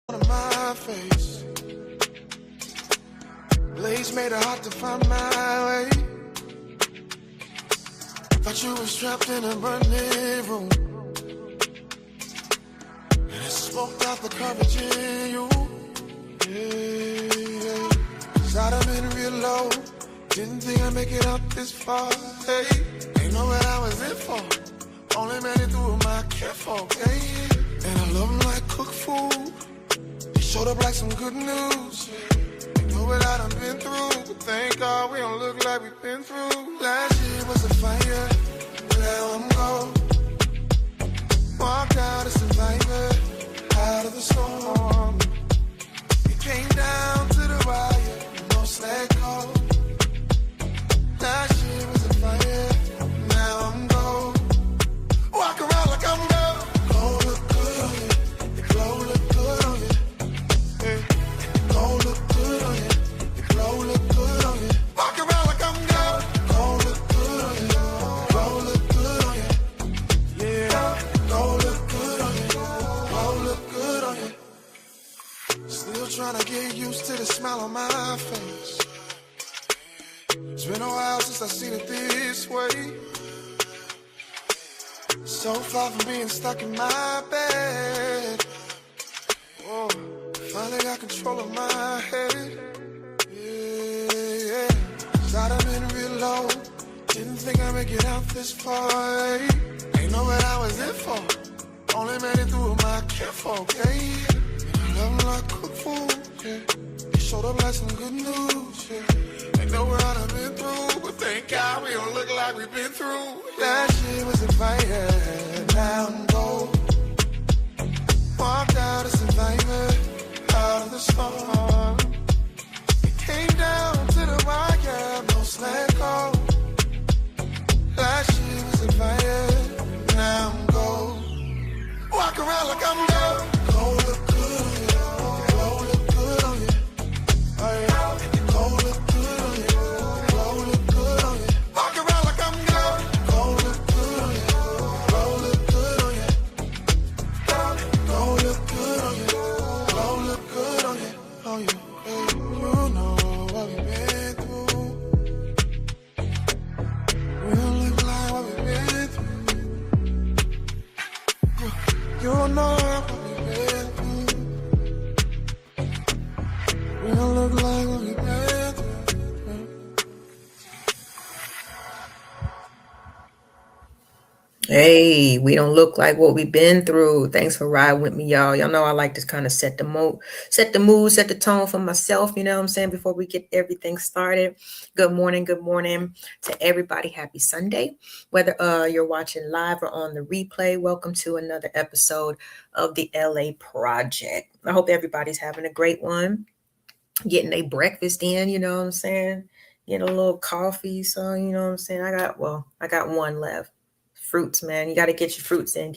On my face, blaze made it hard to find my way. Thought you was trapped in a burning room, and it smoked out the courage in you. Yeah. Cause I'd have been real low, didn't think I'd make it up this far. Hey, ain't know what I was in for, only made it through with my kinfolk. Hey, and I love 'em like cooked food. Showed up like some good news. You know what I done been through, but thank God we don't look like we've been through. Last year was a fire, now I'm gone. Walked out a survivor, out of the storm. It came down to the wire, no slack call. Last year was a fire, now I'm gone. Walk around like I'm gone. Glow look good on you, the glow look good on you. Glow look good on you, the glow look good on you. Walk around like I'm gold. Glow look good on you, glow look good on you. Yeah, glow look good on you, glow look good on you. Still trying to get used to the smile on my face. It's been a while since I've seen it this way. So far from being stuck in my bed. Whoa. Finally got control of my head. Yeah. Cause I'd have been real low, didn't think I'd make it out this far. Ain't know what I was in for, only made it through with my kinfolk. Hey, and I love 'em like cooked food. Yeah. They showed up like some good news. Yeah. Ain't know what I've been through, but thank God we don't look like we've been through. Last year was a fire, now I'm gold. Walked out a survivor, out of the storm. It came down to the wire, no slack call. Last year was a fire, now I'm gold. Walk around like I'm gold. Gold look good on you, gold look good on you. Oh yeah, gold look good on you, gold look good on you. Walk around like I'm gold. Gold look good on you, gold look good on you. Gold look good on you, gold look good on you. Oh, you, you know what we've been through. We don't look like what we've been through. You don't know what we've been through. We don't look like what we've been through. Hey, we don't look like what we've been through. Thanks for riding with me, y'all. Y'all know I like to kind of set the mood, set the tone for myself, you know what I'm saying, before we get everything started. Good morning to everybody. Happy Sunday. Whether you're watching live or on the replay, welcome to another episode of the LA Project. I hope everybody's having a great one. Getting their breakfast in, you know what I'm saying? Getting a little coffee, so you know what I'm saying? I got one left. Fruits, man. You got to get your fruits in.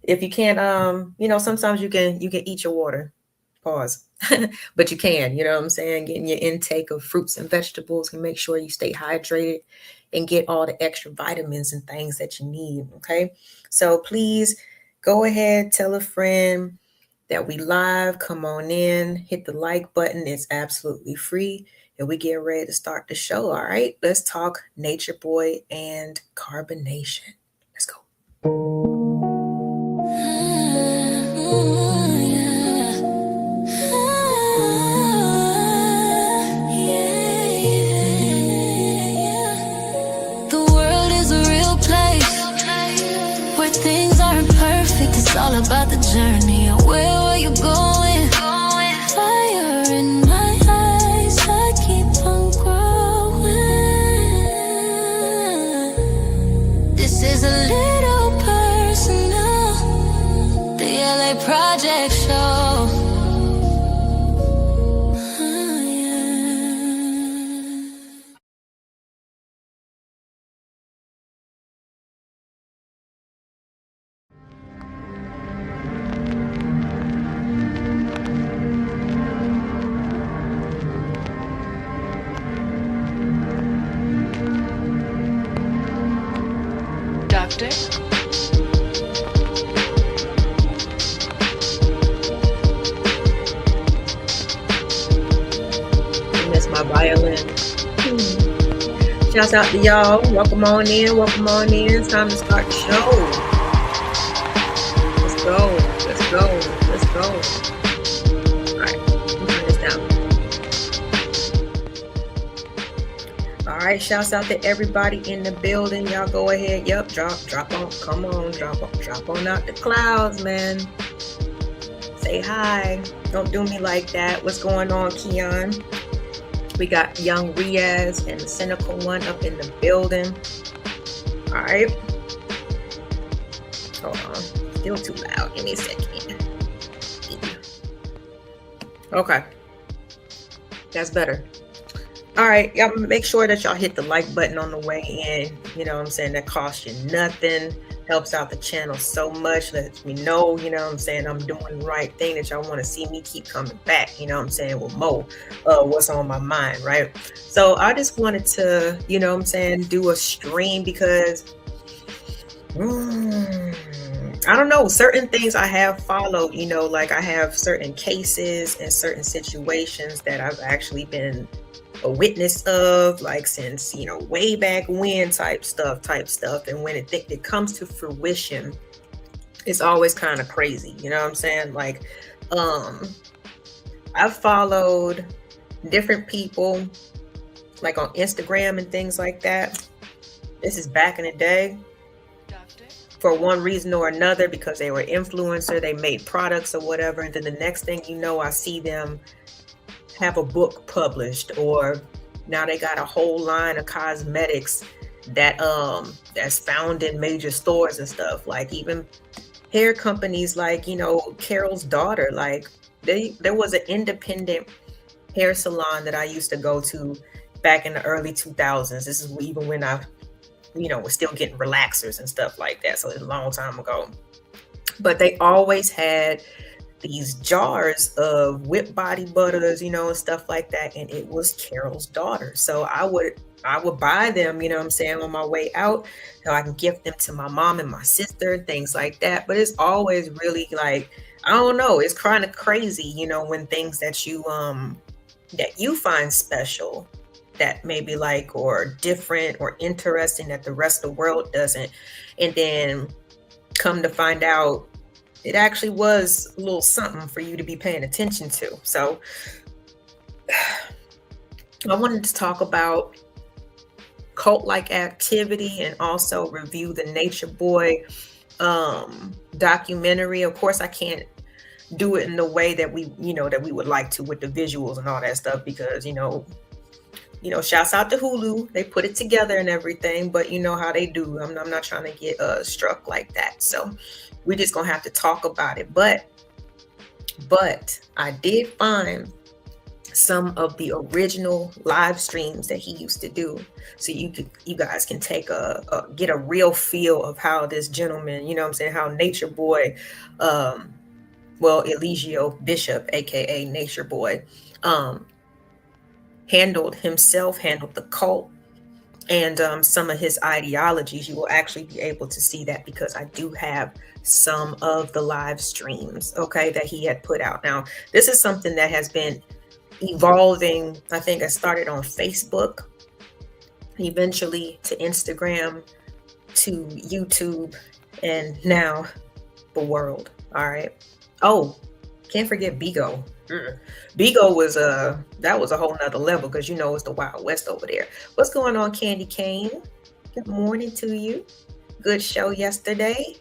If you can't, sometimes you can eat your water. Pause. But you can, you know what I'm saying? Getting your intake of fruits and vegetables can make sure you stay hydrated and get all the extra vitamins and things that you need. Okay. So please go ahead, tell a friend that we live. Come on in, hit the like button. It's absolutely free. And we get ready to start the show. All right. Let's talk Nature Boy and carbonation. Let's go. The world is a real place where things aren't perfect. It's all about the journey. And where are you going? Fire in my eyes, I keep on growing. This is a little personal, the LA Project Show. violin. Shouts out to y'all. Welcome on in. Welcome on in. It's time to start the show. Let's go. Let's go. Let's go. All right. Turn this down. All right. Shouts out to everybody in the building. Y'all go ahead. Yep. Drop on. Come on. Drop on out the clouds, man. Say hi. Don't do me like that. What's going on, Keon? We got Young Riaz and the Cynical One up in the building. All right. Hold on. Still too loud. Give me a second. Okay. That's better. All right. Y'all make sure that y'all hit the like button on the way in. You know what I'm saying? That costs you nothing. Helps out the channel so much. Lets me know, you know what I'm saying, I'm doing the right thing, that y'all want to see me keep coming back, you know what I'm saying, with more what's on my mind, right? So I just wanted to, you know what I'm saying, do a stream because I don't know, certain things I have followed, you know, like I have certain cases and certain situations that I've actually been a witness of, like since, you know, way back when type stuff. And when it comes to fruition, it's always kind of crazy, you know what I'm saying? Like I've followed different people like on Instagram and things like that. This is back in the day. For one reason or another, because they were influencer, they made products or whatever, and then the next thing you know, I see them have a book published, or now they got a whole line of cosmetics that that's found in major stores and stuff. Like even hair companies, like, you know, Carol's Daughter, like there was an independent hair salon that I used to go to back in the early 2000s. This is even when I, you know, was still getting relaxers and stuff like that, so it's a long time ago. But they always had these jars of whipped body butters, you know, and stuff like that, and it was Carol's Daughter. So I would buy them, you know what I'm saying, on my way out, so I can gift them to my mom and my sister and things like that. But it's always really like, I don't know, it's kind of crazy, you know, when things that you find special, that maybe like, or different or interesting that the rest of the world doesn't, and then come to find out it actually was a little something for you to be paying attention to. So I wanted to talk about cult-like activity and also review the Nature Boy documentary. Of course, I can't do it in the way that we would like to with the visuals and all that stuff, because, you know, shouts out to Hulu. They put it together and everything, but you know how they do. I'm not trying to get struck like that. So we're just going to have to talk about it. But I did find some of the original live streams that he used to do, so you guys can take get a real feel of how this gentleman, you know what I'm saying, how Nature Boy, Eligio Bishop, aka Nature Boy, handled the cult and some of his ideologies. You will actually be able to see that because I do have some of the live streams, okay, that he had put out. Now, this is something that has been evolving. I think it started on Facebook, eventually to Instagram, to YouTube, and now the world. All right. Oh, can't forget Bigo. Bigo was that was a whole nother level, because you know it's the Wild West over there. What's going on, Candy Cane? Good morning to you. Good show yesterday.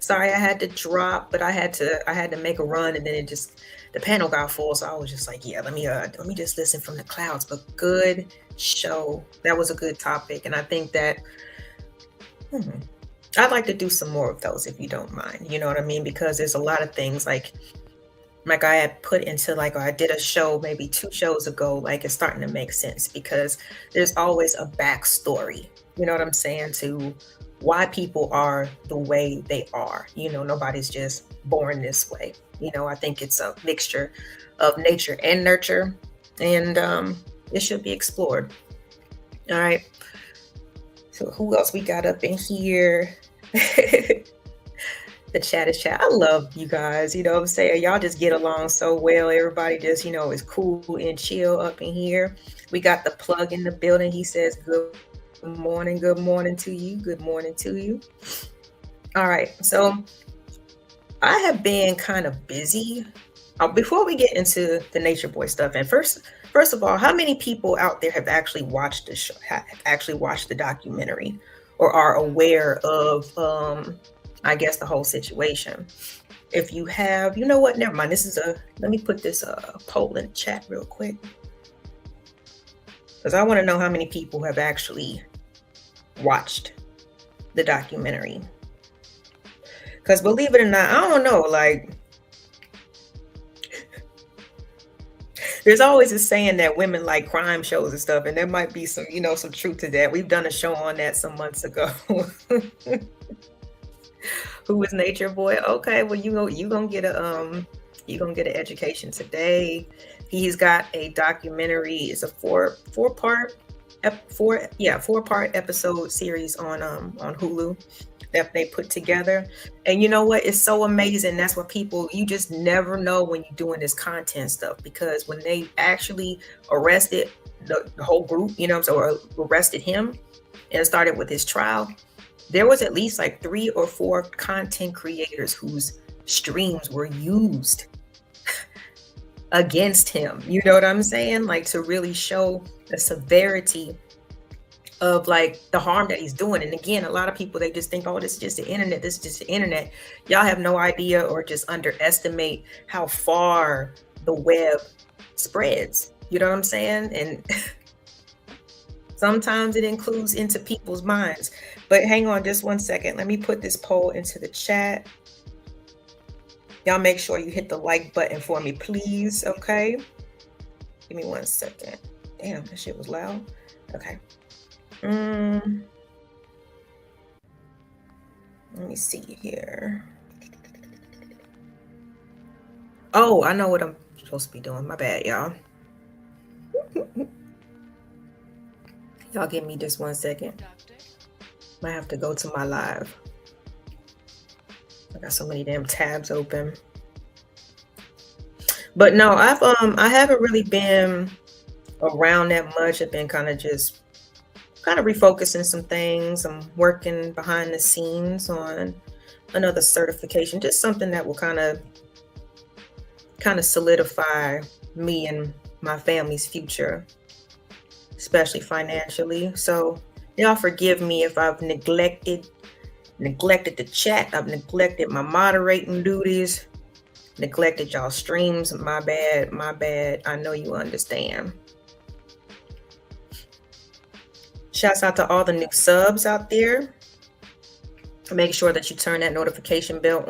Sorry I had to drop, but I had to make a run, and then the panel got full, so I was just like, yeah, let me just listen from the clouds. But good show. That was a good topic, and I think that I'd like to do some more of those, if you don't mind. You know what I mean? Because there's a lot of things like I had put into, like, or I did a show maybe 2 shows ago, like it's starting to make sense, because there's always a backstory, you know what I'm saying, to why people are the way they are. You know, nobody's just born this way. You know, I think it's a mixture of nature and nurture, and it should be explored. All right. So who else we got up in here? The chat is chat. I love you guys. You know what I'm saying? Y'all just get along so well. Everybody just, you know, is cool and chill up in here. We got the plug in the building. He says, good morning to you. Good morning to you. All right. So I have been kind of busy. Before we get into the Nature Boy stuff, and first of all, how many people out there have actually watched the show, have actually watched the documentary, or are aware of, I guess, the whole situation? If you have, you know what? Never mind. Let me put this poll in the chat real quick, because I want to know how many people have actually watched the documentary. Because believe it or not, I don't know, like, there's always a saying that women like crime shows and stuff, and there might be some, some truth to that. We've done a show on that some months ago. Who is Nature Boy? Okay, well, you gonna get an education today. He's got a documentary. It's a four-part episode series on Hulu that they put together. And you know what? It's so amazing. That's what you just never know when you're doing this content stuff, because when they actually arrested the whole group, or arrested him and started with his trial, there was at least like 3 or 4 content creators whose streams were used against him. You know what I'm saying? Like, to really show the severity of like the harm that he's doing. And again, a lot of people, they just think, oh, this is just the internet. This is just the internet. Y'all have no idea, or just underestimate how far the web spreads. You know what I'm saying? And sometimes it includes into people's minds. But hang on just one second. Let me put this poll into the chat. Y'all make sure you hit the like button for me, please. Okay. Give me 1 second. Damn, that shit was loud. Okay. Let me see here. Oh, I know what I'm supposed to be doing. My bad, y'all. Y'all give me just 1 second. Might have to go to my live. I got so many damn tabs open. But no, I haven't really been around that much. I've been kind of refocusing some things. I'm working behind the scenes on another certification, just something that will kind of solidify me and my family's future, especially financially. So y'all forgive me if I've neglected the chat. I've neglected my moderating duties, neglected y'all streams. My bad. I know you understand. Shouts out to all the new subs out there. Make sure that you turn that notification bell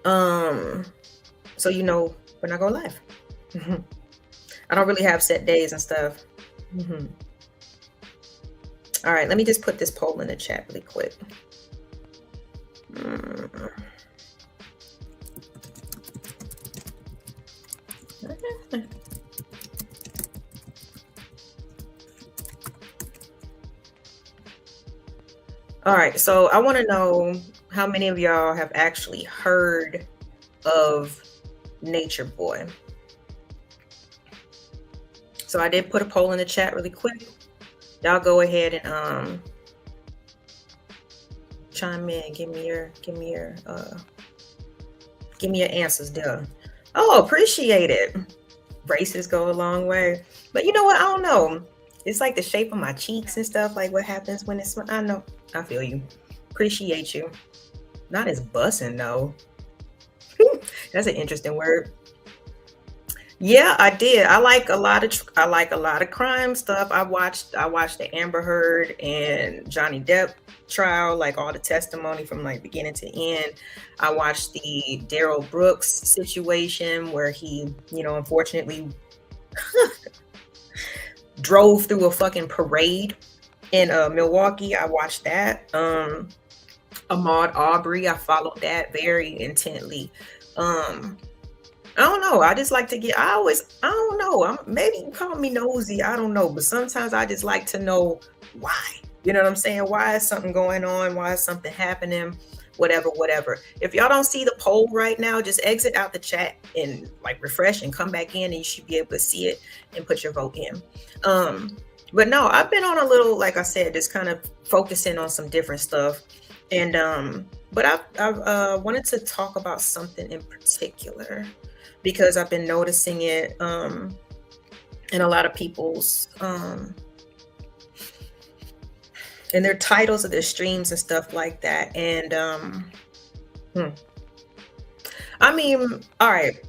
on. So you know when I go live. I don't really have set days and stuff. All right, let me just put this poll in the chat really quick. All right, so I want to know how many of y'all have actually heard of Nature Boy. So I did put a poll in the chat really quick. Y'all go ahead and chime in. Give me your answers, there. Oh, appreciate it. Braces go a long way. But you know what? I don't know. It's like the shape of my cheeks and stuff. Like what happens when it's. I know. I feel you. Appreciate you. Not as bussin' though. That's an interesting word. Yeah, I did. I like a lot of crime stuff. I watched the Amber Heard and Johnny Depp trial, like all the testimony from like beginning to end. I watched the Daryl Brooks situation where he, unfortunately drove through a fucking parade in Milwaukee. I watched that. Ahmaud Arbery, I followed that very intently. I don't know. I just like to I don't know. Maybe you call me nosy. I don't know. But sometimes I just like to know why. You know what I'm saying? Why is something going on? Why is something happening? Whatever. If y'all don't see the poll right now, just exit out the chat and like refresh and come back in, and you should be able to see it and put your vote in. But no, I've been on a little, like I said, just kind of focusing on some different stuff. And but I've wanted to talk about something in particular because I've been noticing it in a lot of people's in their titles of their streams and stuff like that. And I mean, all right,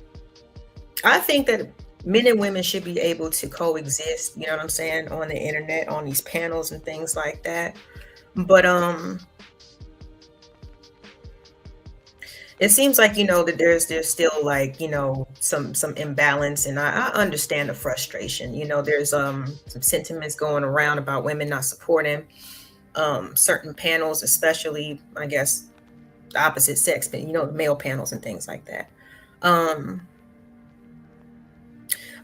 I think that men and women should be able to coexist, you know what I'm saying, on the internet, on these panels and things like that. But it seems like, you know, that there's still like, you know, some imbalance, and I understand the frustration. You know, there's some sentiments going around about women not supporting certain panels, especially, I guess, the opposite sex, but you know, the male panels and things like that.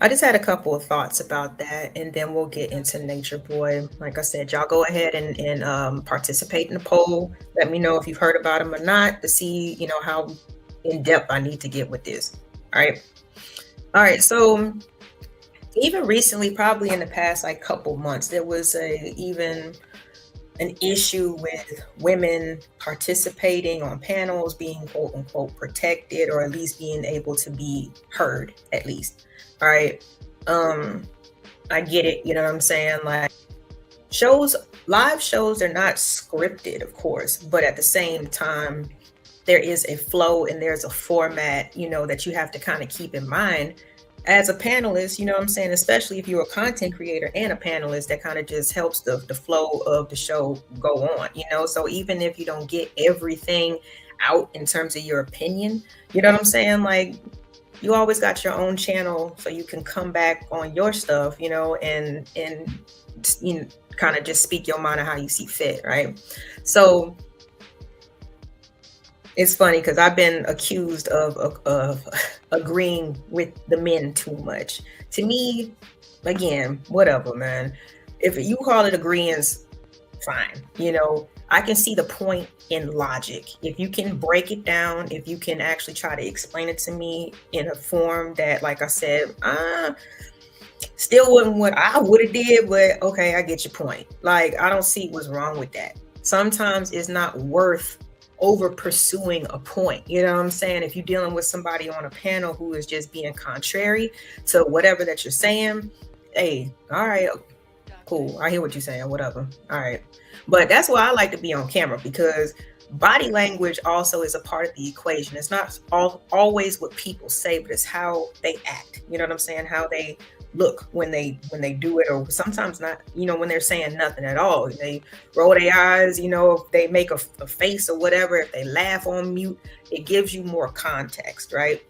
I just had a couple of thoughts about that, and then we'll get into Nature Boy. Like I said, y'all go ahead and participate in the poll. Let me know if you've heard about him or not, to see, you know, how in depth I need to get with this. All right. So even recently, probably in the past like couple months, there was even an issue with women participating on panels, being quote unquote protected, or at least being able to be heard, at least. All right. I get it, you know what I'm saying? Like, live shows are not scripted, of course, but at the same time, there is a flow and there's a format, you know, that you have to kind of keep in mind as a panelist, you know what I'm saying? Especially if you're a content creator and a panelist, that kind of just helps the flow of the show go on, you know? So even if you don't get everything out in terms of your opinion, you know what I'm saying? Like, you always got your own channel, so you can come back on your stuff, you know, and you know, kind of just speak your mind on how you see fit, right? So it's funny because I've been accused of agreeing with the men too much. To me, again, whatever, man. If you call it agreeance, fine. You know, I can see the point in logic. If you can break it down, if you can actually try to explain it to me in a form that, like I said, still wasn't what I would have did, but okay, I get your point. Like, I don't see what's wrong with that. Sometimes it's not worth over pursuing a point. You know what I'm saying? If you're dealing with somebody on a panel who is just being contrary to whatever that you're saying, hey, all right, cool. I hear what you're saying, whatever. All right. But that's why I like to be on camera, because body language also is a part of the equation. It's not always what people say, but it's how they act. You know what I'm saying? How they look when they do it, or sometimes not, you know, when they're saying nothing at all. They roll their eyes, you know, if they make a face or whatever, if they laugh on mute, it gives you more context, right?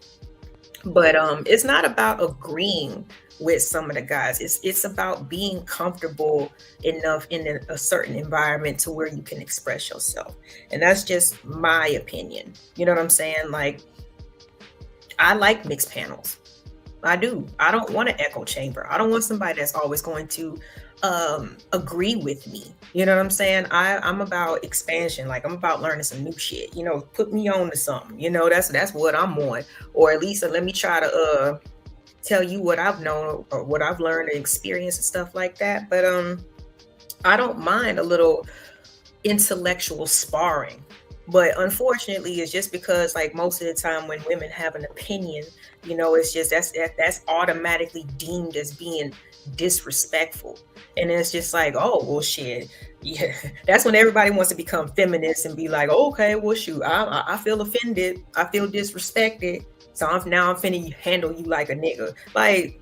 But it's not about agreeing with some of the guys. It's about being comfortable enough in a certain environment to where you can express yourself. And that's just my opinion. You know what I'm saying? Like, I like mixed panels. I do. I don't want an echo chamber. I don't want somebody that's always going to agree with me. You know what I'm saying? I'm about expansion. Like, I'm about learning some new shit. You know, put me on to something. You know, that's what I'm on. Or at least let me try to tell you what I've known or what I've learned and experienced and stuff like that. But I don't mind a little intellectual sparring. But unfortunately, it's just because, like, most of the time when women have an opinion, you know, it's just that's automatically deemed as being disrespectful. And it's just like, oh, well, shit. Yeah, that's when everybody wants to become feminist and be like, okay, well, shoot, I feel offended. I feel disrespected. So I'm finna handle you like a nigga. Like,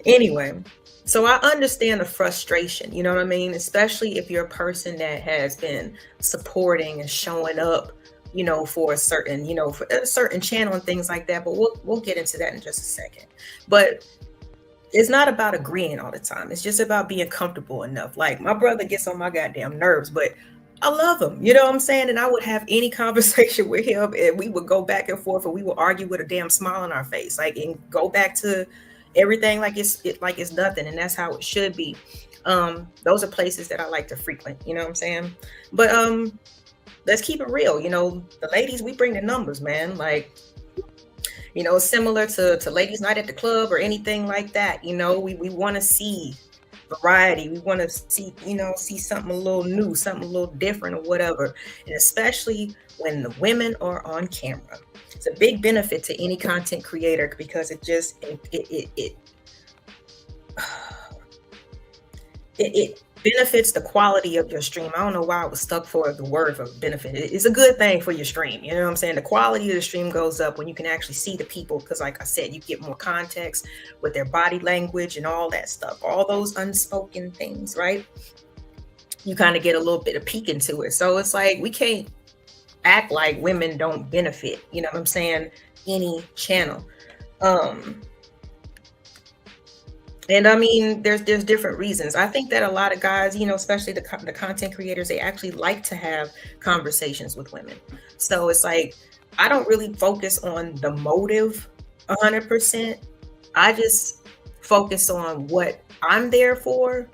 anyway, so I understand the frustration, you know what I mean? Especially if you're a person that has been supporting and showing up, you know, for a certain, you know, for a certain channel and things like that. But we'll get into that in just a second. But it's not about agreeing all the time. It's just about being comfortable enough. Like, my brother gets on my goddamn nerves, but I love him, you know what I'm saying? And I would have any conversation with him, and we would go back and forth, and we would argue with a damn smile on our face, like, and go back to everything like it's nothing, and that's how it should be. Those are places that I like to frequent, you know what I'm saying? But let's keep it real. The ladies, we bring the numbers, man. Like, similar to ladies night at the club or anything like that. We want to see variety. We want to see something a little new, something a little different or whatever. And especially when the women are on camera. It's a big benefit to any content creator because it benefits the quality of your stream. I don't know why I was stuck for the word for benefit. It's a good thing for your stream. You know what I'm saying? The quality of the stream goes up when you can actually see the people because, like I said, you get more context with their body language and all that stuff, all those unspoken things, right? You kind of get a little bit of peek into it. So it's like we can't act like women don't benefit, you know what I'm saying, any channel. And I mean, there's different reasons. I think that a lot of guys, especially the content creators, they actually like to have conversations with women. So it's like, I don't really focus on the motive 100%. I just focus on what I'm there for.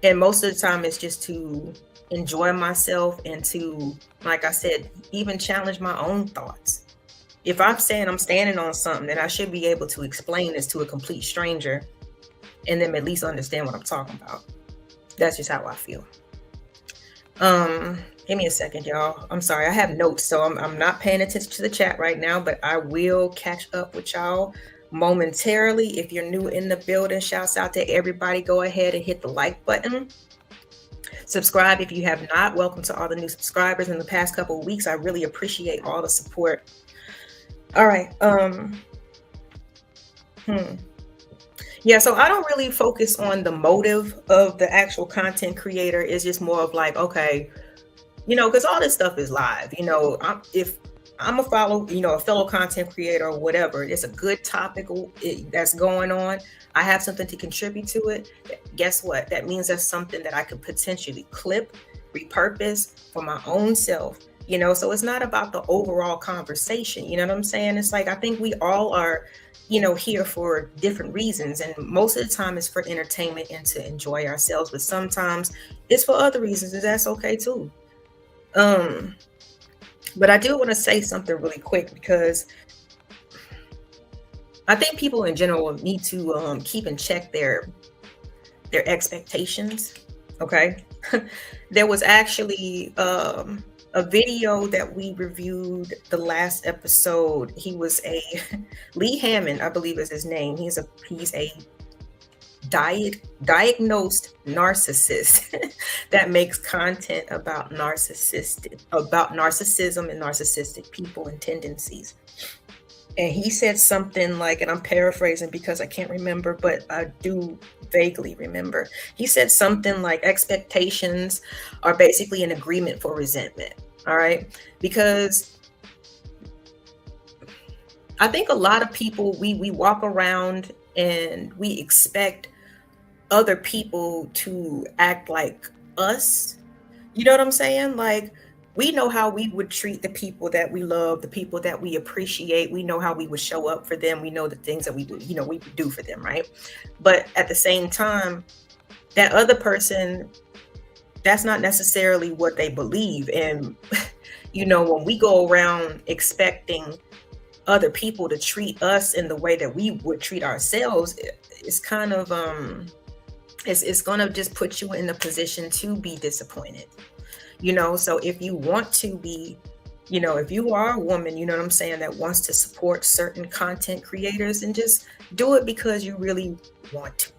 And most of the time it's just to enjoy myself and to, like I said, even challenge my own thoughts. If I'm saying I'm standing on something, then I should be able to explain this to a complete stranger and then at least understand what I'm talking about. That's just how I feel. Give me a second, y'all. I'm sorry, I have notes, so I'm not paying attention to the chat right now, but I will catch up with y'all momentarily. If you're new in the building, shouts out to everybody. Go ahead and hit the like button. Subscribe if you have not. Welcome to all the new subscribers in the past couple of weeks. I really appreciate all the support. All right. Yeah, so I don't really focus on the motive of the actual content creator. It's just more of like, okay, because all this stuff is live. If I'm a fellow content creator or whatever, it's a good topic that's going on, I have something to contribute to it. Guess what? That means that's something that I could potentially clip, repurpose for my own self. So it's not about the overall conversation. You know what I'm saying? It's like, I think we all are, here for different reasons. And most of the time it's for entertainment and to enjoy ourselves. But sometimes it's for other reasons, and that's okay too. But I do want to say something really quick because I think people in general need to keep in check their expectations. Okay. There was actually a video that we reviewed the last episode. He was Lee Hammond, I believe is his name. He's a diagnosed narcissist that makes content about narcissism and narcissistic people and tendencies. And he said something like, and I'm paraphrasing because I can't remember, but I do vaguely remember. He said something like expectations are basically an agreement for resentment. All right. Because I think a lot of people, we walk around and we expect other people to act like us. You know what I'm saying? Like, we know how we would treat the people that we love, the people that we appreciate. We know how we would show up for them. We know the things that we would, we would do for them, right? But at the same time, that other person, that's not necessarily what they believe. And, when we go around expecting other people to treat us in the way that we would treat ourselves, it's kind of, it's going to just put you in the position to be disappointed. So if you want to be, if you are a woman, you know what I'm saying, that wants to support certain content creators, and just do it because you really want to.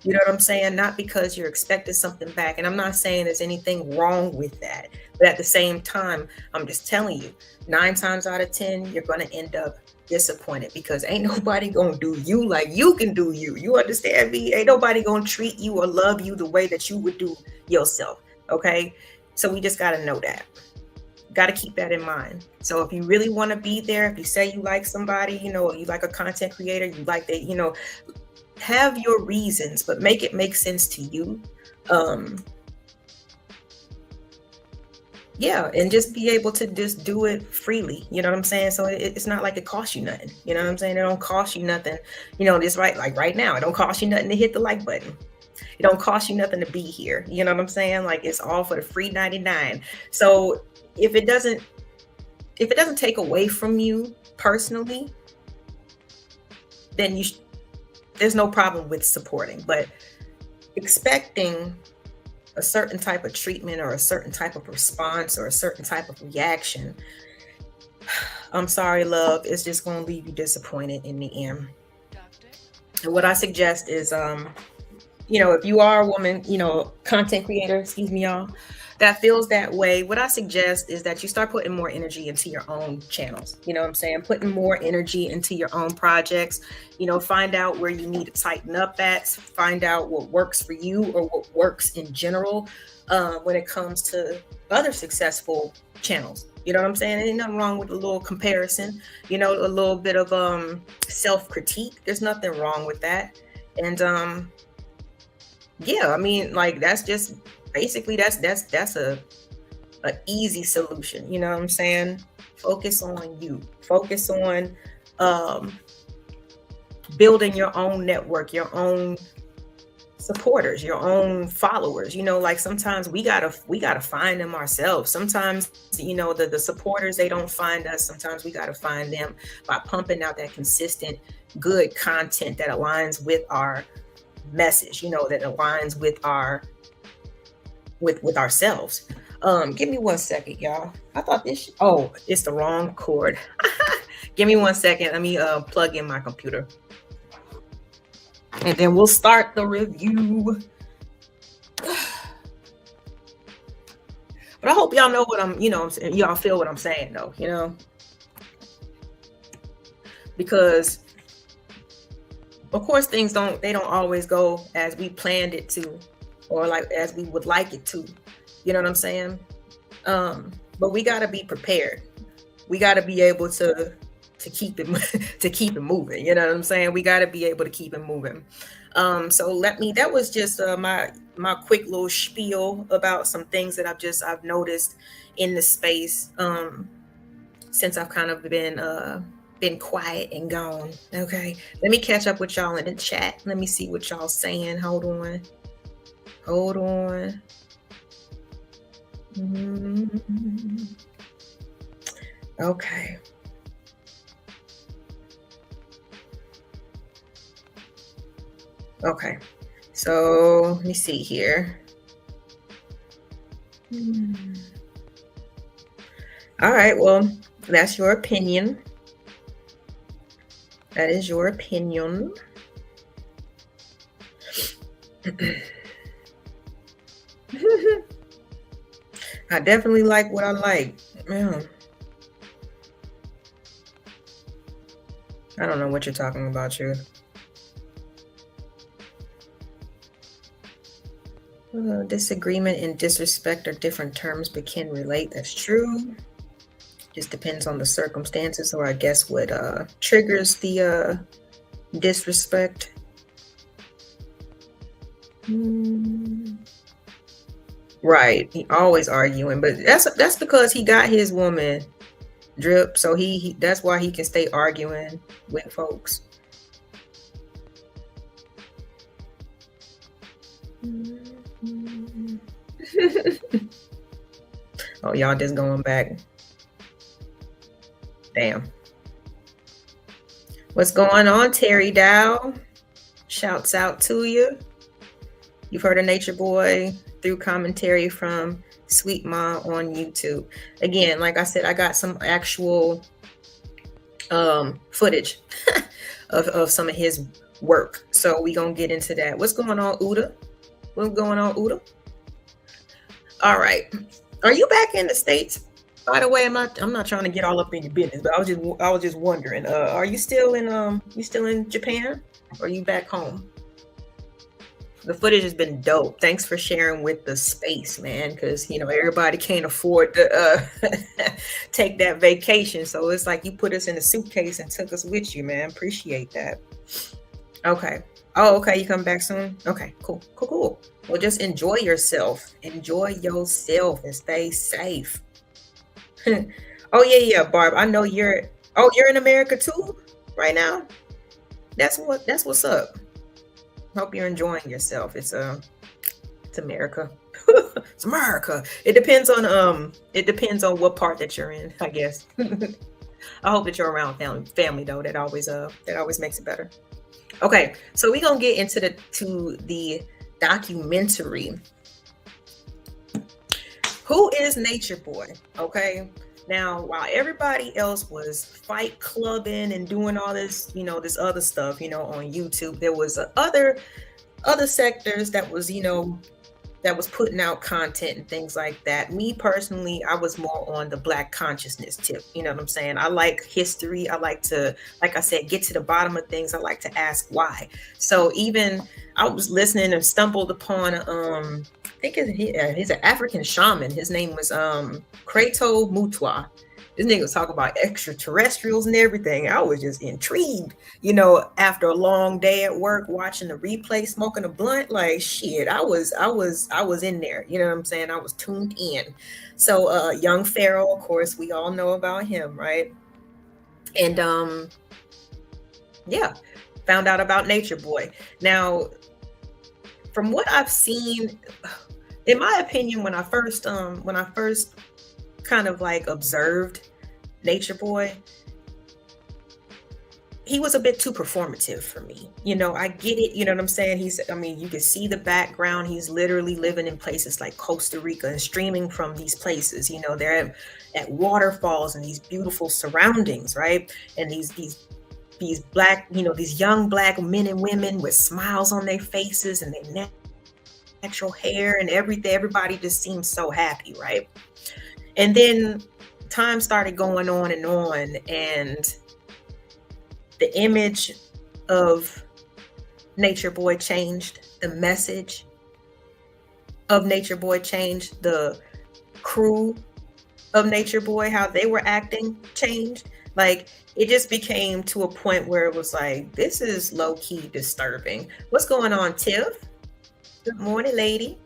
You know what I'm saying? Not because you're expecting something back. And I'm not saying there's anything wrong with that. But at the same time, I'm just telling you, 9 times out of 10, you're going to end up disappointed because ain't nobody going to do you like you can do you. You understand me? Ain't nobody going to treat you or love you the way that you would do yourself. Okay? So we just got to know that. Got to keep that in mind. So if you really want to be there, if you say you like somebody, you like a content creator, you like that, have your reasons, but make it make sense to you. And just be able to just do it freely. You know what I'm saying? So it's not like it costs you nothing. You know what I'm saying? It don't cost you nothing. Just like right now, it don't cost you nothing to hit the like button. It don't cost you nothing to be here. You know what I'm saying? Like, it's all for the free 99. So if it doesn't take away from you personally, then there's no problem with supporting. But expecting a certain type of treatment or a certain type of response or a certain type of reaction, I'm sorry, love, it's just going to leave you disappointed in the end. And what I suggest is, if you are a woman, content creator, excuse me, y'all, that feels that way, what I suggest is that you start putting more energy into your own channels. You know what I'm saying? Putting more energy into your own projects. Find out where you need to tighten up at. Find out what works for you or what works in general when it comes to other successful channels. You know what I'm saying? Ain't nothing wrong with a little comparison, a little bit of self-critique. There's nothing wrong with that. And yeah, I mean, like, that's just basically that's a easy solution. You know what I'm saying? Focus on you. Focus on building your own network, your own supporters, your own followers. Like, sometimes we gotta find them ourselves. Sometimes the supporters, they don't find us. Sometimes we gotta find them by pumping out that consistent good content that aligns with our message, that aligns with with ourselves. Give me 1 second, y'all. I thought it's the wrong cord. Give me 1 second. Let me plug in my computer, and then we'll start the review. But I hope y'all know what y'all feel what I'm saying, though, because of course things don't always go as we planned it to, or like as we would like it to. You know what I'm saying? But we got to be prepared. We got to be able to keep it moving. You know what I'm saying? We got to be able to keep it moving. So that was just my quick little spiel about some things that I've noticed in the space since I've kind of been quiet and gone. Okay, let me catch up with y'all in the chat. Let me see what y'all saying. Hold on. Okay. Okay, so let me see here. All right, well, that's your opinion. That is your opinion. I definitely like what I like. Yeah. I don't know what you're talking about, you. Disagreement and disrespect are different terms but can relate. That's true. Just depends on the circumstances, or I guess what triggers the disrespect. Right, he always arguing, but that's because he got his woman drip, so he that's why he can stay arguing with folks. Oh, y'all just going back. Damn. What's going on, Terry Dow? Shouts out to you. You've heard of Nature Boy through commentary from Sweet Ma on YouTube. Again, like I said, I got some actual footage of some of his work. So we gonna get into that. What's going on, Uda? What's going on, Uda? All right. Are you back in the States? By the way, I'm not trying to get all up in your business, but I was just wondering, are you still in Japan, or are you back home? The footage has been dope. Thanks for sharing with the space, man, because everybody can't afford to take that vacation. So it's like you put us in a suitcase and took us with you, man. Appreciate that. Okay. Oh, okay. You come back soon? Okay, cool. Well, just enjoy yourself. Enjoy yourself and stay safe. Oh yeah, Barb. I know you're in America too right now. That's what's up. Hope you're enjoying yourself. It's America. It's America. It depends on what part that you're in, I guess. I hope that you're around family though. That always makes it better. Okay, so we're gonna get into the documentary. Who is Nature Boy? Okay. Now, while everybody else was fight clubbing and doing all this, this other stuff, on YouTube, there was other sectors that was, that was putting out content and things like that. Me personally, I was more on the Black consciousness tip. You know what I'm saying? I like history. I like to, like I said, get to the bottom of things. I like to ask why. So even I was listening and stumbled upon, I think he's an African shaman. His name was Krato Mutwa. This nigga was talking about extraterrestrials and everything. I was just intrigued, after a long day at work, watching the replay, smoking a blunt, like shit, I was in there. You know what I'm saying? I was tuned in. So young Pharaoh, of course, we all know about him, right? And yeah, found out about Nature Boy. Now, from what I've seen, in my opinion, when I first kind of like observed Nature Boy, he was a bit too performative for me. I get it. You know what I'm saying? You can see the background. He's literally living in places like Costa Rica and streaming from these places. They're at waterfalls and these beautiful surroundings, right? And these black, these young black men and women with smiles on their faces and their natural hair and everything. Everybody just seems so happy, right? And then time started going on, and the image of Nature Boy changed. The message of Nature Boy changed. The crew of Nature Boy, how they were acting, changed. Like, it just became to a point where it was like, this is low-key disturbing. What's going on, Tiff? Good morning, lady.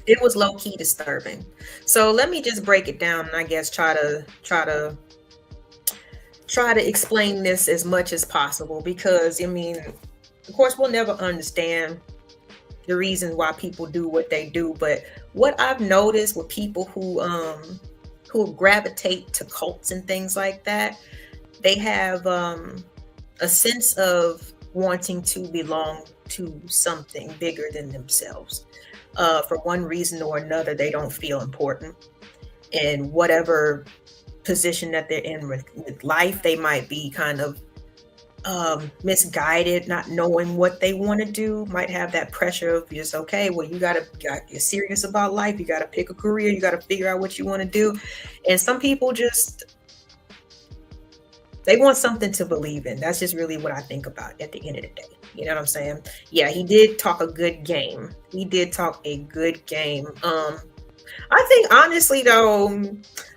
It was low-key disturbing. So let me just break it down and I guess try to explain this as much as possible, because of course we'll never understand the reason why people do what they do, but what I've noticed with people who gravitate to cults and things like that, they have a sense of wanting to belong to something bigger than themselves. For one reason or another, they don't feel important. And whatever position that they're in with life, they might be kind of misguided, not knowing what they want to do, might have that pressure of just, okay, well, you gotta get serious about life, you gotta pick a career, you gotta figure out what you want to do. And some people just, they want something to believe in. That's just really what I think about at the end of the day. You know what I'm saying? Yeah, he did talk a good game. I think honestly though,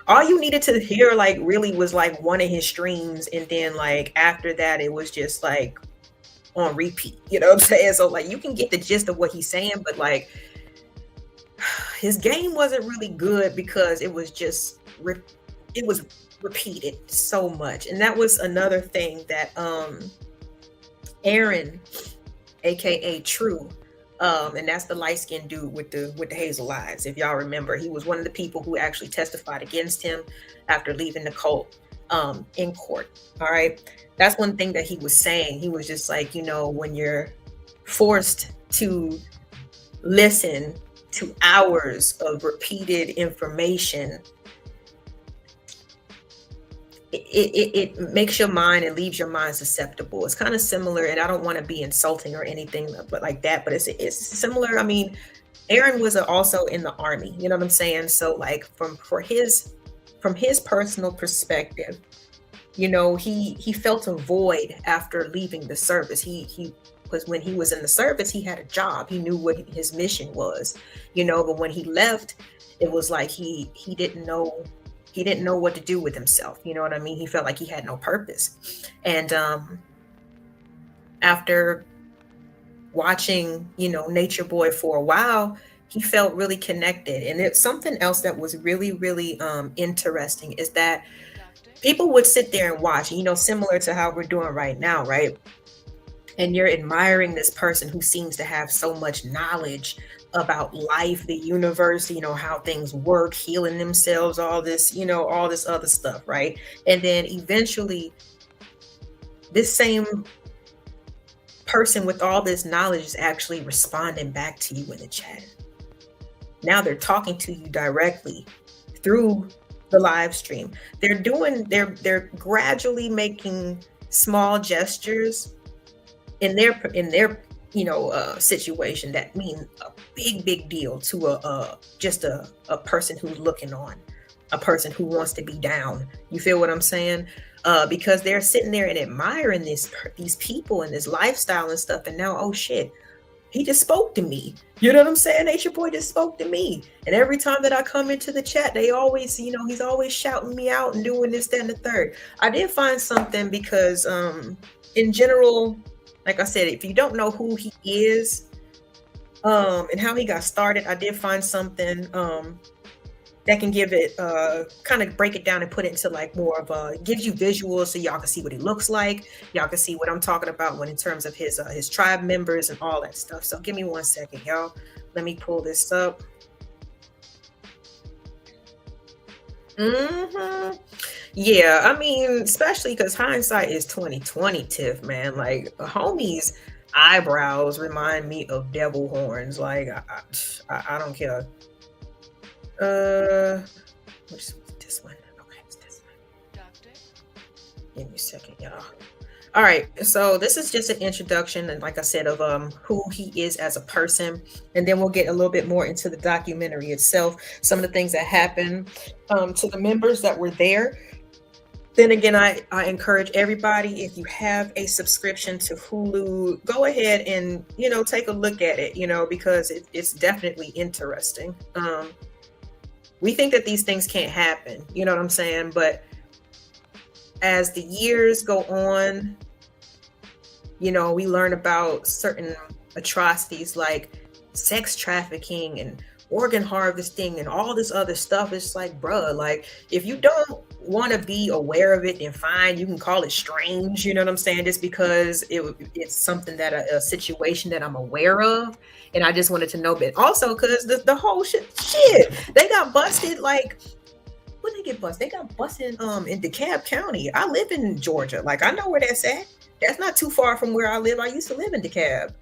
all you needed to hear like really was like one of his streams, and then like after that it was just like on repeat. You know what I'm saying? So like you can get the gist of what he's saying, but like his game wasn't really good because it was just it was repeated so much. And that was another thing that Aaron, aka True, and that's the light-skinned dude with the hazel eyes, if y'all remember, he was one of the people who actually testified against him after leaving the cult in court. All right, that's one thing that he was saying. He was just like, when you're forced to listen to hours of repeated information, it makes your mind and leaves your mind susceptible. It's kind of similar, and I don't want to be insulting or anything but like that, but it's similar. I mean, Aaron was also in the army, you know what I'm saying? So like from his personal perspective, he felt a void after leaving the service. He was, when he was in the service, he had a job, he knew what his mission was, but when he left, it was like he didn't know what to do with himself. You know what I mean? He felt like he had no purpose. And after watching, Nature Boy for a while, he felt really connected. And it's something else that was really, really interesting is that people would sit there and watch, similar to how we're doing right now, right? and you're admiring this person who seems to have so much knowledge about life, the universe, how things work, healing themselves, all this, all this other stuff, right? And then eventually this same person with all this knowledge is actually responding back to you in the chat. Now they're talking to you directly through the live stream. They're gradually making small gestures in their situation that mean a big deal to just a person who's looking on, a person who wants to be down. You feel what I'm saying? Because they're sitting there and admiring these people and this lifestyle and stuff, and now, oh shit, he just spoke to me. You know what I'm saying? Nature Boy just spoke to me. And every time that I come into the chat, they always, he's always shouting me out and doing this, that, and the third. I did find something because in general, like I said, if you don't know who he is and how he got started, I did find something that can give it kind of break it down and put it into like more of a, gives you visuals so y'all can see what he looks like. Y'all can see what I'm talking about when in terms of his tribe members and all that stuff. So give me 1 second, y'all. Let me pull this up. Yeah, I mean, especially because hindsight is 2020, Tiff, man. Like homie's eyebrows remind me of devil horns. Like I don't care. Which is this one? Okay, it's this one. Doctor. Give me a second, y'all. All right, so this is just an introduction, and like I said, of who he is as a person, and then we'll get a little bit more into the documentary itself, some of the things that happened to the members that were there. Then again, I encourage everybody, if you have a subscription to Hulu, go ahead and take a look at it, because it's definitely interesting. We think that these things can't happen, you know what I'm saying? But as the years go on, we learn about certain atrocities like sex trafficking and organ harvesting and all this other stuff. It's like, bruh, like if you don't want to be aware of it, then fine, you can call it strange, you know what I'm saying? Just because it's something that a situation that I'm aware of, and I just wanted to know. But also because the whole shit, they got busted. Like, when they get busted? They got busted in DeKalb County. I live in Georgia. Like, I know where that's at. That's not too far from where I live. I used to live in DeKalb.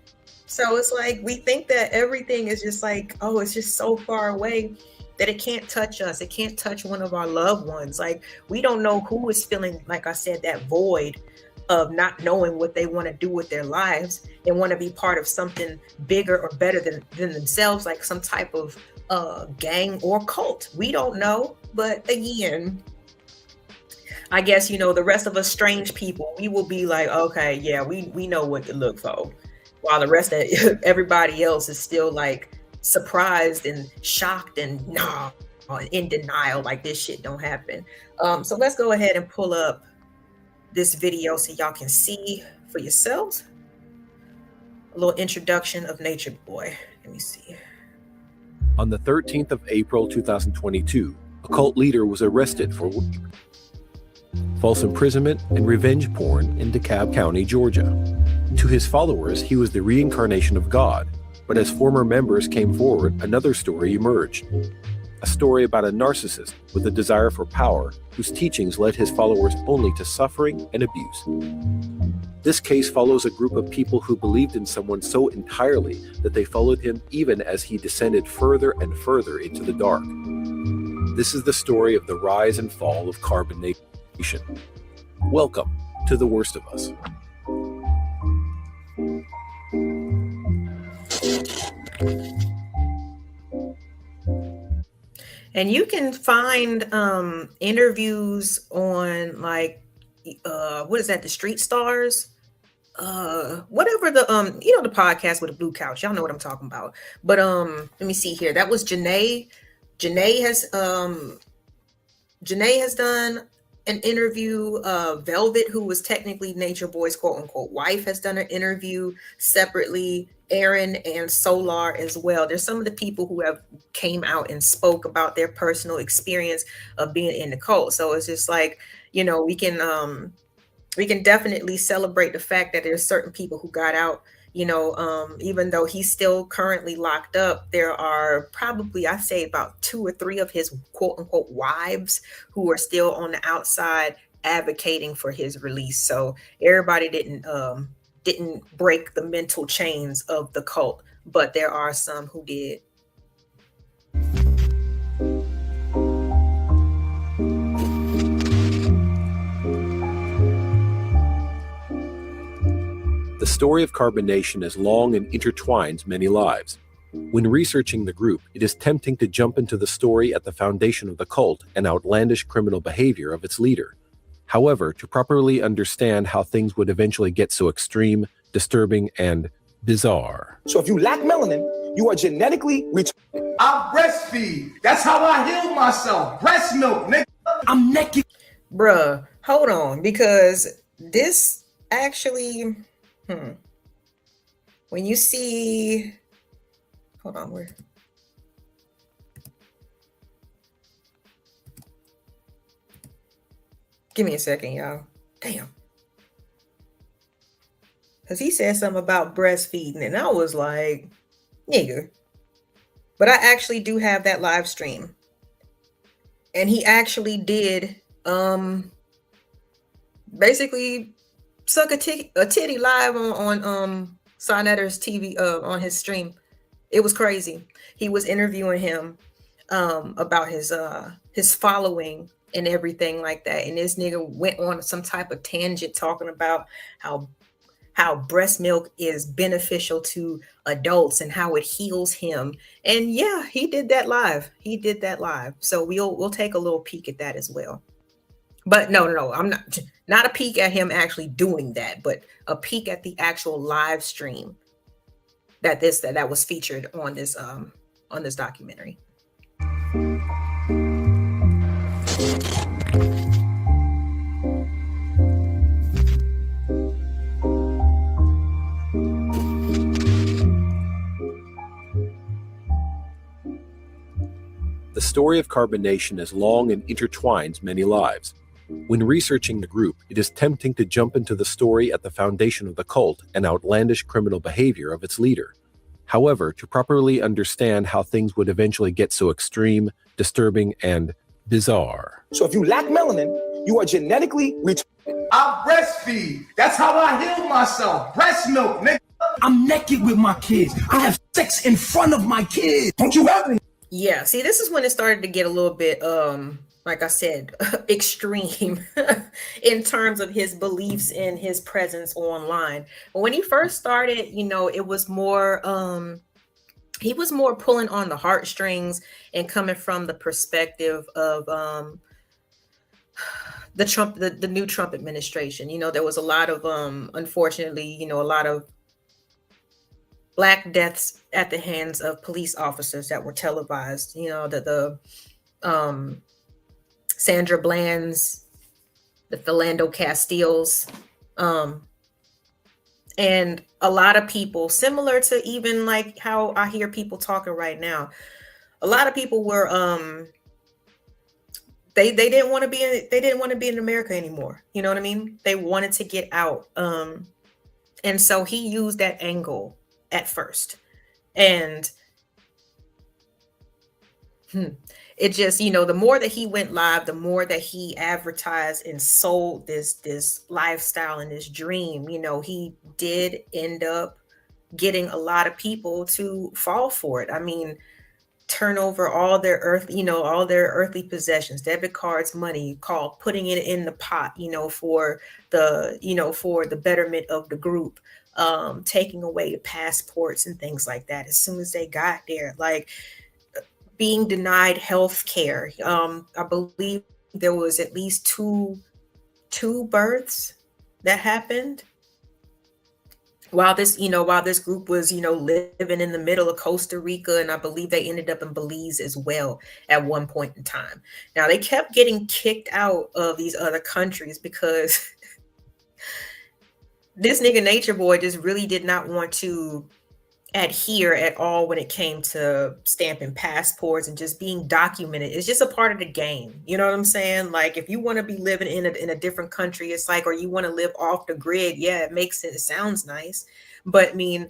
So it's like we think that everything is just like, oh, it's just so far away that it can't touch us. It can't touch one of our loved ones. Like, we don't know who is feeling, like I said, that void of not knowing what they want to do with their lives and want to be part of something bigger or better than themselves, like some type of gang or cult. We don't know. But again, I guess, the rest of us strange people, we will be like, okay, yeah, we know what to look for. While the rest of everybody else is still like surprised and shocked and in denial, like this shit don't happen. So let's go ahead and pull up this video so y'all can see for yourselves. A little introduction of Nature Boy. Let me see. On the 13th of April 2022, a cult leader was arrested for false imprisonment and revenge porn in DeKalb County, Georgia. To his followers, he was the reincarnation of God, but as former members came forward, another story emerged. A story about a narcissist with a desire for power, whose teachings led his followers only to suffering and abuse. This case follows a group of people who believed in someone so entirely that they followed him even as he descended further and further into the dark. This is the story of the rise and fall of Carbon Nation. Welcome to The Worst of Us. And you can find interviews on like what is that, the Street Stars, whatever the the podcast with the blue couch, y'all know what I'm talking about. But let me see here, that was Janae has done an interview. Velvet, who was technically Nature Boy's quote unquote wife, has done an interview separately. Aaron and Solar as well. There's some of the people who have came out and spoke about their personal experience of being in the cult. So it's just like, we can we can definitely celebrate the fact that there's certain people who got out. Even though he's still currently locked up, there are probably, I say, about 2 or 3 of his quote unquote wives who are still on the outside advocating for his release. So everybody didn't break the mental chains of the cult, but there are some who did. The story of Carbon Nation is long and intertwines many lives. When researching the group, it is tempting to jump into the story at the foundation of the cult and outlandish criminal behavior of its leader. However, to properly understand how things would eventually get so extreme, disturbing, and bizarre. So if you lack melanin, you are genetically retarded. I breastfeed. That's how I heal myself. Breast milk, nigga. I'm naked. Bruh, hold on, because this actually... When you see, hold on, where? Give me a second, y'all. Damn. Because he said something about breastfeeding, and I was like, nigga. But I actually do have that live stream. And he actually did, basically suck a titty live on Sonetter's TV on his stream. It was crazy. He was interviewing him about his following and everything like that. And this nigga went on some type of tangent talking about how breast milk is beneficial to adults and how it heals him. And yeah, he did that live. So we'll take a little peek at that as well. But no, I'm not a peek at him actually doing that, but a peek at the actual live stream that was featured on this documentary. The story of Carbon Nation is long and intertwines many lives. When researching the group, it is tempting to jump into the story at the foundation of the cult and outlandish criminal behavior of its leader. However, to properly understand how things would eventually get so extreme, disturbing, and bizarre. So if you lack melanin, you are genetically retarded. I breastfeed. That's how I heal myself. Breast milk, nigga. I'm naked with my kids. I have sex in front of my kids. Don't you ever? Yeah, see, this is when it started to get a little bit like I said, extreme in terms of his beliefs and his presence online. But when he first started, it was more, he was more pulling on the heartstrings and coming from the perspective of the new Trump administration. There was a lot of, unfortunately, a lot of Black deaths at the hands of police officers that were televised. Sandra Bland's, the Philando Castiles, and a lot of people, similar to even like how I hear people talking right now. A lot of people were they didn't want to be in America anymore. You know what I mean? They wanted to get out, and so he used that angle at first, and it just, the more that he went live, the more that he advertised and sold this lifestyle and this dream, he did end up getting a lot of people to fall for it. I mean, turn over all their earthly possessions, debit cards, money, putting it in the pot, for the betterment of the group, taking away the passports and things like that. As soon as they got there, like, being denied health care. I believe there was at least two births that happened while this group was, living in the middle of Costa Rica, and I believe they ended up in Belize as well at one point in time. Now they kept getting kicked out of these other countries because this nigga Nature Boy just really did not want to adhere at all when it came to stamping passports and just being documented. It's just a part of the game. You know what I'm saying? Like if you want to be living in a different country, it's like, or you want to live off the grid. Yeah, it makes it. It sounds nice, but I mean,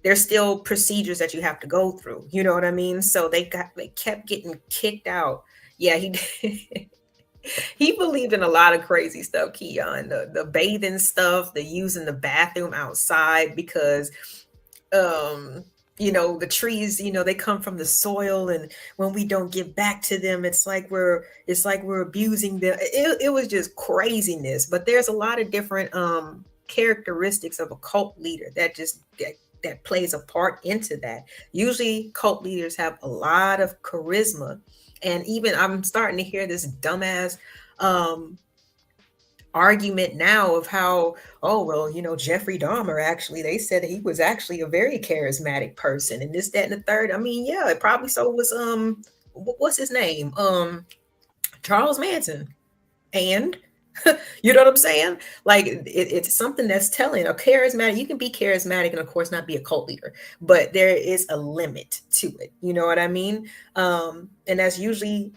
there's still procedures that you have to go through. You know what I mean? So they kept getting kicked out. Yeah, he he believed in a lot of crazy stuff, Keon. The bathing stuff, the using the bathroom outside because the trees, they come from the soil, and when we don't give back to them, it's like we're abusing them. It was just craziness. But there's a lot of different characteristics of a cult leader that plays a part into that. Usually cult leaders have a lot of charisma, and even I'm starting to hear this dumbass argument now of how, oh, well, Jeffrey Dahmer, actually, they said he was actually a very charismatic person and this, that, and the third. I mean, yeah, it probably so was, what's his name? Charles Manson. And you know what I'm saying? Like it's something that's telling. A charismatic, you can be charismatic and of course not be a cult leader, but there is a limit to it. You know what I mean? And that's usually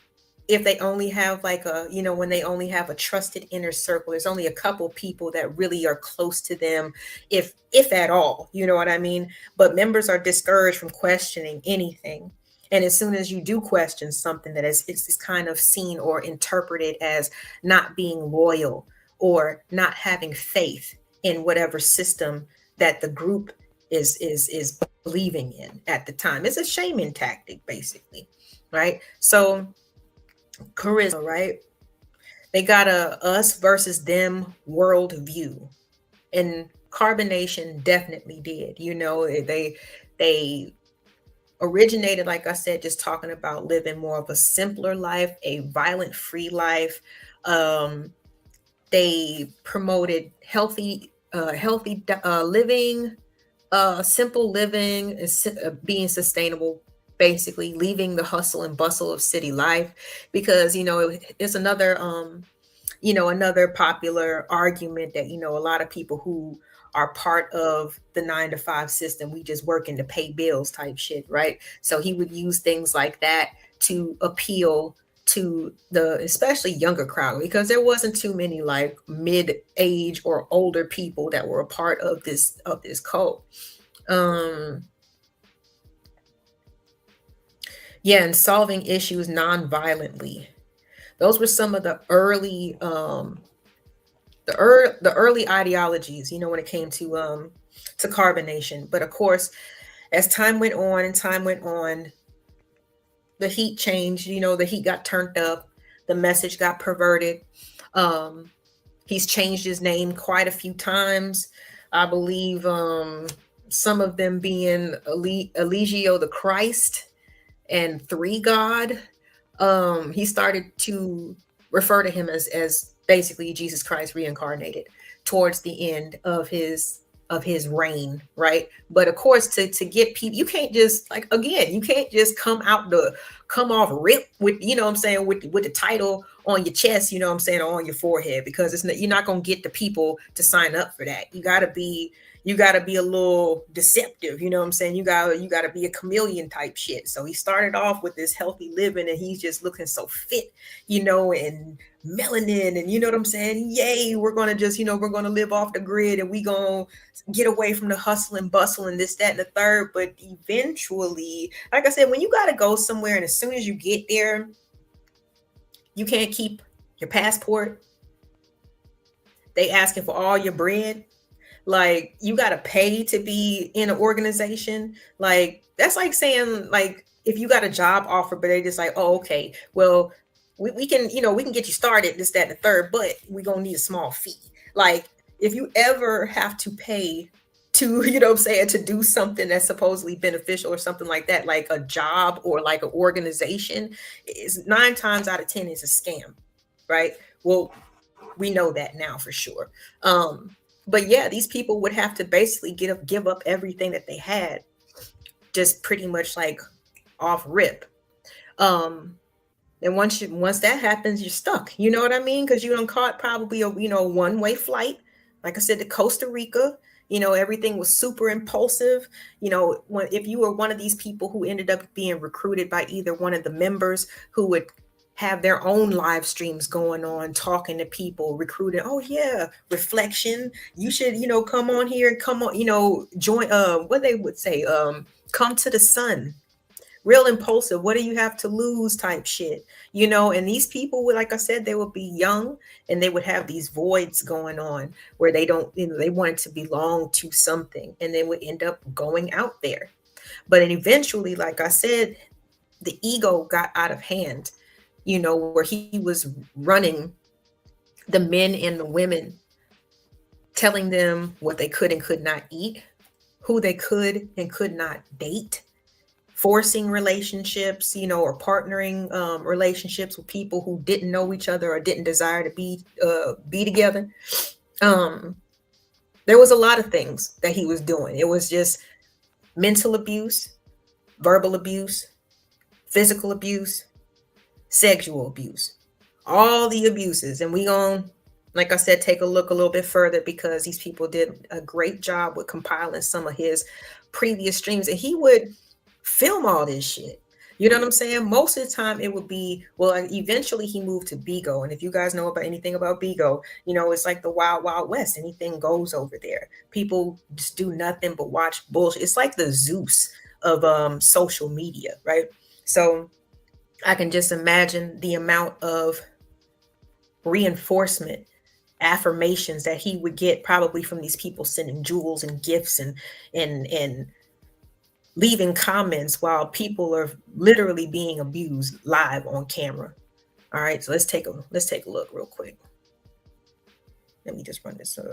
if they only have when they only have a trusted inner circle. There's only a couple people that really are close to them, if at all. You know what I mean? But members are discouraged from questioning anything. And as soon as you do question something that it's kind of seen or interpreted as not being loyal or not having faith in whatever system that the group is believing in at the time. It's a shaming tactic, basically, right? So charisma, right? They got a us versus them worldview, and Carbonation definitely did. They originated, like I said, just talking about living more of a simpler life, a violent free life. They promoted healthy living, simple living, being sustainable, basically leaving the hustle and bustle of city life, because it's another another popular argument that a lot of people who are part of the 9-to-5 system, we just working to pay bills type shit, right? So he would use things like that to appeal to the especially younger crowd, because there wasn't too many like mid-age or older people that were a part of this cult. Yeah, and solving issues non-violently. Those were some of the early the early ideologies, when it came to Carbonation. But of course, as time went on, the heat changed. The heat got turned up, the message got perverted. He's changed his name quite a few times. I believe some of them being Eligio the Christ and Three God. He started to refer to him as basically Jesus Christ reincarnated towards the end of his reign, right? But of course, to get people, you can't just you can't just come off rip with with the title on your chest, or on your forehead, because you're not gonna get the people to sign up for that. You gotta be a little deceptive, you gotta be a chameleon type shit. So he started off with this healthy living, and he's just looking so fit, and melanin, and yay, we're gonna just we're gonna live off the grid, and we gonna get away from the hustle and bustle and this, that, and the third. But eventually, like I said, when you gotta go somewhere, and as soon as you get there, you can't keep your passport, they asking for all your bread. Like, you got to pay to be in an organization. Like, that's like saying, like, if you got a job offer, but they just like, oh, okay, well, we can get you started, this, that, and the third, but we're going to need a small fee. Like, if you ever have to pay to, to do something that's supposedly beneficial or something like that, like a job or like an organization, is 9 times out of 10 is a scam, right? Well, we know that now for sure. But yeah, these people would have to basically give up everything that they had, just pretty much like off rip. And once that happens, you're stuck. You know what I mean? Because you done caught probably a one-way flight, like I said, to Costa Rica. You know, everything was super impulsive. You know, if you were one of these people who ended up being recruited by either one of the members who would have their own live streams going on, talking to people, recruiting, oh yeah, reflection, you should, you know, come on here and come on, you know, join, what they would say, come to the sun. Real impulsive, what do you have to lose type shit, you know? And these people would, like I said, they would be young and they would have these voids going on where they don't, you know, they wanted to belong to something and they would end up going out there. But eventually, like I said, the ego got out of hand, you know, where he was running the men and the women, telling them what they could and could not eat, who they could and could not date, forcing relationships, you know, or partnering relationships with people who didn't know each other or didn't desire to be together. There was a lot of things that he was doing. It was just mental abuse, verbal abuse, physical abuse, sexual abuse, all the abuses. And we gonna, like I said, take a look a little bit further because these people did a great job with compiling some of his previous streams, and he would film all this shit. You know what I'm saying? Most of the time it would be, well, eventually he moved to Bigo. And if you guys know about anything about Bigo, you know, it's like the wild, wild west. Anything goes over there. People just do nothing but watch bullshit. It's like the Zeus of social media, right? So I can just imagine the amount of reinforcement, affirmations that he would get probably from these people sending jewels and gifts and leaving comments while people are literally being abused live on camera. All right, so let's take a look real quick. Let me just run this. All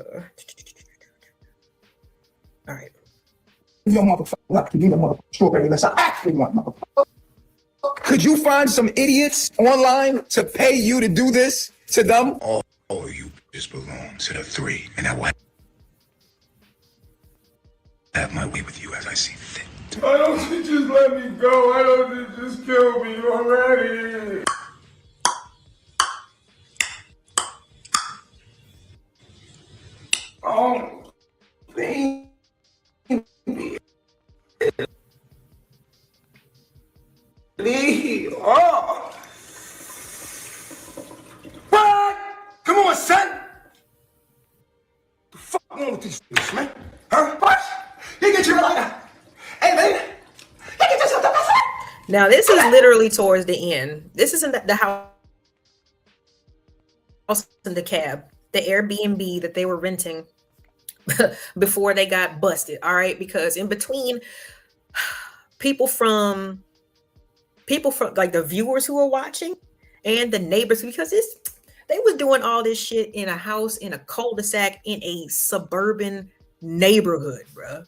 right. Your motherfucker luck to be the motherfucker strawberry unless I actually want motherfucker. Could you find some idiots online to pay you to do this to them? All you just belong to the three, and I will have my way with you as I see fit. Why don't you just let me go? Why don't you just kill me already? Oh, baby. Oh. What? Come on, son. The fuck wrong with these things, man? Huh? What? You get your like a... Hey, man. You get yourself the best. Now, this is literally towards the end. This isn't the house in the cab, the Airbnb that they were renting before they got busted. All right, because in between, people from like the viewers who are watching and the neighbors, because they was doing all this shit in a house in a cul-de-sac in a suburban neighborhood, bruh.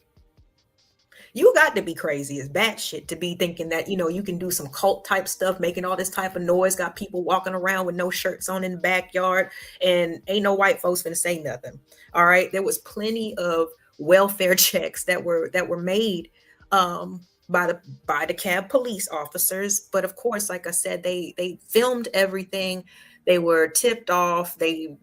You got to be crazy as batshit to be thinking that, you know, you can do some cult type stuff, making all this type of noise, got people walking around with no shirts on in the backyard, and ain't no white folks finna say nothing. All right. There was plenty of welfare checks that were made by the cab police officers. But of course, like I said, they filmed everything. They were tipped off. They,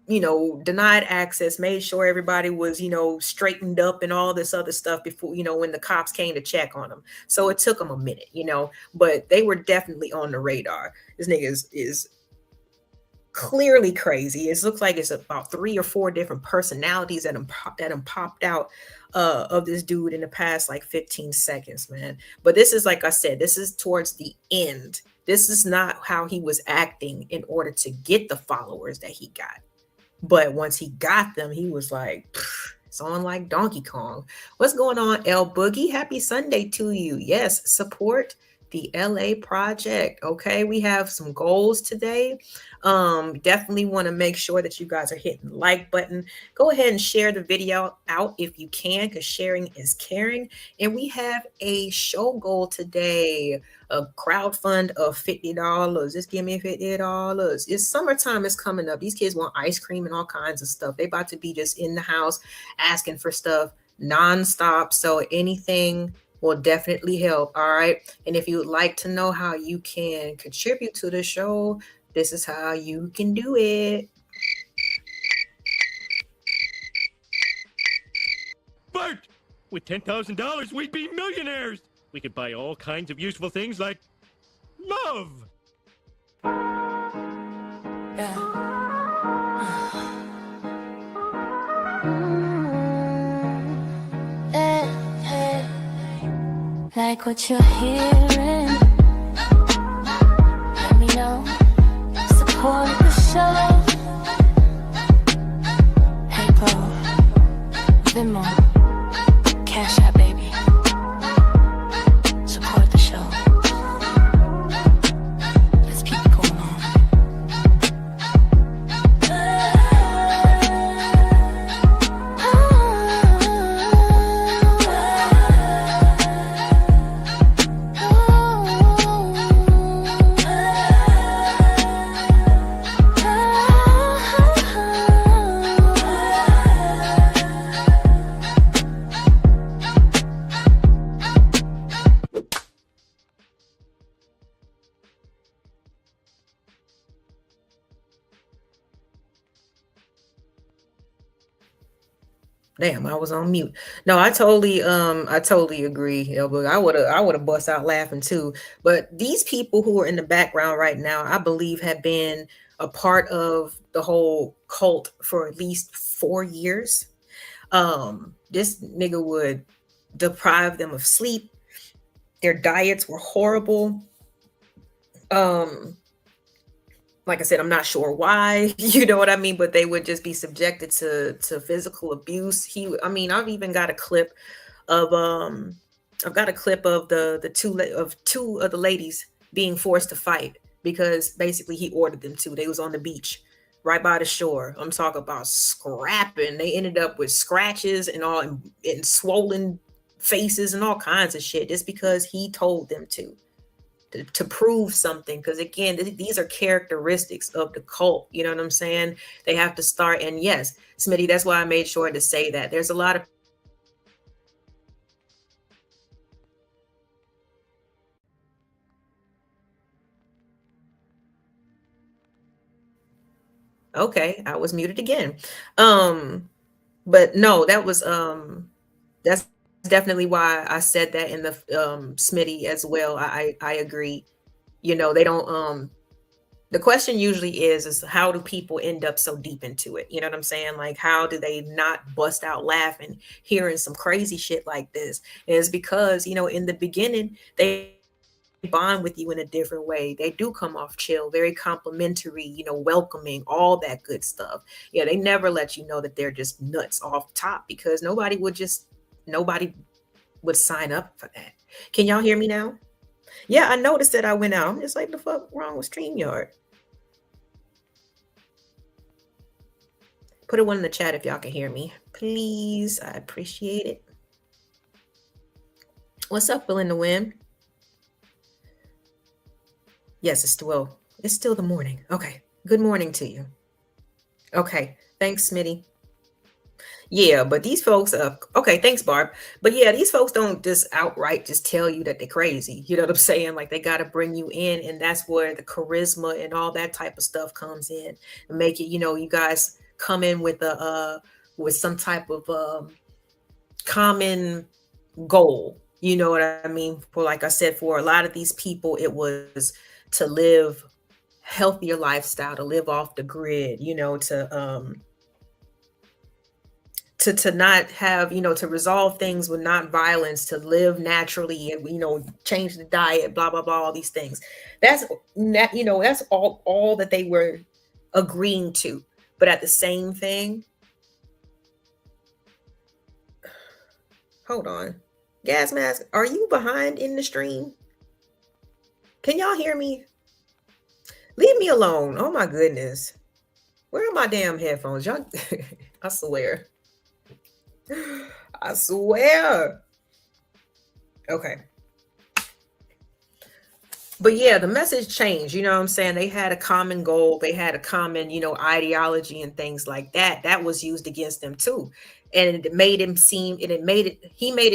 you know, denied access, made sure everybody was, you know, straightened up and all this other stuff before, you know, when the cops came to check on them. So it took them a minute, you know, but they were definitely on the radar. This nigga is clearly crazy. It looks like it's about 3 or 4 different personalities that popped out of this dude in the past like 15 seconds, man. But this is, like I said, this is towards the end. This is not how he was acting in order to get the followers that he got. But once he got them, he was like, it's on like Donkey Kong. What's going on, L Boogie? Happy Sunday to you. Yes, support the LA Project. Okay, we have some goals today. Definitely want to make sure that you guys are hitting the like button. Go ahead and share the video out if you can, because sharing is caring. And we have a show goal today, a crowdfund of $50. Just give me $50. It's summertime is coming up. These kids want ice cream and all kinds of stuff. They about to be just in the house asking for stuff nonstop. So anything will definitely help. All right. And if you would like to know how you can contribute to the show, this is how you can do it. With $10,000, we'd be millionaires. We could buy all kinds of useful things like love. Like what you're hearing, let me know. Support the show. Hey, bro, Venmo, Cash App, baby. Support the show. Let's keep it going on. Damn, I was on mute. No, I totally agree. Elbow. I would have bust out laughing too. But these people who are in the background right now, I believe, have been a part of the whole cult for at least 4 years. This nigga would deprive them of sleep. Their diets were horrible. Like I said, I'm not sure why, you know what I mean, but they would just be subjected to physical abuse. I've even got a clip of the two of the ladies being forced to fight because basically he ordered them to. They was on the beach right by the shore. I'm talking about scrapping. They ended up with scratches and all and swollen faces and all kinds of shit just because he told them to prove something. Because again, these are characteristics of the cult, you know what I'm saying? They have to start. And yes, Smitty, that's why I made sure to say that there's a lot of okay, I was muted again. But no, that's definitely why I said that in the Smitty as well. I agree. You know, they don't the question usually is how do people end up so deep into it? You know what I'm saying? Like, how do they not bust out laughing hearing some crazy shit like this? And it's because, you know, in the beginning, they bond with you in a different way. They do come off chill, very complimentary, you know, welcoming, all that good stuff. Yeah, they never let you know that they're just nuts off top because nobody would sign up for that. Can y'all hear me now? Yeah, I noticed that I went out. I'm just like, the fuck wrong with StreamYard? Put a one in the chat if y'all can hear me, please. I appreciate it. What's up, Will in the Wind? Yes, it's still the morning. Okay. Good morning to you. Okay. Thanks, Smitty. Yeah, but these folks, okay, thanks, Barb. But yeah, these folks don't just outright just tell you that they're crazy. You know what I'm saying? Like, they got to bring you in, and that's where the charisma and all that type of stuff comes in and make it, you know, you guys come in with some type of common goal. You know what I mean? For, like I said, for a lot of these people, it was to live healthier lifestyle, to live off the grid, you know, to not have, you know, to resolve things with not violence, to live naturally, and, you know, change the diet, blah, blah, blah, all these things. That's all that they were agreeing to. But at the same thing, hold on. Gas Mask, are you behind in the stream? Can y'all hear me? Leave me alone. Oh my goodness. Where are my damn headphones? Y'all, I swear. I swear. Okay. But yeah, the message changed. You know what I'm saying? They had a common goal. They had a common, you know, ideology and things like that. That was used against them too. And he made it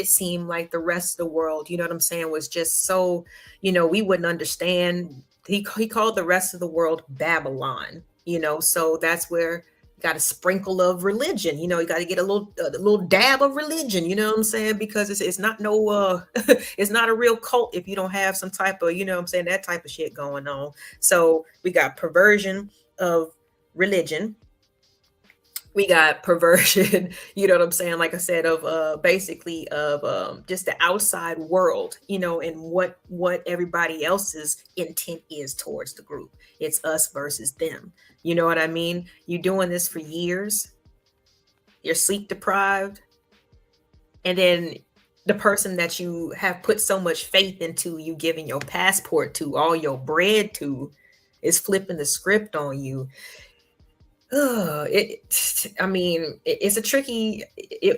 seem like the rest of the world, you know what I'm saying, was just so, you know, we wouldn't understand. He called the rest of the world Babylon, you know, so that's where got a sprinkle of religion. You know, you got to get a little dab of religion. You know what I'm saying? Because it's not no it's not a real cult if you don't have some type of, you know what I'm saying, that type of shit going on. So we got perversion of religion. We got perversion, you know what I'm saying? Like I said, of basically of just the outside world, you know, and what everybody else's intent is towards the group. It's us versus them. You know what I mean? You're doing this for years. You're sleep deprived. And then the person that you have put so much faith into, you giving your passport to, all your bread to, is flipping the script on you. It's a tricky,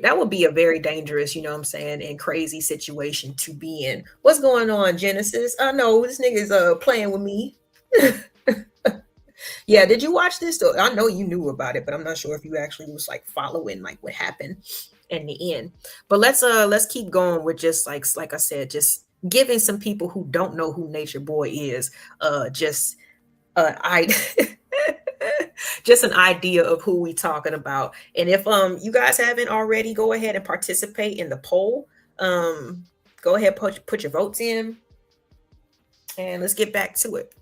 that would be a very dangerous, you know what I'm saying, and crazy situation to be in. What's going on, Genesis? I know this nigga's playing with me. Yeah, did you watch this? I know you knew about it, but I'm not sure if you actually was like following like what happened in the end. But let's keep going with just like I said, just giving some people who don't know who Nature Boy is just an idea of who we talking about. And if you guys haven't already, go ahead and participate in the poll. Go ahead, put your votes in, and let's get back to it.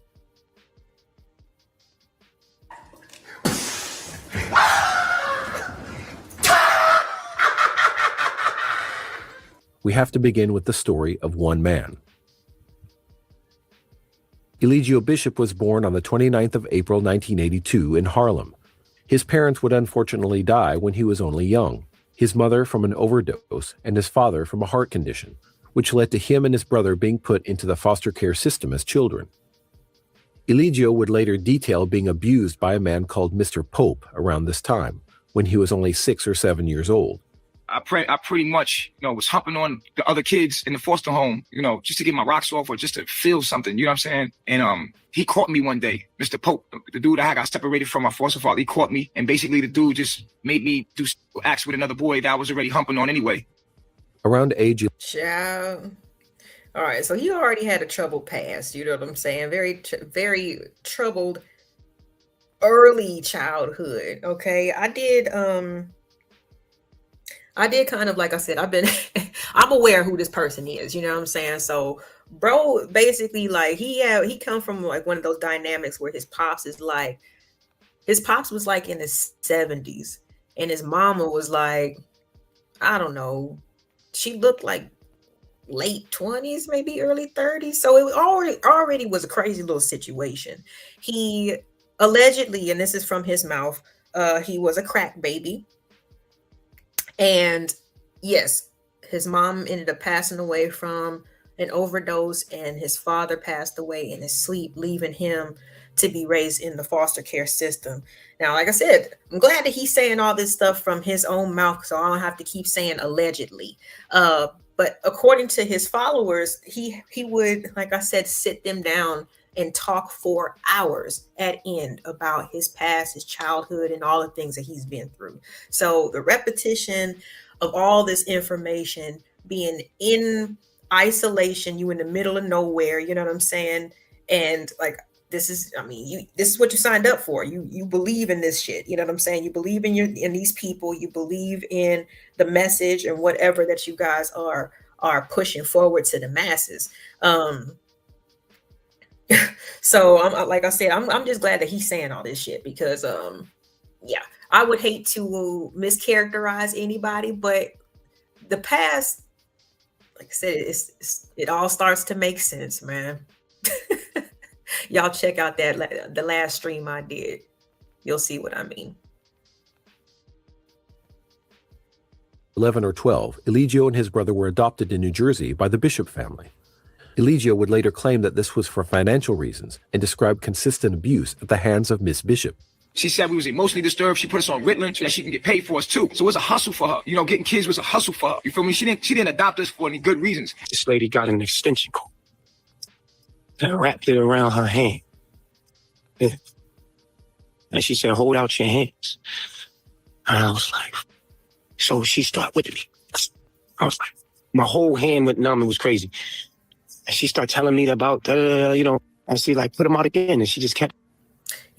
We have to begin with the story of one man. Eligio Bishop was born on the 29th of April 1982 in Harlem. His parents would unfortunately die when he was only young, his mother from an overdose and his father from a heart condition, which led to him and his brother being put into the foster care system as children. Eligio would later detail being abused by a man called Mr. Pope around this time, when he was only 6 or 7 years old. I pretty much, was humping on the other kids in the foster home, just to get my rocks off or just to feel something, you know what I'm saying? And he caught me one day, Mr. Pope, the dude I got separated from my foster father. He caught me, and basically the dude just made me do acts with another boy that I was already humping on anyway. Around age... Child. All right, so he already had a troubled past, you know what I'm saying? Very, very troubled early childhood, okay? I did kind of, like I said, I'm aware who this person is, you know what I'm saying? So bro, basically, like he come from like one of those dynamics where his pops was like in his 70s, and his mama was like, I don't know, she looked like late 20s, maybe early 30s. So it already was a crazy little situation. He allegedly, and this is from his mouth, he was a crack baby. And yes, his mom ended up passing away from an overdose, and his father passed away in his sleep, leaving him to be raised in the foster care system. Now, like I said, I'm glad that he's saying all this stuff from his own mouth, so I don't have to keep saying allegedly. But according to his followers, he would, like I said, sit them down and talk for hours at end about his past, his childhood, and all the things that he's been through. So the repetition of all this information, being in isolation, you in the middle of nowhere, you know what I'm saying? And like, this is what you signed up for. You believe in this shit. You know what I'm saying? You believe in these people. You believe in the message and whatever that you guys are pushing forward to the masses. So I'm like I said, I'm just glad that he's saying all this shit, because yeah, I would hate to mischaracterize anybody, but the past, like I said, it all starts to make sense, man. Y'all check out the last stream I did. You'll see what I mean. 11 or 12, Eligio and his brother were adopted in New Jersey by the Bishop family. Eligio would later claim that this was for financial reasons and described consistent abuse at the hands of Miss Bishop. She said we was emotionally disturbed. She put us on Ritalin so that she can get paid for us too. So it was a hustle for her. Getting kids was a hustle for her. You feel me? She didn't adopt us for any good reasons. This lady got an extension cord and wrapped it around her hand. Yeah. And she said, hold out your hands. And I was like, so she started whipping me. I was like, my whole hand went numb. It was crazy. And she started telling me about, I see, like, put them out again. And she just kept.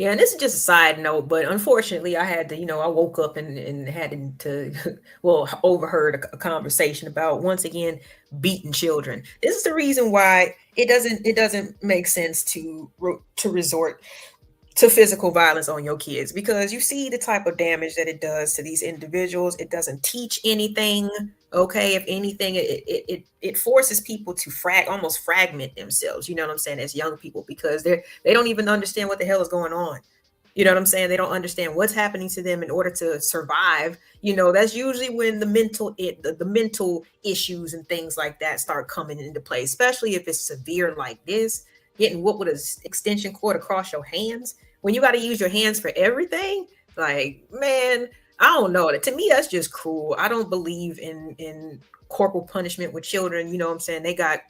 Yeah, and this is just a side note, but unfortunately, I had to, I woke up and had to, well, overheard a conversation about once again beating children. This is the reason why it doesn't make sense to resort to physical violence on your kids, because you see the type of damage that it does to these individuals. It doesn't teach anything. Okay, if anything, it forces people to almost fragment themselves. You know what I'm saying? As young people, because they don't even understand what the hell is going on. You know what I'm saying? They don't understand what's happening to them in order to survive. That's usually when the mental issues and things like that start coming into play, especially if it's severe like this. Getting whooped with an extension cord across your hands when you got to use your hands for everything. Like, man, I don't know. To me, that's just cruel. I don't believe in corporal punishment with children. You know what I'm saying? They got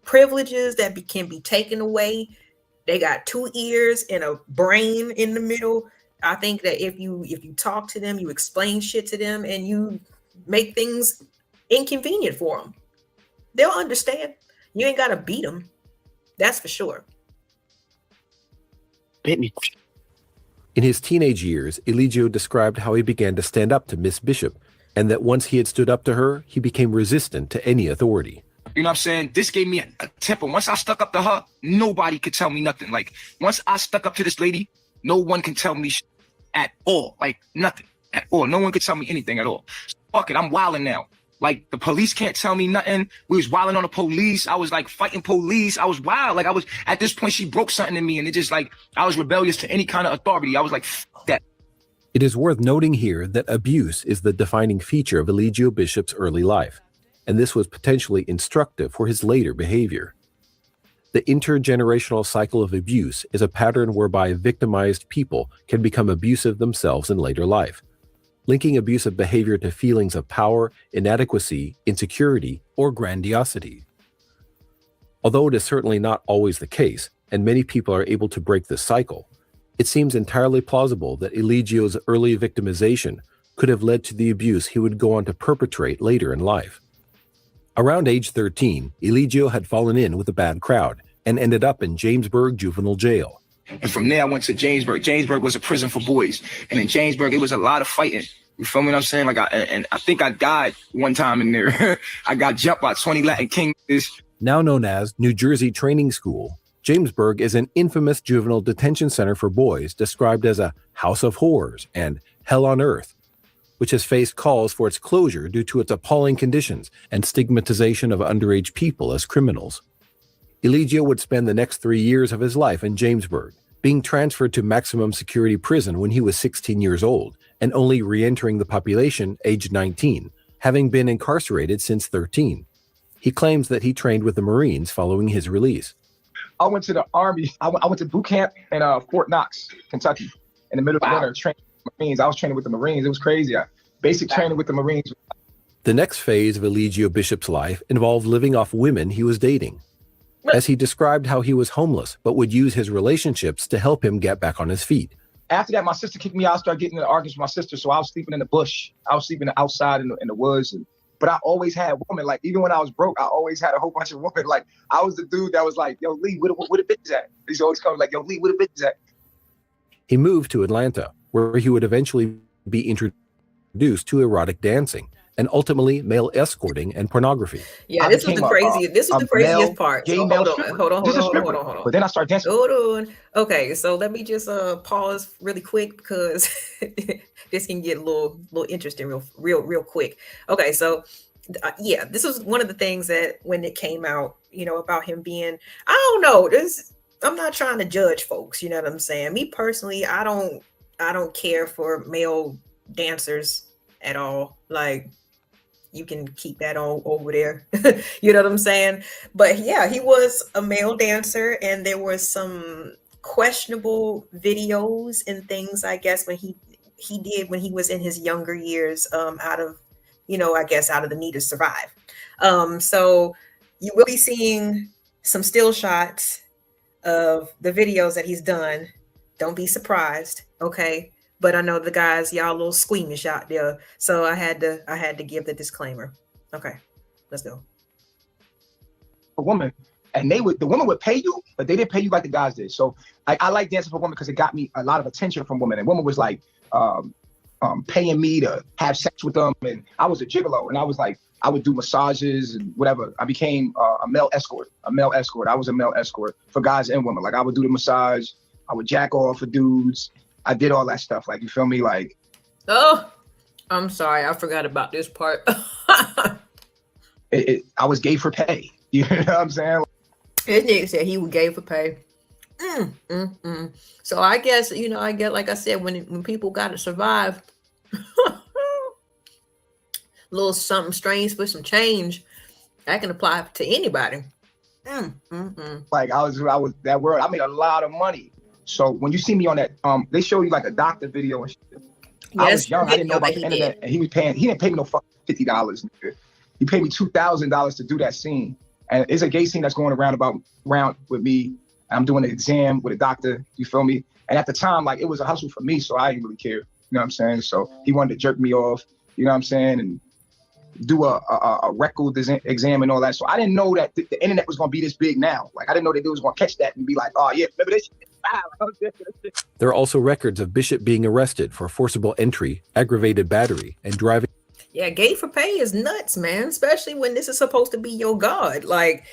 privileges that can be taken away. They got 2 ears and a brain in the middle. I think that if you talk to them, you explain shit to them, and you make things inconvenient for them, they'll understand. You ain't got to beat them. That's for sure. Hit me. In his teenage years, Eligio described how he began to stand up to Miss Bishop, and that once he had stood up to her, he became resistant to any authority. You know what I'm saying? This gave me a temper. Once I stuck up to her, nobody could tell me nothing. Like, once I stuck up to this lady, no one can tell me at all. Like, nothing at all. No one could tell me anything at all. So, fuck it, I'm wilding now. Like, the police can't tell me nothing. We was wilding on the police. I was like fighting police. I was wild. Like, I was at this point, she broke something in me, and it just like I was rebellious to any kind of authority. I was like, fuck that. It is worth noting here that abuse is the defining feature of Eligio Bishop's early life, and this was potentially instructive for his later behavior. The intergenerational cycle of abuse is a pattern whereby victimized people can become abusive themselves in later life, linking abusive behavior to feelings of power, inadequacy, insecurity, or grandiosity. Although it is certainly not always the case, and many people are able to break this cycle, it seems entirely plausible that Eligio's early victimization could have led to the abuse he would go on to perpetrate later in life. Around age 13, Eligio had fallen in with a bad crowd and ended up in Jamesburg Juvenile Jail. And from there, I went to Jamesburg. Jamesburg was a prison for boys. And in Jamesburg, it was a lot of fighting. You feel me what I'm saying? Like, I think I died one time in there. I got jumped by 20 Latin Kings. Now known as New Jersey Training School, Jamesburg is an infamous juvenile detention center for boys described as a house of horrors and hell on earth, which has faced calls for its closure due to its appalling conditions and stigmatization of underage people as criminals. Eligio would spend the next 3 years of his life in Jamesburg, being transferred to maximum security prison when he was 16 years old, and only re-entering the population aged 19, having been incarcerated since 13. He claims that he trained with the Marines following his release. I went to the Army. I went to boot camp in Fort Knox, Kentucky, in the middle of the winter, training with the Marines. I was training with the Marines. It was crazy. Basic training with the Marines. The next phase of Eligio Bishop's life involved living off women he was dating, as he described how he was homeless but would use his relationships to help him get back on his feet. After that, my sister kicked me out. I started getting into arguments with my sister, so I was sleeping in the bush. I was sleeping outside in the woods. But I always had women. Like, even when I was broke, I always had a whole bunch of women. Like, I was the dude that was like, yo, Lee, where the bitch at? He's always coming like, yo, Lee, where the bitch at? He moved to Atlanta, where he would eventually be introduced to erotic dancing and ultimately male escorting and pornography. Yeah, this was the craziest. This was the craziest part. So hold on. But then I started dancing. Hold on. Okay, so let me just pause really quick because this can get a little interesting real quick. Okay, so yeah, this was one of the things that when it came out, about him being, I don't know, I'm not trying to judge folks, you know what I'm saying? Me personally, I don't care for male dancers at all. Like, you can keep that on over there. You know what I'm saying? But yeah, he was a male dancer, and there were some questionable videos and things, I guess, when he did when he was in his younger years, out of the need to survive. So you will be seeing some still shots of the videos that he's done. Don't be surprised, okay? But I know the guys, y'all a little squeamish out there, so I had to give the disclaimer. Okay, let's go. A woman, And the women would pay you, but they didn't pay you like the guys did. So I like dancing for women because it got me a lot of attention from women. And women was like paying me to have sex with them. And I was a gigolo. And I was like, I would do massages and whatever. I became a male escort. I was a male escort for guys and women. Like I would do the massage. I would jack off for dudes. I did all that stuff. Like, you feel me? Like, oh, I'm sorry. I forgot about this part. I was gay for pay. You know what I'm saying? His nigga said he was gay for pay. So I guess, like I said, when people got to survive, a little something strange with some change, that can apply to anybody. Like I was that word. I made a lot of money. So when you see me on that, they show you like a doctor video and shit. Yes, I was young. I didn't know about he the internet, did. and he didn't pay me no fucking $50. He paid me $2,000 to do that scene. And it's a gay scene that's going around with me. I'm doing an exam with a doctor. You feel me? And at the time, like, it was a hustle for me, so I didn't really care. You know what I'm saying? So he wanted to jerk me off. You know what I'm saying? And do a rectal exam and all that. So I didn't know that the internet was gonna be this big now. Like I didn't know that they was gonna catch that and be like, oh yeah, remember this shit? There are also records of Bishop being arrested for forcible entry, aggravated battery, and driving. Yeah, gay for pay is nuts, man. Especially when this is supposed to be your God. Like,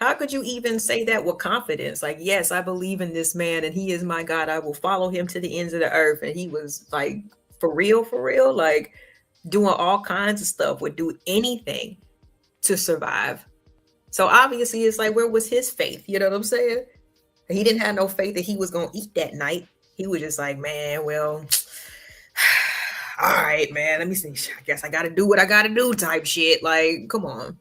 how could you even say that with confidence? Like, yes, I believe in this man and he is my God. I will follow him to the ends of the earth. And he was like, for real, like doing all kinds of stuff, would do anything to survive. So obviously it's like, where was his faith? You know what I'm saying? He didn't have no faith that he was going to eat that night. He was just like, man, well, all right, man, let me see. I guess I got to do what I got to do type shit. Like, come on.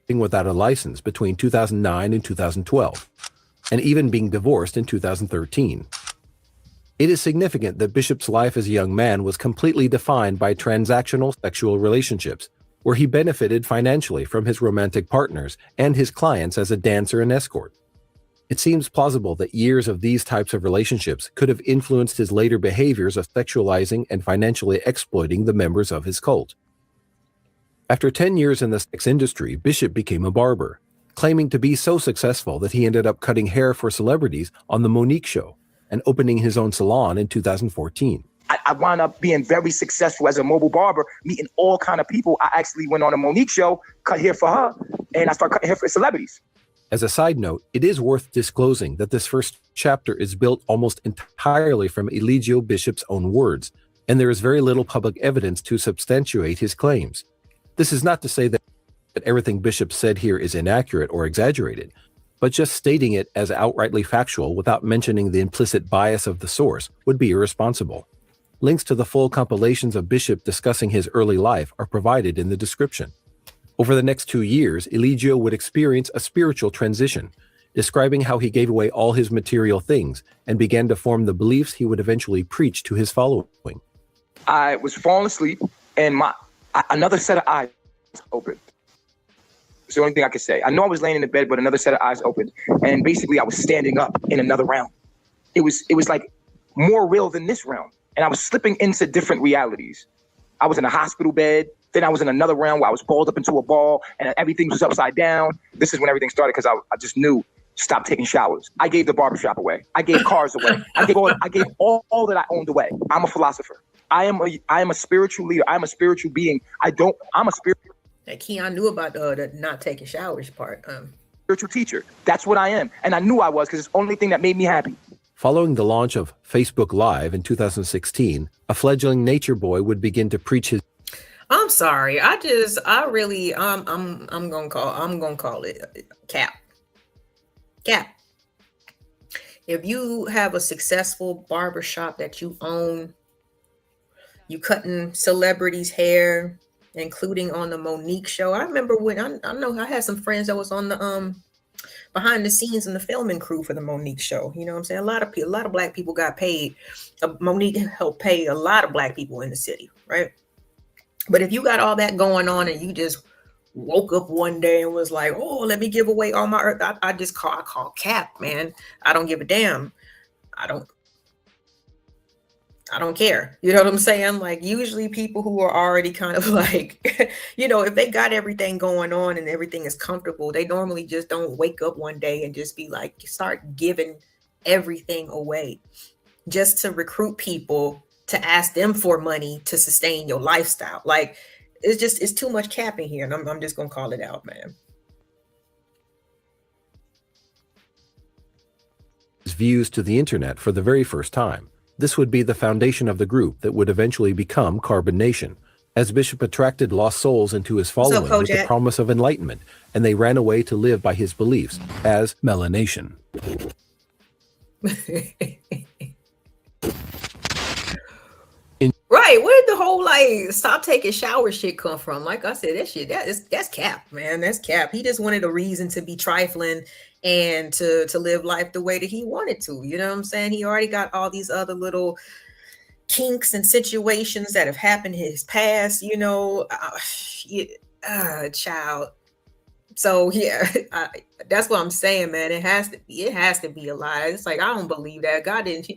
Without a license between 2009 and 2012, and even being divorced in 2013. It is significant that Bishop's life as a young man was completely defined by transactional sexual relationships, where he benefited financially from his romantic partners and his clients as a dancer and escort. It seems plausible that years of these types of relationships could have influenced his later behaviors of sexualizing and financially exploiting the members of his cult. After 10 years in the sex industry, Bishop became a barber, claiming to be so successful that he ended up cutting hair for celebrities on The Monique Show and opening his own salon in 2014. I wound up being very successful as a mobile barber, meeting all kind of people. I actually went on a Monique Show, cut hair for her, and I started cutting hair for celebrities. As a side note, it is worth disclosing that this first chapter is built almost entirely from Eligio Bishop's own words, and there is very little public evidence to substantiate his claims. This is not to say that everything Bishop said here is inaccurate or exaggerated, but just stating it as outrightly factual without mentioning the implicit bias of the source would be irresponsible. Links to the full compilations of Bishop discussing his early life are provided in the description. Over the next 2 years, Eligio would experience a spiritual transition, describing how he gave away all his material things and began to form the beliefs he would eventually preach to his following. I was falling asleep and another set of eyes opened. It's the only thing I could say. I know I was laying in the bed, but another set of eyes opened. And basically I was standing up in another realm. It was like more real than this realm. And I was slipping into different realities. I was in a hospital bed. Then I was in another realm where I was balled up into a ball and everything was upside down. This is when everything started because I just knew, stop taking showers. I gave the barbershop away. I gave cars away. I gave all that I owned away. I'm a philosopher. I am a spiritual leader. I'm a spiritual being. I'm a spiritual. Keon knew about the not taking showers part. Spiritual teacher. That's what I am. And I knew I was because it's the only thing that made me happy. Following the launch of Facebook Live in 2016, a fledgling nature boy would begin to preach his. I'm sorry. I'm gonna call it cap. Cap. If you have a successful barbershop that you own, you cutting celebrities' hair, including on the Monique Show. I remember when I know I had some friends that was on the behind the scenes in the filming crew for the Monique Show. You know what I'm saying? A lot of black people got paid. Monique helped pay a lot of black people in the city, right? But if you got all that going on and you just woke up one day and was like, oh, let me give away all my earth, I call cap, man. I don't give a damn. I I don't care. You know what I'm saying? Like usually people who are already kind of like, if they got everything going on and everything is comfortable, they normally just don't wake up one day and just be like, start giving everything away just to recruit people to ask them for money to sustain your lifestyle. Like it's too much capping here. And I'm just going to call it out, man. Views to the internet for the very first time. This would be the foundation of the group that would eventually become Carbon Nation, as Bishop attracted lost souls into his following with the promise of enlightenment, and they ran away to live by his beliefs as Melanation. Right, where did the whole like stop taking shower shit come from? Like I said, that's cap, man. That's cap. He just wanted a reason to be trifling and to live life the way that he wanted to. You know what I'm saying? He already got all these other little kinks and situations that have happened in his past, child. So yeah, that's what I'm saying, man. It has to be a lie. It's like, I don't believe that. God didn't.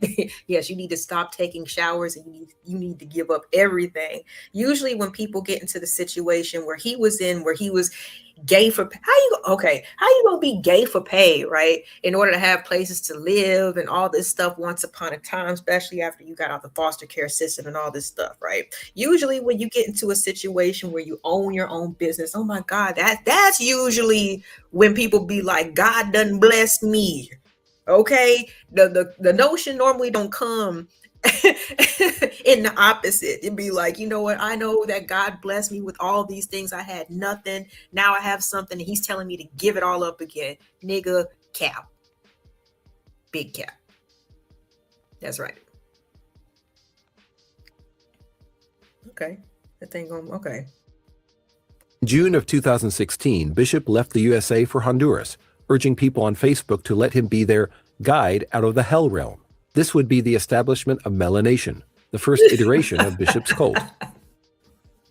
Yes, you need to stop taking showers and you need to give up everything. Usually when people get into the situation where he was gay for how you gonna be gay for pay, right? In order to have places to live and all this stuff once upon a time, especially after you got out the foster care system and all this stuff, right? Usually when you get into a situation where you own your own business, oh my God, that's usually when people be like, God done blessed me. Okay. The notion normally don't come in the opposite. It'd be like, you know what? I know that God blessed me with all these things. I had nothing. Now I have something. And he's telling me to give it all up again. Nigga, cap. Big cap. That's right. Okay. That thing going, okay. In June of 2016, Bishop left the USA for Honduras, urging people on Facebook to let him be their guide out of the hell realm. This would be the establishment of Melanation, the first iteration of Bishop's cult.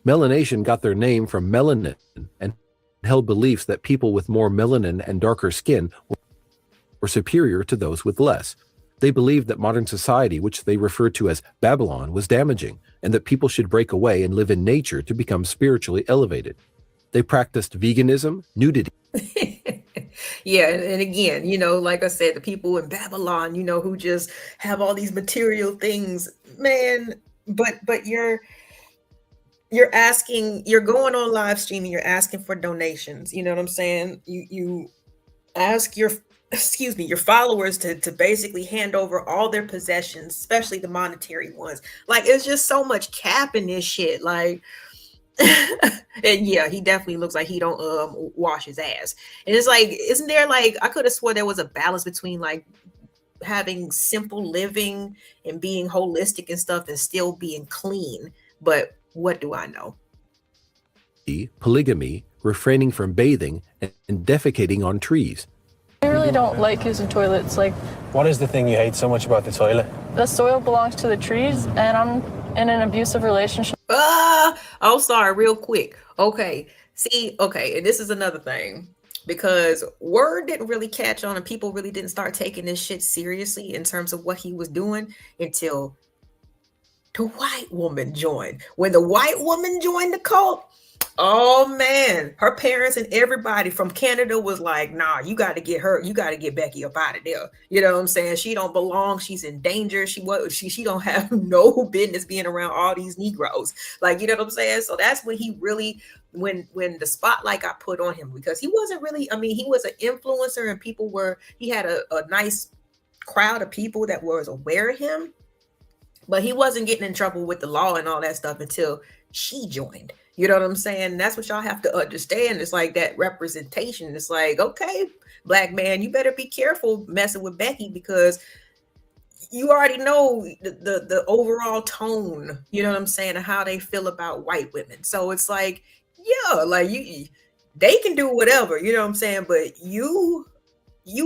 Melanation got their name from melanin and held beliefs that people with more melanin and darker skin were superior to those with less. They believed that modern society, which they referred to as Babylon, was damaging, and that people should break away and live in nature to become spiritually elevated. They practiced veganism, nudity. Yeah, and again, like I said, the people in Babylon, who just have all these material things, man. But you're asking, you're going on live streaming, you're asking for donations. You know what I'm saying? You ask your followers to basically hand over all their possessions, especially the monetary ones. Like, it's just so much cap in this shit. Like, and yeah, he definitely looks like he don't wash his ass. And it's like, isn't there like, I could have swore there was a balance between like having simple living and being holistic and stuff and still being clean. But what do I know? Polygamy, refraining from bathing, and defecating on trees. I really don't like using toilets. Like, What is the thing you hate so much about the toilet? the soil belongs to the trees, and I'm in an abusive relationship. Oh, sorry, real quick. Okay. See, okay, and this is another thing. Because word didn't really catch on and people really didn't start taking this shit seriously in terms of what he was doing until the white woman joined. When the white woman joined the cult, oh man, her parents and everybody from Canada was like, nah, you got to get Becky up out of there. You know what I'm saying? She don't belong. She's in danger. She don't have no business being around all these Negroes. Like, you know what I'm saying? So that's when he really, when the spotlight got put on him, because he wasn't really, I mean, he was an influencer and he had a nice crowd of people that was aware of him, but he wasn't getting in trouble with the law and all that stuff until she joined. You know what I'm saying? That's what y'all have to understand. It's like that representation. It's like, okay, black man, you better be careful messing with Becky, because you already know the overall tone, you know what I'm saying, and how they feel about white women. So it's like, yeah, like they can do whatever, you know what I'm saying? But you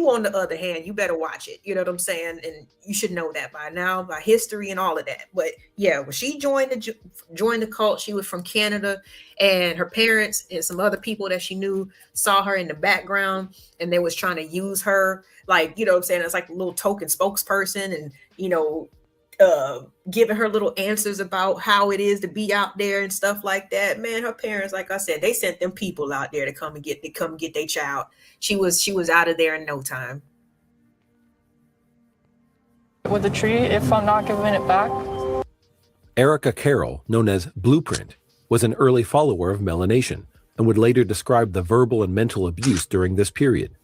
on the other hand, you better watch it. You know what I'm saying? And you should know that by now, by history and all of that. But yeah, when she joined the cult, she was from Canada, and her parents and some other people that she knew saw her in the background, and they was trying to use her, like, you know what I'm saying, as like a little token spokesperson. And, you know, giving her little answers about how it is to be out there and stuff like that. Man, her parents, like I said, they sent them people out there to come and get their child. She was out of there in no time. With the tree if I'm not giving it back. Erica Carroll, known as Blueprint, was an early follower of Melanation and would later describe the verbal and mental abuse during this period,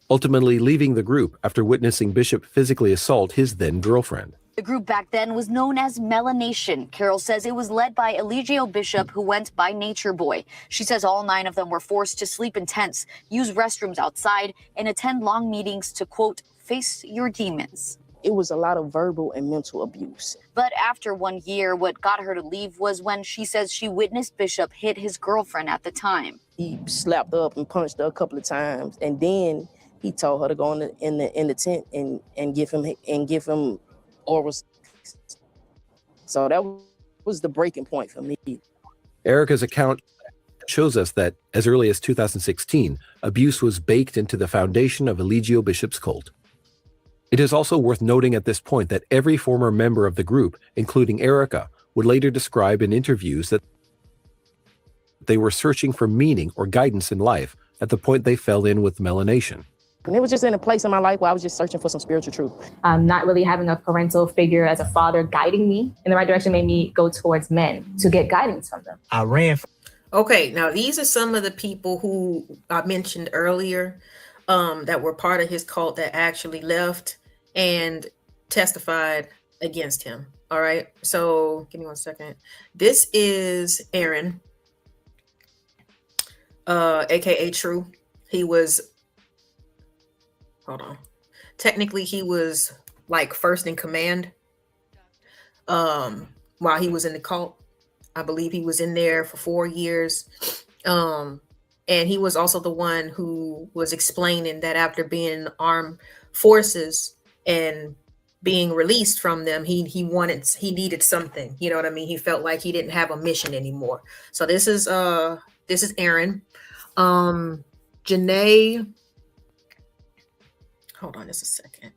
ultimately leaving the group after witnessing Bishop physically assault his then girlfriend. The group back then was known as Melanation. Carol says it was led by Eligio Bishop, who went by Nature Boy. She says all 9 of them were forced to sleep in tents, use restrooms outside, and attend long meetings to, quote, face your demons. It was a lot of verbal and mental abuse. But after 1 year, what got her to leave was when she says she witnessed Bishop hit his girlfriend at the time. He slapped her up and punched her a couple of times, and then he told her to go in the tent and give him oral sex. So that was the breaking point for me. Erica's account shows us that as early as 2016, abuse was baked into the foundation of Eligio Bishop's cult. It is also worth noting at this point that every former member of the group, including Erica, would later describe in interviews that they were searching for meaning or guidance in life at the point they fell in with Melanation. And it was just in a place in my life where I was just searching for some spiritual truth. Not really having a parental figure as a father guiding me in the right direction made me go towards men to get guidance from them. I ran. Okay, now these are some of the people who I mentioned earlier that were part of his cult that actually left and testified against him. All right, so give me 1 second. This is Aaron, aka True. He was, hold on. Technically, he was like first in command while he was in the cult. I believe he was in there for 4 years. And he was also the one who was explaining that after being in the armed forces and being released from them, he needed something. You know what I mean? He felt like he didn't have a mission anymore. So this is Aaron. Janae. Hold on just a second.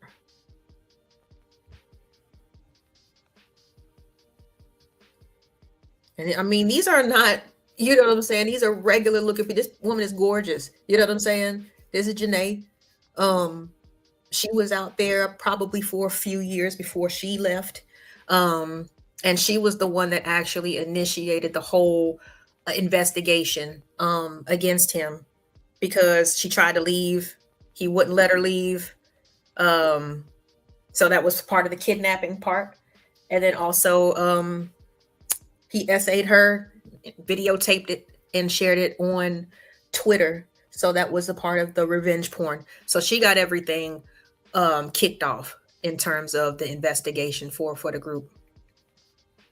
And I mean, these are not, you know what I'm saying? These are regular looking people. This woman is gorgeous. You know what I'm saying? This is Janae. She was out there probably for a few years before she left. And she was the one that actually initiated the whole investigation against him because she tried to leave. He wouldn't let her leave. So that was part of the kidnapping part. And then also he essayed her, videotaped it, and shared it on Twitter. So that was a part of the revenge porn. So she got everything kicked off in terms of the investigation for the group.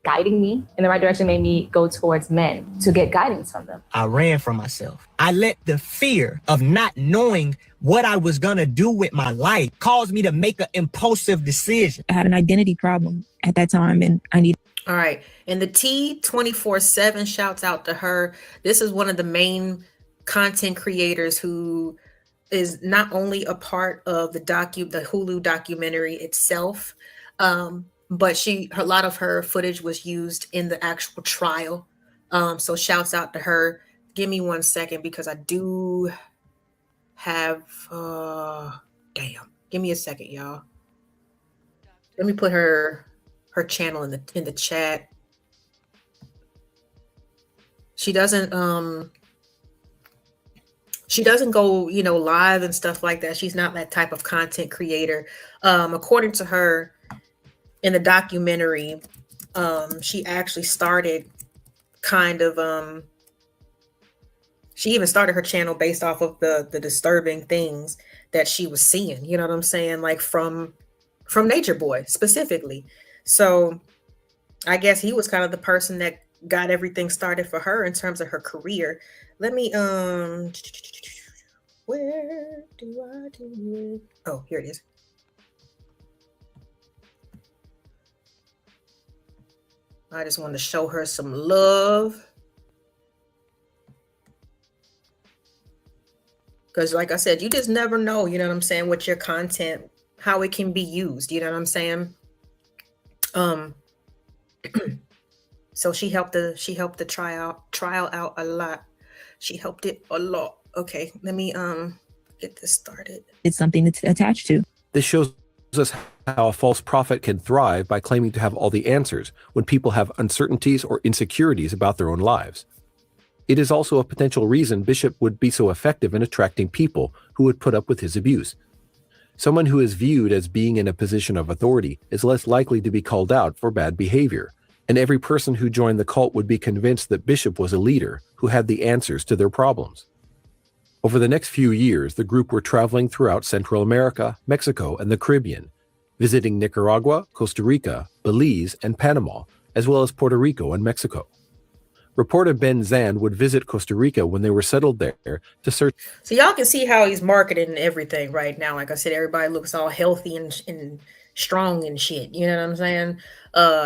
Guiding me in the right direction made me go towards men to get guidance from them. I ran from myself. I let the fear of not knowing what I was going to do with my life cause me to make an impulsive decision. I had an identity problem at that time and I needed. All right. And the T247 shouts out to her. This is one of the main content creators who is not only a part of the Hulu documentary itself, but a lot of her footage was used in the actual trial. So shouts out to her. Give me 1 second because I do have damn. Give me a second, y'all. Let me put her channel in the chat. She doesn't go, live and stuff like that. She's not that type of content creator. According to her, in the documentary, she actually started she even started her channel based off of the disturbing things that she was seeing, you know what I'm saying? Like from Nature Boy specifically. So I guess he was kind of the person that got everything started for her in terms of her career. Let me, where do I do it? Oh, here it is. I just wanted to show her some love. Because like I said, you just never know, you know what I'm saying, with your content, how it can be used, you know what I'm saying? Um, so she helped the trial out a lot. She helped it a lot. Okay, let me get this started. It's something that's attached to. This shows us how a false prophet can thrive by claiming to have all the answers when people have uncertainties or insecurities about their own lives. It is also a potential reason Bishop would be so effective in attracting people who would put up with his abuse. Someone who is viewed as being in a position of authority is less likely to be called out for bad behavior, and every person who joined the cult would be convinced that Bishop was a leader who had the answers to their problems. Over the next few years, the group were traveling throughout Central America, Mexico, and the Caribbean, visiting Nicaragua, Costa Rica, Belize, and Panama, as well as Puerto Rico and Mexico. Reporter Ben Zand would visit Costa Rica when they were settled there to search. So y'all can see how he's marketing everything right now. Like I said, everybody looks all healthy and strong and shit. You know what I'm saying?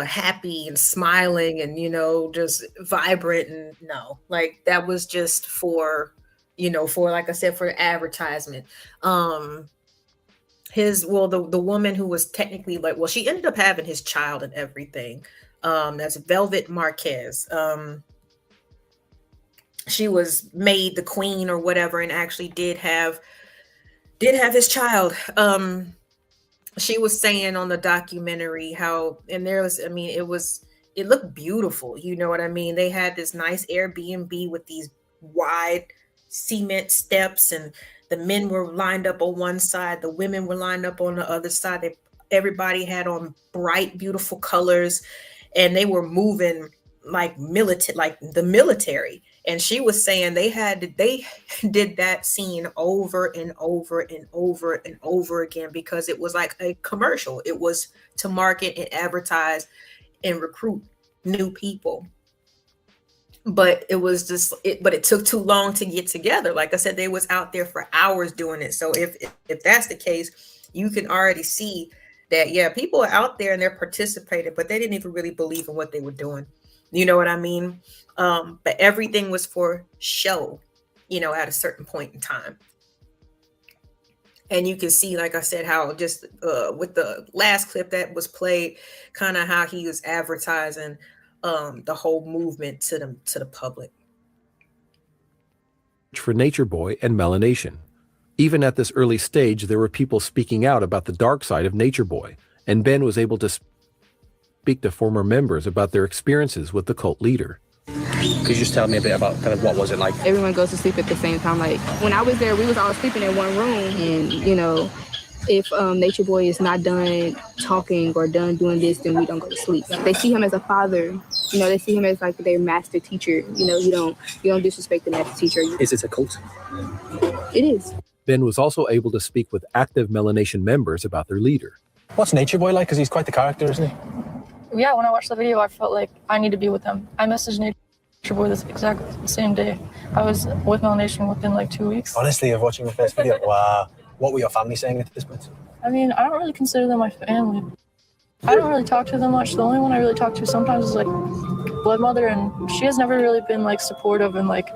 Happy and smiling and, you know, just vibrant. And no, like that was just for, you know, for, like I said, for advertisement. The woman who was technically like, well, she ended up having his child and everything. That's Velvet Marquez. She was made the queen or whatever, and actually did have his child. She was saying on the documentary how, and there was, I mean, it looked beautiful. You know what I mean? They had this nice Airbnb with these wide cement steps, and the men were lined up on one side, the women were lined up on the other side. Everybody had on bright, beautiful colors, and they were moving like the military. And she was saying they did that scene over and over and over and over again because it was like a commercial. It was to market and advertise and recruit new people. But it was just but it took too long to get together. Like I said, they was out there for hours doing it. So if that's the case, you can already see that, yeah, people are out there and they're participating, but they didn't even really believe in what they were doing. You know what I mean? But everything was for show, you know, at a certain point in time. And you can see, like I said, how just with the last clip that was played, kind of how he was advertising the whole movement to the public. For Nature Boy and Melanation. Even at this early stage, there were people speaking out about the dark side of Nature Boy, and Ben was able to speak to former members about their experiences with the cult leader. Could you just tell me a bit about kind of what was it like? Everyone goes to sleep at the same time. Like when I was there, we was all sleeping in one room, and you know, if Nature Boy is not done talking or done doing this, then we don't go to sleep. They see him as a father. You know, they see him as like their master teacher. You know, you don't disrespect the master teacher. Is it a cult? It is. Ben was also able to speak with active Melanation members about their leader. What's Nature Boy like? Because he's quite the character, isn't he? Yeah, when I watched the video, I felt like I need to be with him. I messaged Nature Boy this exact same day. I was with Melanation within like 2 weeks. Honestly, of watching the first video, wow. What were your family saying at this point? I mean, I don't really consider them my family. I don't really talk to them much. The only one I really talk to sometimes is like Blood Mother, and she has never really been like supportive and like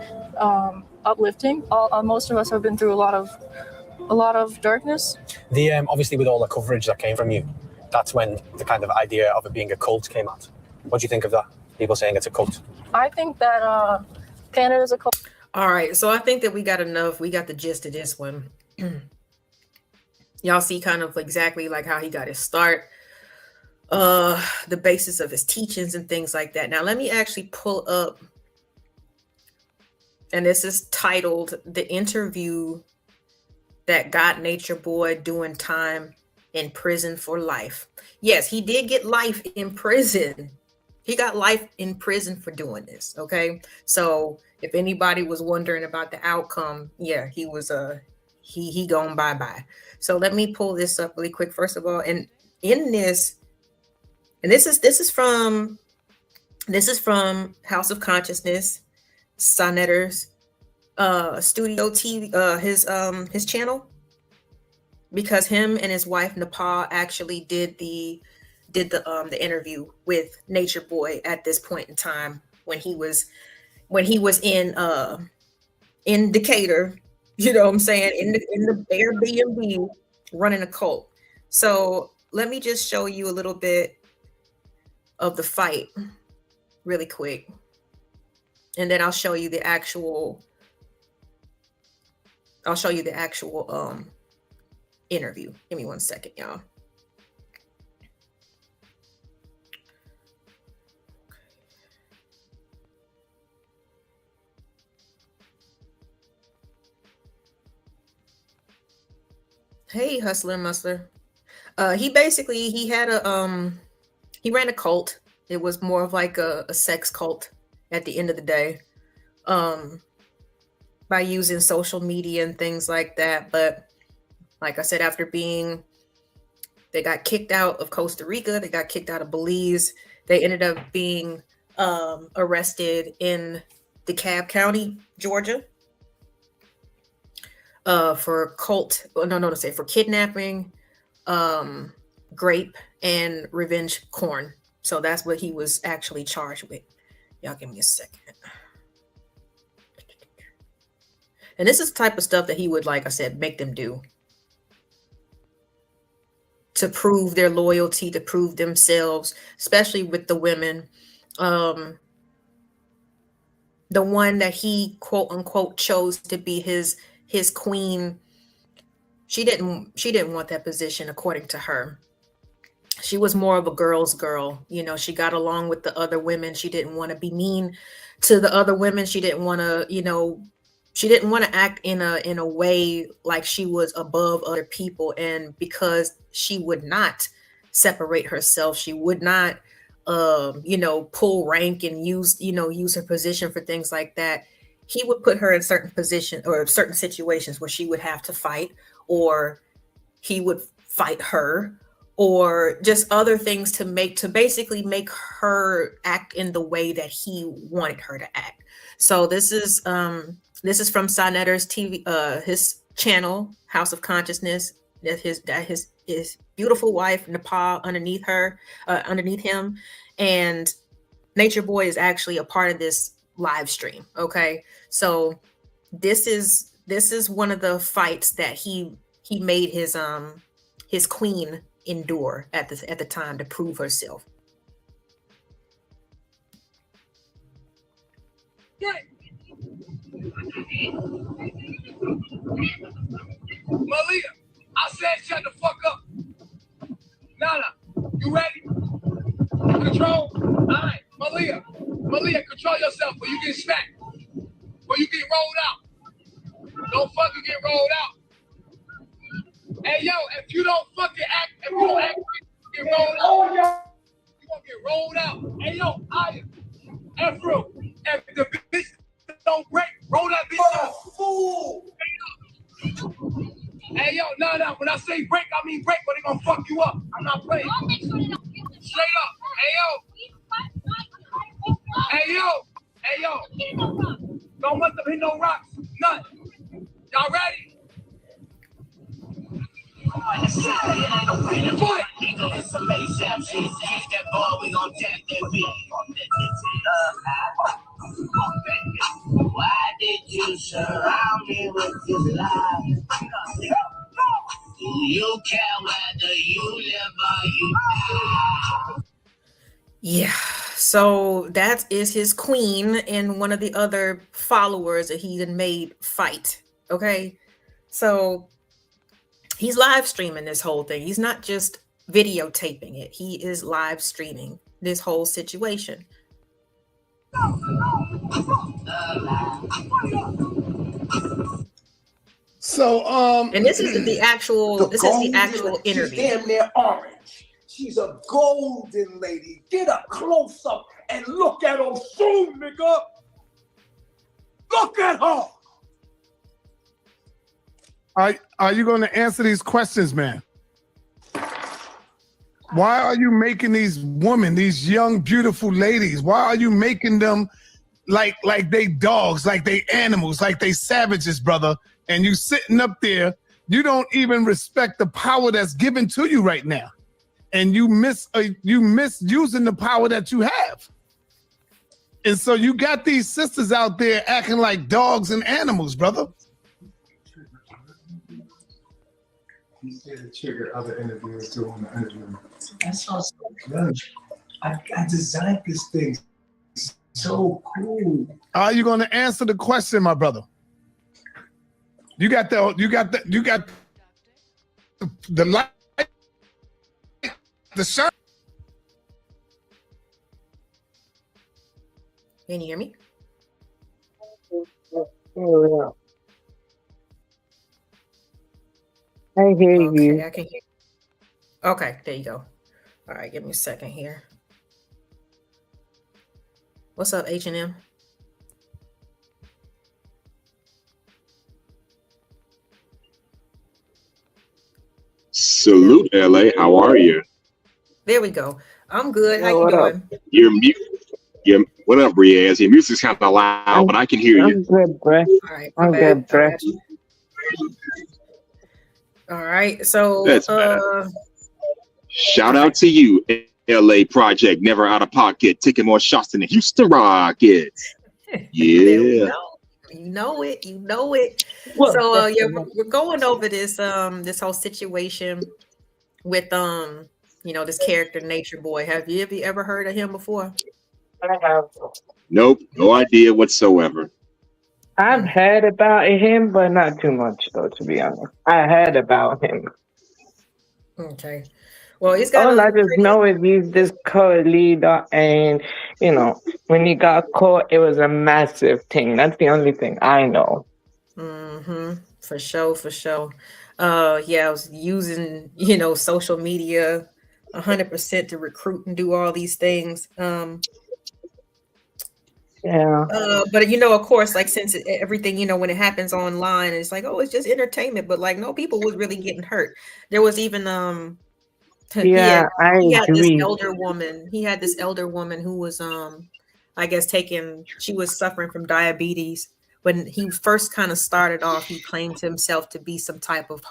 uplifting. Most of us have been through a lot of darkness. Obviously, with all the coverage that came from you, that's when the kind of idea of it being a cult came out. What do you think of that? People saying it's a cult. I think that Canada's a cult. All right, so I think that we got enough. We got the gist of this one. Y'all see kind of exactly like how he got his start, the basis of his teachings and things like that. Now, let me actually pull up, and this is titled "The Interview That Got Nature Boy Doing Time in Prison for Life." Yes, he did get life in prison. He got life in prison for doing this. Okay, so if anybody was wondering about the outcome, yeah, he was he gone bye-bye. So let me pull this up really quick first of all. And in this, and this is from House of Consciousness, Sonetter's Studio TV, his channel, because him and his wife Nepal actually did the interview with Nature Boy at this point in time when he was in Decatur, you know what I'm saying, in the Airbnb running a cult. So let me just show you a little bit of the fight really quick. And then I'll show you the actual interview. Give me 1 second, y'all. Hey, Hustler Musler. He ran a cult. It was more of like a sex cult at the end of the day, by using social media and things like that. But like I said, they got kicked out of Costa Rica, they got kicked out of Belize. They ended up being arrested in DeKalb County, Georgia, for kidnapping, grape, and revenge porn. So that's what he was actually charged with. Y'all give me a second. And this is the type of stuff that he would, like I said, make them do to prove their loyalty, to prove themselves, especially with the women. The one that he quote unquote chose to be his queen, she didn't want that position, according to her. She was more of a girl's girl. You know, she got along with the other women. She didn't want to be mean to the other women. She didn't want to, she didn't want to act in a way like she was above other people. And because she would not separate herself, she would not, pull rank and use her position for things like that. He would put her in certain positions or certain situations where she would have to fight, or he would fight her, or just other things to basically make her act in the way that he wanted her to act. So this is from Sonetter's TV, his channel, House of Consciousness. That his beautiful wife Nepal underneath him, and Nature Boy is actually a part of this live stream. Okay, so this is one of the fights that he made his queen endure at the time to prove herself. Malia, I said shut the fuck up. Nana, you ready? Control. All right, Malia, control yourself, or you get smacked, or you get rolled out. Don't fucking get rolled out. Hey yo, if you don't fucking act, you get rolled out. You gonna get rolled out. Hey yo, Afro, if the bitch don't break, roll that bitch out. Fool. Hey yo, no, when I say break, I mean break, but they gonna fuck you up. I'm not playing. Straight up. Hey yo. Don't let them hit no rocks. None. Y'all ready? Fight! Why did you surround me with your lies? Do you care whether you live or you die? Yeah, so that is his queen and one of the other followers that he had made fight. Okay, so he's live streaming this whole thing. He's not just videotaping it. He is live streaming this whole situation. So and this is the actual interview. She's damn near orange. She's a golden lady. Get a close up and look at her soon, nigga. Look at her. Are you going to answer these questions, man? Why are you making these women, these young, beautiful ladies, why are you making them like they dogs, like they animals, like they savages, brother? And you sitting up there, you don't even respect the power that's given to you right now. And you misusing the power that you have. And so you got these sisters out there acting like dogs and animals, brother. He said to trigger other interviewers to want to interview. That's so I designed this thing. So cool. Are you going to answer the question, my brother? You got the light, the shirt. Can you hear me? Oh, yeah. I hear Okay, you. I can hear. Okay, there you go. All right, give me a second here. What's up, H&M? Salute, LA. How are you? There we go. I'm good. How Yo, you what up? doing? Your mute. What up, Riaz? Your music's kind of loud, but I can hear you. I'm good, bro. All right, my I'm bad. good, bro. All right, so That's better. Shout out to you, LA Project. Never out of pocket, taking more shots than the Houston Rockets. Yeah. You know it. You know it. What? So yeah, we're going over this this whole situation with this character Nature Boy. Have you ever heard of him before? I have. Nope, no idea whatsoever. I've heard about him, but not too much, though, to be honest. I heard about him. Okay. Well, he's got All I just know is he's this cult leader, and, when he got caught, it was a massive thing. That's the only thing I know. For sure. Yeah, I was using, social media 100% to recruit and do all these things. Yeah. But of course, like since everything, when it happens online, it's like, oh, it's just entertainment. But like, no, people was really getting hurt. There was even he had this elder woman. He had this elder woman who was I guess she was suffering from diabetes. When he first kind of started off, he claimed himself to be some type of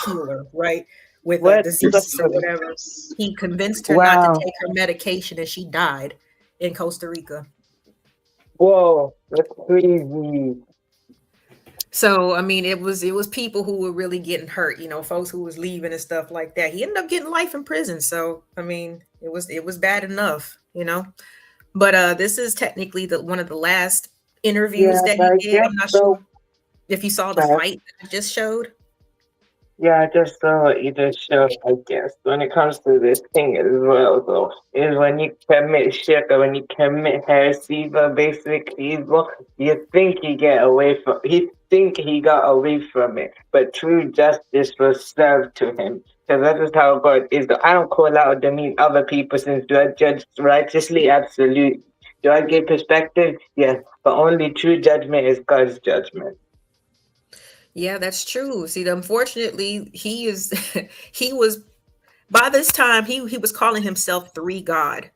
healer, right? With a disease or whatever. He convinced her not to take her medication, and she died in Costa Rica. Whoa, that's crazy. So I mean, it was people who were really getting hurt, folks who was leaving and stuff like that. He ended up getting life in prison. So I mean, it was bad enough, But this is technically one of the last interviews that he did. I'm not sure if you saw the fight that I just showed. Yeah, I just saw what you just showed, I guess. When it comes to this thing as well, though, is when you commit shirk or when you commit heresy, but basically, you think he got away from it, but true justice was served to him. Because that is how God is. I don't call out or demean other people, since do I judge righteously? Absolutely. Do I give perspective? Yes. But only true judgment is God's judgment. Yeah, that's true. See, unfortunately, he was by this time he was calling himself 3 God.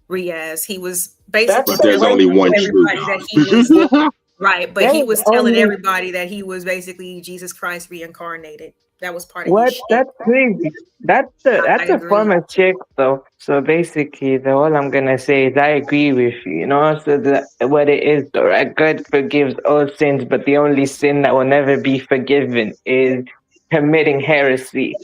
Riaz. He was basically But there's only one truth. That he was, right, but he was telling everybody that he was basically Jesus Christ reincarnated. That was part of his shit. That's crazy. That's a form of shirk, though. So basically, all I'm gonna say is I agree with you. So what it is, though, right? God forgives all sins, but the only sin that will never be forgiven is committing heresy.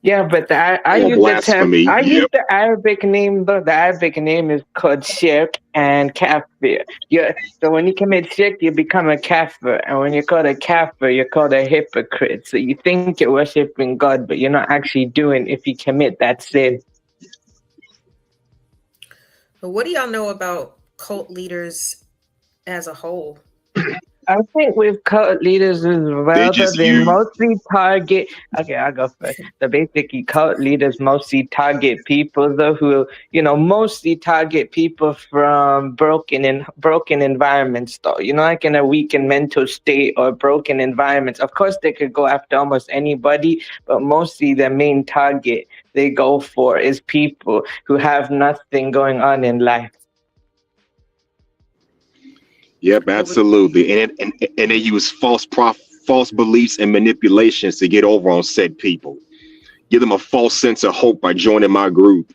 Yeah, but I use the term. I use the Arabic name, though. The Arabic name is called shirk and kafir. So when you commit shirk, you become a kafir, and when you're called a kafir, you're called a hypocrite. So you think you're worshiping God, but you're not actually doing if you commit that sin. But what do y'all know about cult leaders as a whole? I think with cult leaders as well, they mostly target. Okay, I'll go first. So basically, cult leaders mostly target people, though, who mostly target people from broken environments, though. Like in a weakened mental state or broken environments. Of course, they could go after almost anybody, but mostly the main target they go for is people who have nothing going on in life. Yep, absolutely. And they use false beliefs and manipulations to get over on said people. Give them a false sense of hope by joining my group.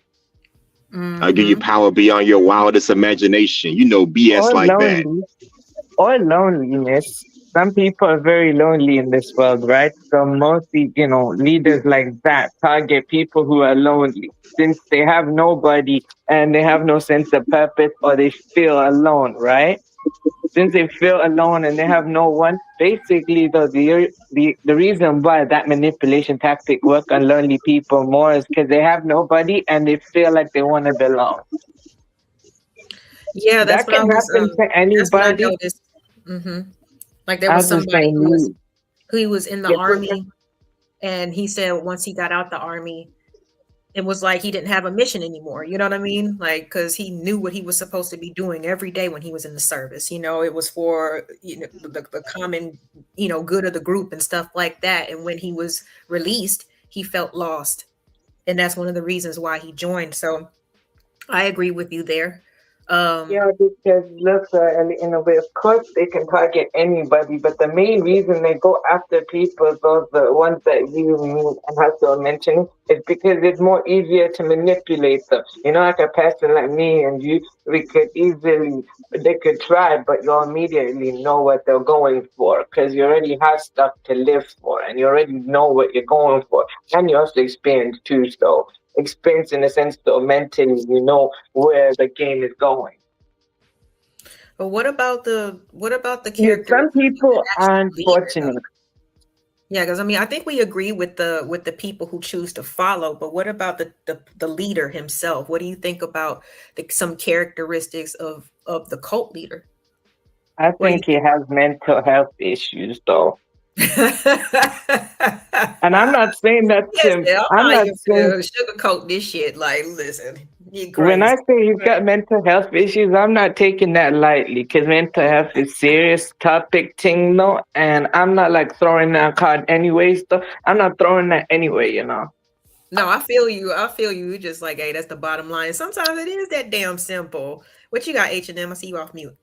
I'll give you power beyond your wildest imagination. BS or like lonely, that. Or loneliness. some people are very lonely in this world, right? So mostly, leaders like that target people who are lonely, since they have nobody and they have no sense of purpose, or they feel alone, right? Since they feel alone and they have no one, basically the reason why that manipulation tactic work on lonely people more is because they have nobody and they feel like they want to belong. Yeah, that's That what I can was. happen to That's what I anybody. noticed. Like there I was was just somebody saying, who was in the yeah, army, and he said once he got out the army, it was like he didn't have a mission anymore. You know what I mean? Like, because he knew what he was supposed to be doing every day when he was in the service. It was for the common good of the group and stuff like that. And when he was released, he felt lost, and that's one of the reasons why he joined. So I agree with you there. Yeah, because look, in a way, of course, they can target anybody, but the main reason they go after people, those the ones that you and Hustle mentioned, is because it's more easier to manipulate them. Like a person like me and you, they could try, but you'll immediately know what they're going for, because you already have stuff to live for, and you already know what you're going for, and you also experience too, so experience in the sense that mentally you know where the game is going. But what about the character? Some people are unfortunate. Yeah, because I think we agree with the people who choose to follow, but what about the leader himself? What do you think about some characteristics of the cult leader? I think he has mental health issues, though. And I'm not saying that him. I'm not saying sugarcoat this shit. Like, listen, when I say he's got mental health issues, I'm not taking that lightly, because mental health is serious topic thing, though, and I'm not like throwing that card anyways. Though I'm not throwing that anyway, No, I feel you. You just like, hey, that's the bottom line. Sometimes it is that damn simple. What you got, H&M? I see you off mute.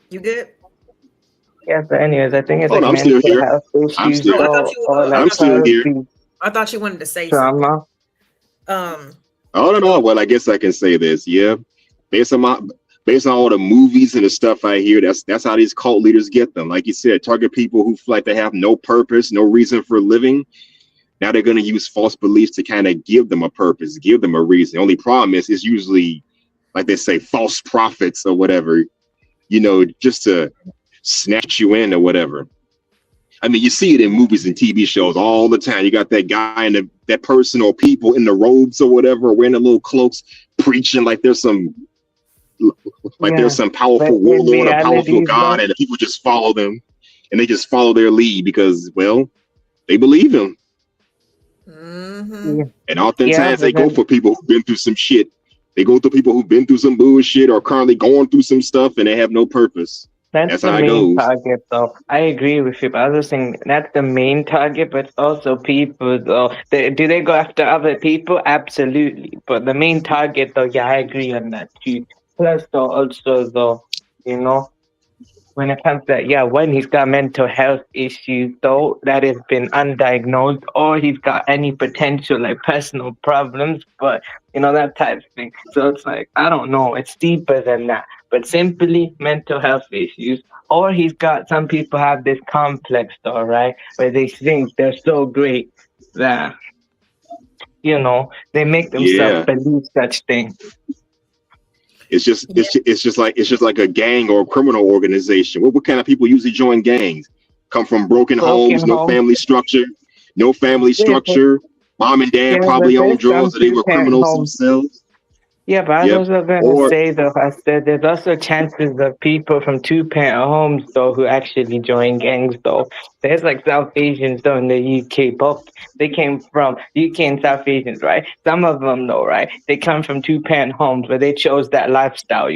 You good? Yeah, but anyways, I think it's I'm mental still here. health issues. I'm still here. I thought you wanted to say trauma. Something. Oh no. Well, I guess I can say this. Yeah, based on all the movies and the stuff I hear, that's how these cult leaders get them. Like you said, target people who feel like they have no purpose, no reason for living. Now they're going to use false beliefs to kind of give them a purpose, give them a reason. The only problem is it's usually, like they say, false prophets or whatever. Just to snatch you in or whatever. You see it in movies and TV shows all the time. You got that guy and that person or people in the robes or whatever, wearing the little cloaks, preaching like there's some powerful warlord or powerful god, and the people just follow them, and they just follow their lead because, well, they believe him. Mm-hmm. And oftentimes they go for people who've been through some shit. They go through people who've been through some bullshit or currently going through some stuff, and they have no purpose. That's the how it main goes. target, though. I agree with you, but I was saying that's the main target, but also people, though. Do they go after other people? Absolutely. But the main target, though, yeah, I agree on that too. Plus, though, also, though, when it comes to when he's got mental health issues, though, that has been undiagnosed, or he's got any potential like personal problems, but that type of thing. So it's like, I don't know, it's deeper than that, but simply mental health issues, or he's got, some people have this complex, though, right, where they think they're so great that they make themselves believe such things. It's just like a gang or a criminal organization. What kind of people usually join gangs? Come from broken homes, no family structure. Mom and dad probably on drugs, or they were criminals themselves. Yeah, but I was going to say, though, I said there's also chances of people from two-parent homes, though, who actually join gangs, though. There's like South Asians, though, in the UK. Both, they came from UK and South Asians, right? Some of them, though, right? They come from two-parent homes where they chose that lifestyle,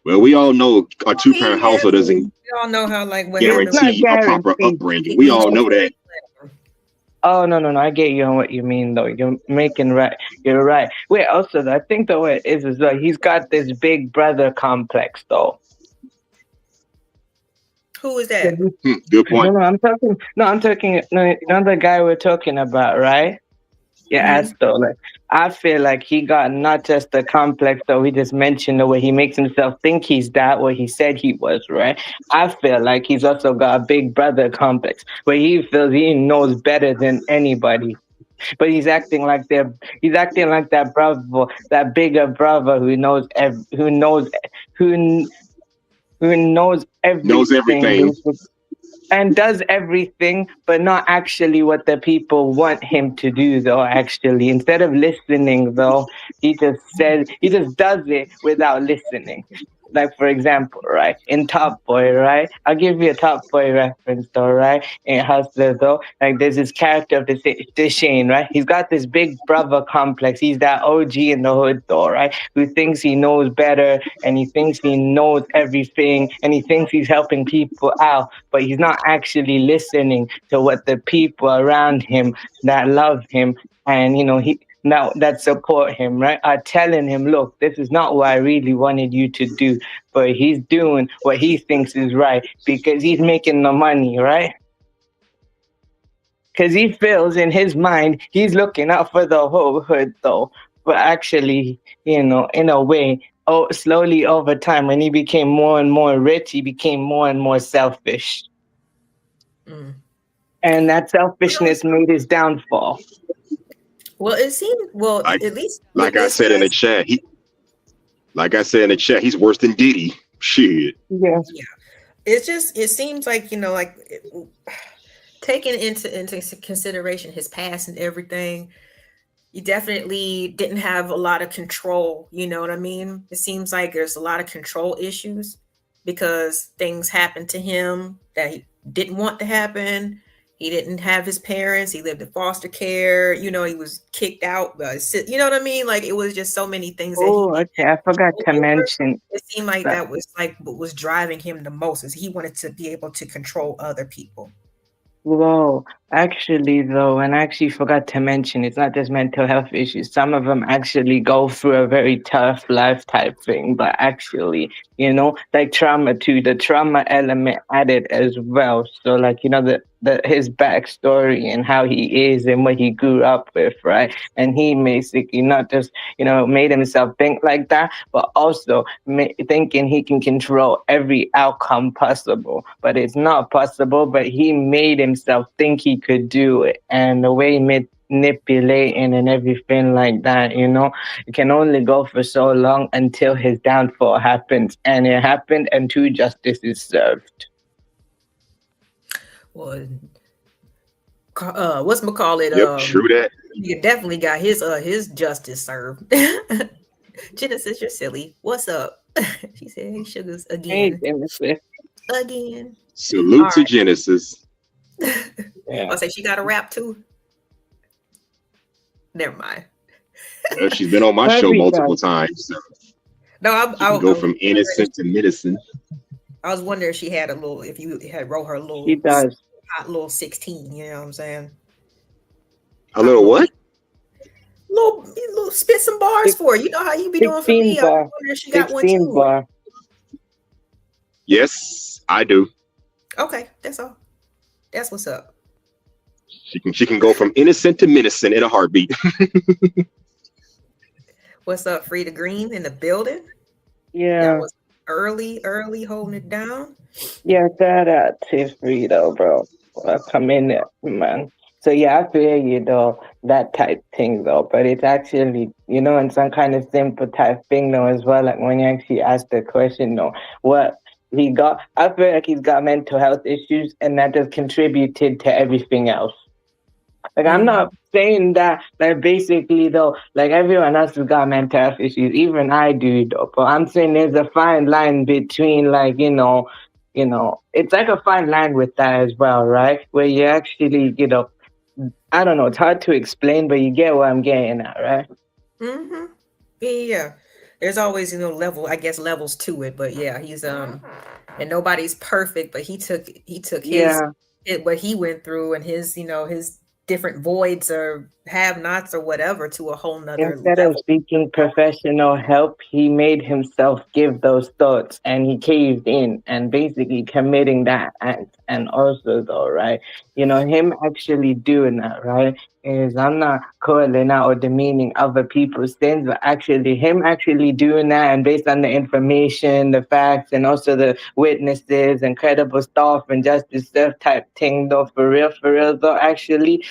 Well, we all know a two-parent household doesn't We all know how guarantee a proper upbringing. We all know that. Oh, no, I get you on what you mean, though. You're right. Wait, also, I think the way it is like he's got this big brother complex, though. Who is that? Good point. I'm talking, the guy we're talking about, right? though. Like, I feel like he got not just the complex that we just mentioned, the way he makes himself think he's that, what he said he was, right? I feel like he's also got a big brother complex, where he feels he knows better than anybody. But he's acting like that brother, that bigger brother who knows everything. Knows everything. And does everything, but not actually what the people want him to do, though. Actually, instead of listening, though, he just does it without listening. Like, for example, right, in Top Boy, right? I'll give you a Top Boy reference, though, right? In Hustler, though, like, there's this character of Deshane, right? He's got this big brother complex. He's that OG in the hood, though, right? Who thinks he knows better, and he thinks he knows everything, and he thinks he's helping people out, but he's not actually listening to what the people around him that love him and, that support him, right, are telling him, look, this is not what I really wanted you to do, but he's doing what he thinks is right because he's making the money, right? Because he feels in his mind he's looking out for the whole hood, though. But actually, in a way, slowly over time, when he became more and more rich, he became more and more selfish. And that selfishness made his downfall. Well, it seemed at least like I said in the chat, he's worse than Diddy. Shit. Yeah. It seems like, taking into consideration his past and everything, he definitely didn't have a lot of control. You know what I mean? It seems like there's a lot of control issues because things happened to him that he didn't want to happen. He didn't have his parents. He lived in foster care. He was kicked out. You know what I mean? Like, it was just so many things. I forgot to mention. It seemed like that was like what was driving him the most, is he wanted to be able to control other people. Whoa, actually, though, and I actually forgot to mention, it's not just mental health issues. Some of them actually go through a very tough life type thing, but actually, like trauma too, the trauma element added as well. So, like, his backstory and how he is and what he grew up with, right? And he basically not just, made himself think like that, but also thinking he can control every outcome possible. But it's not possible, but he made himself think he could do it. And the way manipulating and everything like that, it can only go for so long until his downfall happens. And it happened, and true justice is served. Well, whatchamacallit? Yep, true that. He definitely got his justice served. Genesis, you're silly. What's up? She said, "Hey, sugars again." Hey, Genesis. Again. Salute to Genesis. I'll say she got a rap too. Never mind. Well, she's been on my show multiple times. So no, I go from innocent to medicine. I was wondering if she had if you had wrote her a little. She does. Hot little 16. You know what I'm saying? A little what? Little spit some bars for her. You know how you be doing for me. I wonder if she got one too. Bar. Yes, I do. Okay, that's all. That's what's up. She can go from innocent to medicine in a heartbeat. What's up, Frida Green in the building? Yeah. That was early holding it down. Yeah, that is Frida, bro. I come in there, man. So yeah, I feel you though, that type thing though, but it's actually, in some kind of simple type thing though as well. Like when you actually ask the question though, what he got, I feel like he's got mental health issues and that just contributed to everything else. Like, I'm not saying that, like, basically, though, like, everyone else has got mental health issues, even I do, though, but I'm saying there's a fine line between, like, it's like a fine line with that as well, right? Where you actually, I don't know, it's hard to explain, but you get what I'm getting at, right? Mm-hmm. Yeah. There's always, levels to it, but yeah, he's, and nobody's perfect, but he took his, what he went through and his, his different voids are have-nots or whatever to a whole nother Instead of level. seeking professional help, he made himself give those thoughts and he caved in and basically committing that act. And also, though, right, him actually doing that, right, is I'm not calling out or demeaning other people's sins, but actually, him actually doing that and based on the information, the facts, and also the witnesses and credible stuff and justice stuff type thing, though, for real, though, actually,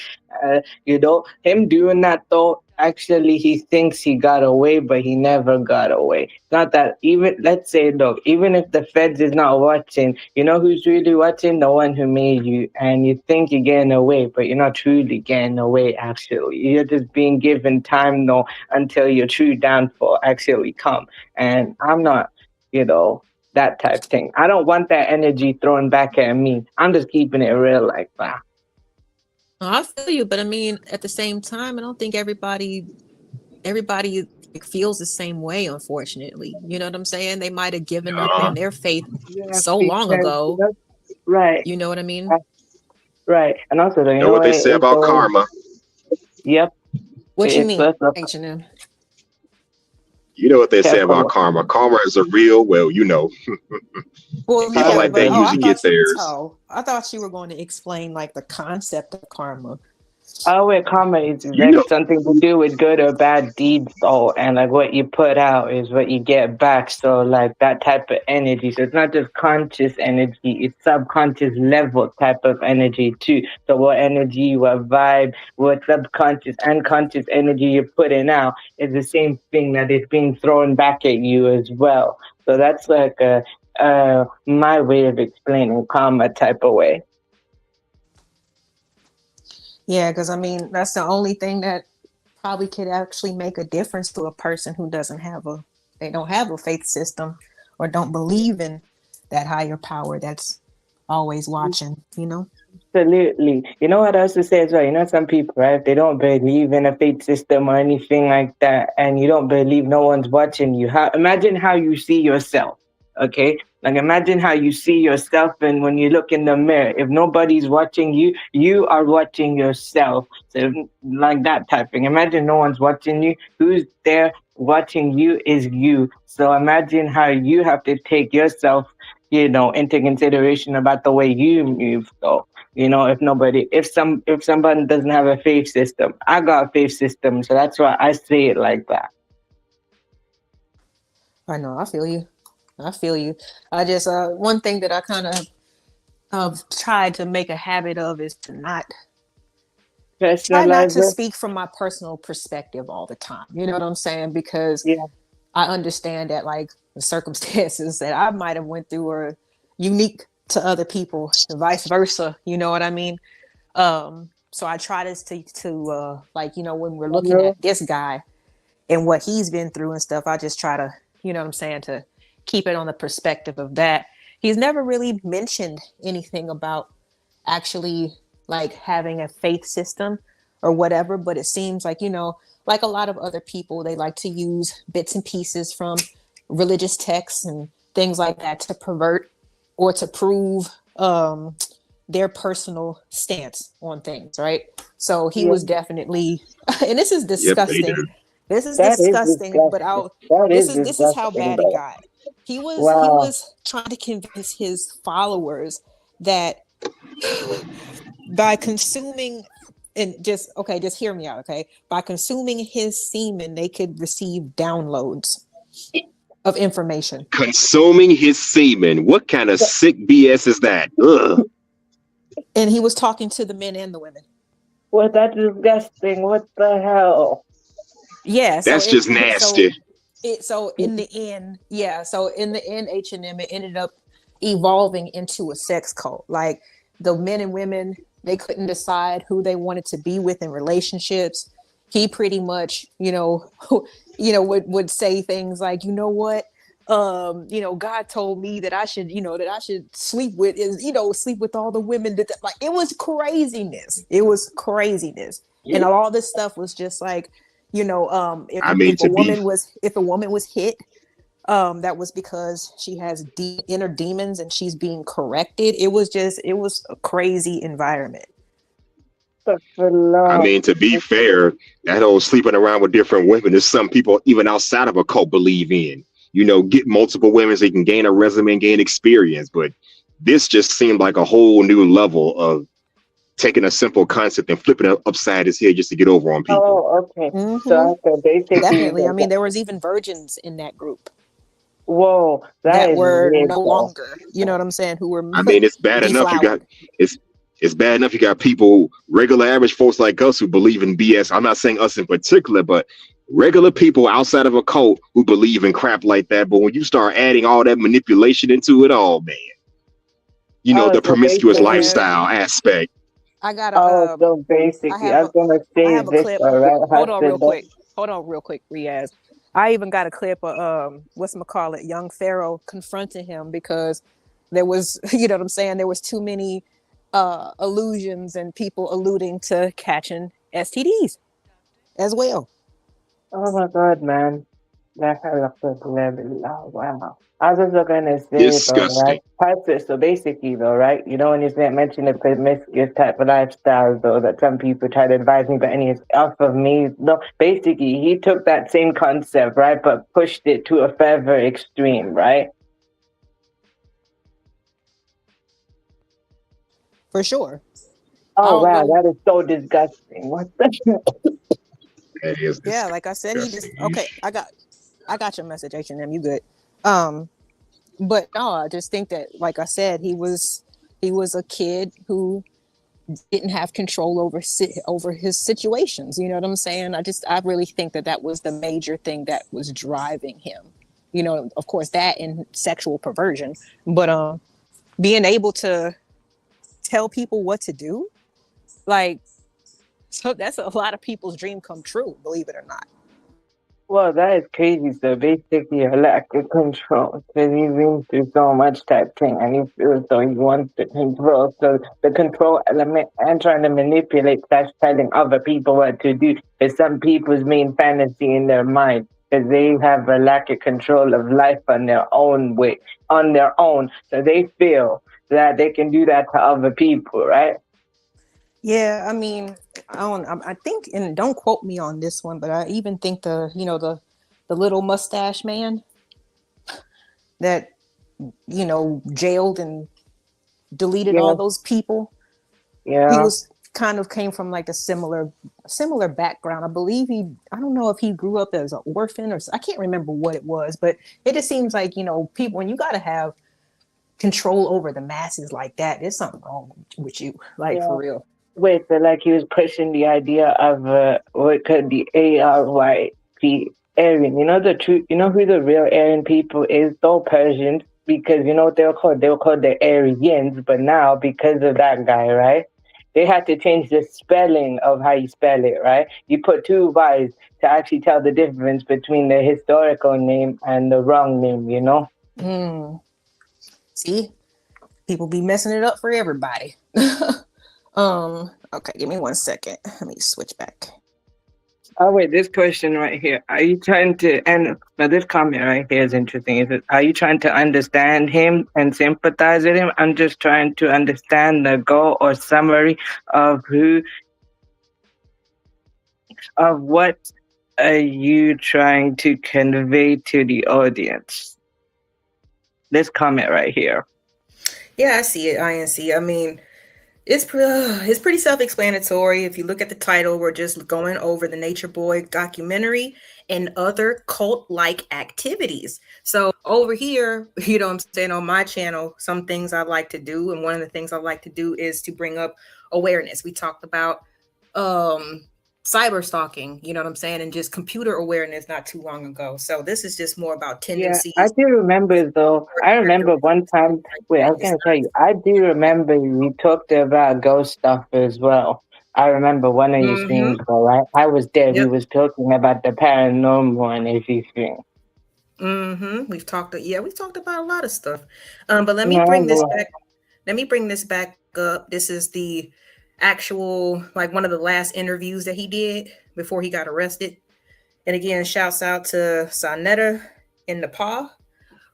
him doing that though, actually he thinks he got away, but he never got away. It's not that even, let's say, look, even if the feds is not watching, you know who's really watching? The one who made you. And you think you're getting away, but you're not truly getting away, actually. You're just being given time though until your true downfall actually come. And I'm not, that type thing. I don't want that energy thrown back at me. I'm just keeping it real like that. I feel you, but I mean, at the same time, I don't think everybody feels the same way, unfortunately. You know what I'm saying? They might have given up on their faith so long ago. Right. You know what I mean? Right. And also, you know what they say about karma? Yep. What you mean, H&M? You know what they say about karma. Karma is a real, well, Well, people like that usually get theirs. I thought you were going to explain like the concept of karma. Oh, wait, karma is something to do with good or bad deeds, though, and like what you put out is what you get back. So like that type of energy. So it's not just conscious energy; it's subconscious level type of energy too. So what energy, what vibe, what subconscious and conscious energy you're putting out is the same thing that is being thrown back at you as well. So that's like my way of explaining karma type of way. Yeah, because I mean, that's the only thing that probably could actually make a difference to a person who don't have a faith system or don't believe in that higher power that's always watching, Absolutely. You know what I also say as well? Some people, right, if they don't believe in a faith system or anything like that, and you don't believe no one's watching you, imagine how you see yourself, okay? Like imagine how you see yourself, and when you look in the mirror, if nobody's watching you, you are watching yourself. So like that type thing. Imagine no one's watching you. Who's there watching you is you. So imagine how you have to take yourself, into consideration about the way you move. So, if somebody doesn't have a faith system, I got a faith system. So that's why I say it like that. I know, I feel you. I just one thing that I kind of tried to make a habit of is to try not to speak from my personal perspective all the time. You know what I'm saying? Because I understand that like the circumstances that I might have went through are unique to other people and vice versa. You know what I mean? So I try to like, when we're looking at this guy and what he's been through and stuff, I just try to, to keep it on the perspective of that. He's never really mentioned anything about actually like having a faith system or whatever, but it seems like, like a lot of other people, they like to use bits and pieces from religious texts and things like that to pervert or to prove their personal stance on things, right? So he was definitely, and this is disgusting. This is disgusting, but this is how bad it got. He was trying to convince his followers that by consuming and just hear me out, okay? By consuming his semen, they could receive downloads of information. Consuming his semen. What kind of sick BS is that? Ugh. And he was talking to the men and the women. Well, that's disgusting. What the hell? Yeah. That's just nasty. So in the end, H&M, it ended up evolving into a sex cult. Like the men and women, they couldn't decide who they wanted to be with in relationships. He pretty much, would say things like, God told me that I should sleep with all the women like it was craziness. And all this stuff was just like, if a woman was hit, that was because she has inner demons and she's being corrected. It was a crazy environment. I mean, to be fair, that whole sleeping around with different women is some people even outside of a cult believe in. You know, get multiple women so you can gain a resume and gain experience. But this just seemed like a whole new level of taking a simple concept and flipping it upside his head just to get over on people. Oh, okay. Mhm. So after basically, Definitely. I mean, there was even virgins in that group whoa, that that is were weird, no though. longer, you know what I'm saying, who were I mean, it's bad enough you got deflowered. it's bad enough you got people, regular average folks like us who believe in BS. I'm not saying us in particular, but regular people outside of a cult who believe in crap like that. But when you start adding all that manipulation into it all, man, you know, Oh, the so promiscuous basically, lifestyle aspect. I got oh, so I basically, I have was gonna I say have a this, clip. all right, Hold on real Hudson, quick. Hold on real quick, Riaz. I even got a clip of whatchamacallit, young Pharaoh confronting him because there was, you know what I'm saying, there was too many allusions and people alluding to catching STDs as well. Oh my God, man. That hell of a level. Oh, wow. I was just gonna say, though, Disgusting. right? So basically, though, right? You know, when you mention the promiscuous type of lifestyle, though, that some people try to advise me, but anyways, off of me, no, basically, he took that same concept, right, but pushed it to a further extreme, right? For sure. Oh, don't wow, know. that is so disgusting. What the? That is Yeah, like I said, he just disgusting. okay. I got your message, H&M. You good? But no, I just think that, like I said, he was a kid who didn't have control over his situations. You know what I'm saying? I really think that was the major thing that was driving him. You know, of course, that and sexual perversion, but being able to tell people what to do, like, so that's a lot of people's dream come true, believe it or not. Well, that is crazy. So basically, a lack of control because he's been through so much type thing, and he feels so he wants to control. So the control element and trying to manipulate / telling other people what to do is some people's main fantasy in their mind because they have a lack of control of life on their own way, on their own. So they feel that they can do that to other people, right? Yeah, I mean, I think, and don't quote me on this one, but I even think the little mustache man that, you know, jailed and deleted all those people. Yeah. He was kind of came from like a similar background. I believe I don't know if he grew up as an orphan or I can't remember what it was, but it just seems like, you know, people, when you got to have control over the masses like that, there's something wrong with you, like, for real. Wait, so like he was pushing the idea of what could the ARYP Aryan. You know the truth. You know who the real Aryan people is, though, Persians, because you know what they were called. They were called the Aryans, but now because of that guy, right? They had to change the spelling of how you spell it, right? You put two Y's to actually tell the difference between the historical name and the wrong name. You know. See, people be messing it up for everybody. Okay, give me 1 second. Let me switch back. Oh wait, this question right here. Are you trying to, and now this comment right here is interesting. Is it, are you trying to understand him and sympathize with him? I'm just trying to understand the goal or summary of what are you trying to convey to the audience? This comment right here. Yeah, I see it, INC. I mean, it's pretty self-explanatory. If you look at the title, we're just going over the Nature Boy documentary and other cult-like activities. So over here, you know what I'm saying, on my channel, some things I like to do, and one of the things I like to do is to bring up awareness. We talked about cyber stalking, you know what I'm saying, and just computer awareness not too long ago. So this is just more about tendencies. Yeah, I do remember though. I remember one time. Wait, I was gonna tell you. I do remember you talked about ghost stuff as well. I remember one of your streams, though, right? I was there. We was talking about the paranormal and everything. We've talked about a lot of stuff. But let me bring this back. Let me bring this back up. This is the actual, like, one of the last interviews that he did before he got arrested. And again, shouts out to Sanetta in Nepal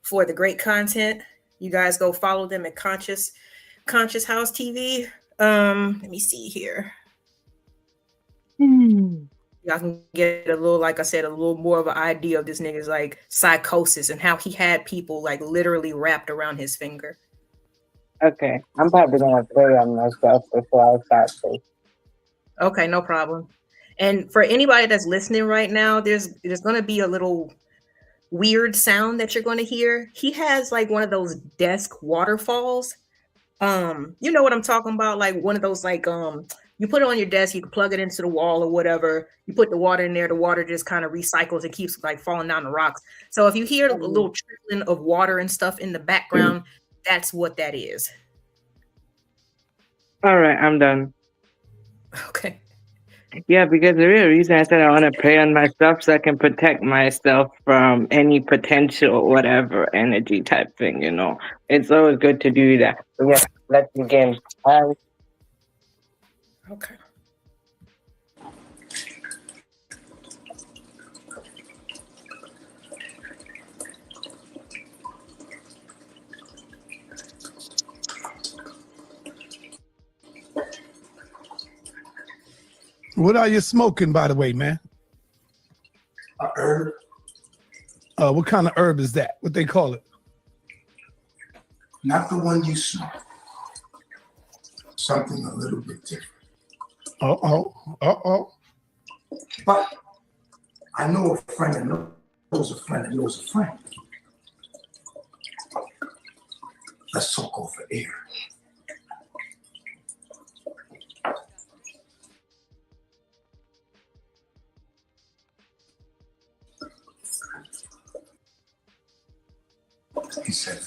for the great content. You guys go follow them at Conscious House TV. Let me see here. Y'all can get a little, like I said, a little more of an idea of this nigga's like psychosis and how he had people like literally wrapped around his finger. Okay, I'm probably gonna pray on myself before I start this. Okay, no problem. And for anybody that's listening right now, there's going to be a little weird sound that you're going to hear. He has like one of those desk waterfalls. You know what I'm talking about? Like one of those like you put it on your desk, you can plug it into the wall or whatever. You put the water in there, the water just kind of recycles and keeps like falling down the rocks. So if you hear a little trickling of water and stuff in the background, that's what that is. All right, I'm done. Okay. Yeah, because the real reason I said I want to pray on myself so I can protect myself from any potential whatever energy type thing, you know. It's always good to do that. So yeah, let's begin. Okay. What are you smoking, by the way, man? A herb. What kind of herb is that? What they call it? Not the one you smoke. Something a little bit different. Uh-oh. But I know a friend that knows a friend that knows a friend. Let's talk over air. He said,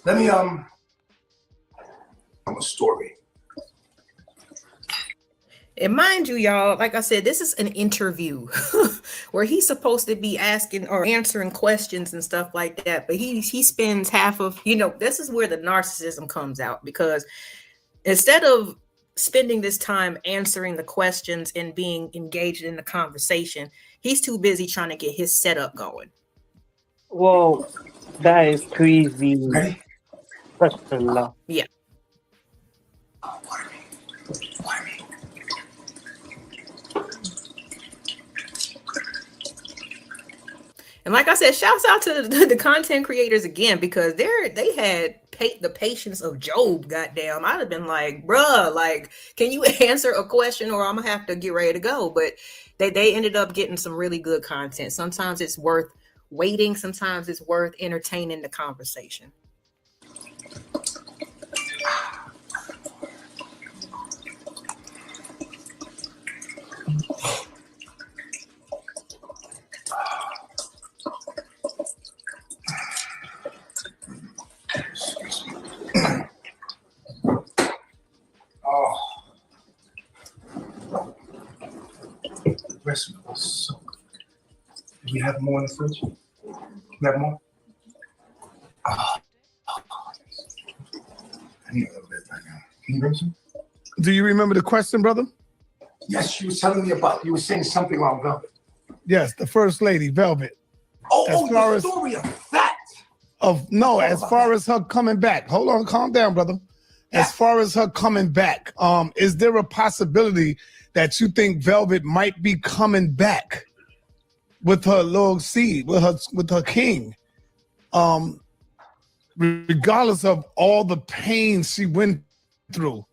let me a story. And mind you, y'all, like I said, this is an interview where he's supposed to be asking or answering questions and stuff like that. But he spends half of, this is where the narcissism comes out, because instead of spending this time answering the questions and being engaged in the conversation, he's too busy trying to get his setup going. Whoa, that is crazy. Ready? Yeah. And like I said, shouts out to the content creators again, because they had the patience of Job. Goddamn, I'd have been like, bruh, like, can you answer a question or I'm gonna have to get ready to go? But they ended up getting some really good content. Sometimes it's worth waiting. Sometimes it's worth entertaining the conversation. Rest was so good. Do we have more in the fridge? We have more? I need a little bit right now. Can you bring some? Do you remember the question, brother? Yes, you were telling me you were saying something about Velvet. Yes, the first lady, Velvet. The story of that. As far as her coming back. Hold on, calm down, brother. As far as her coming back, is there a possibility that you think Velvet might be coming back with her little seed, with her king? Regardless of all the pain she went through,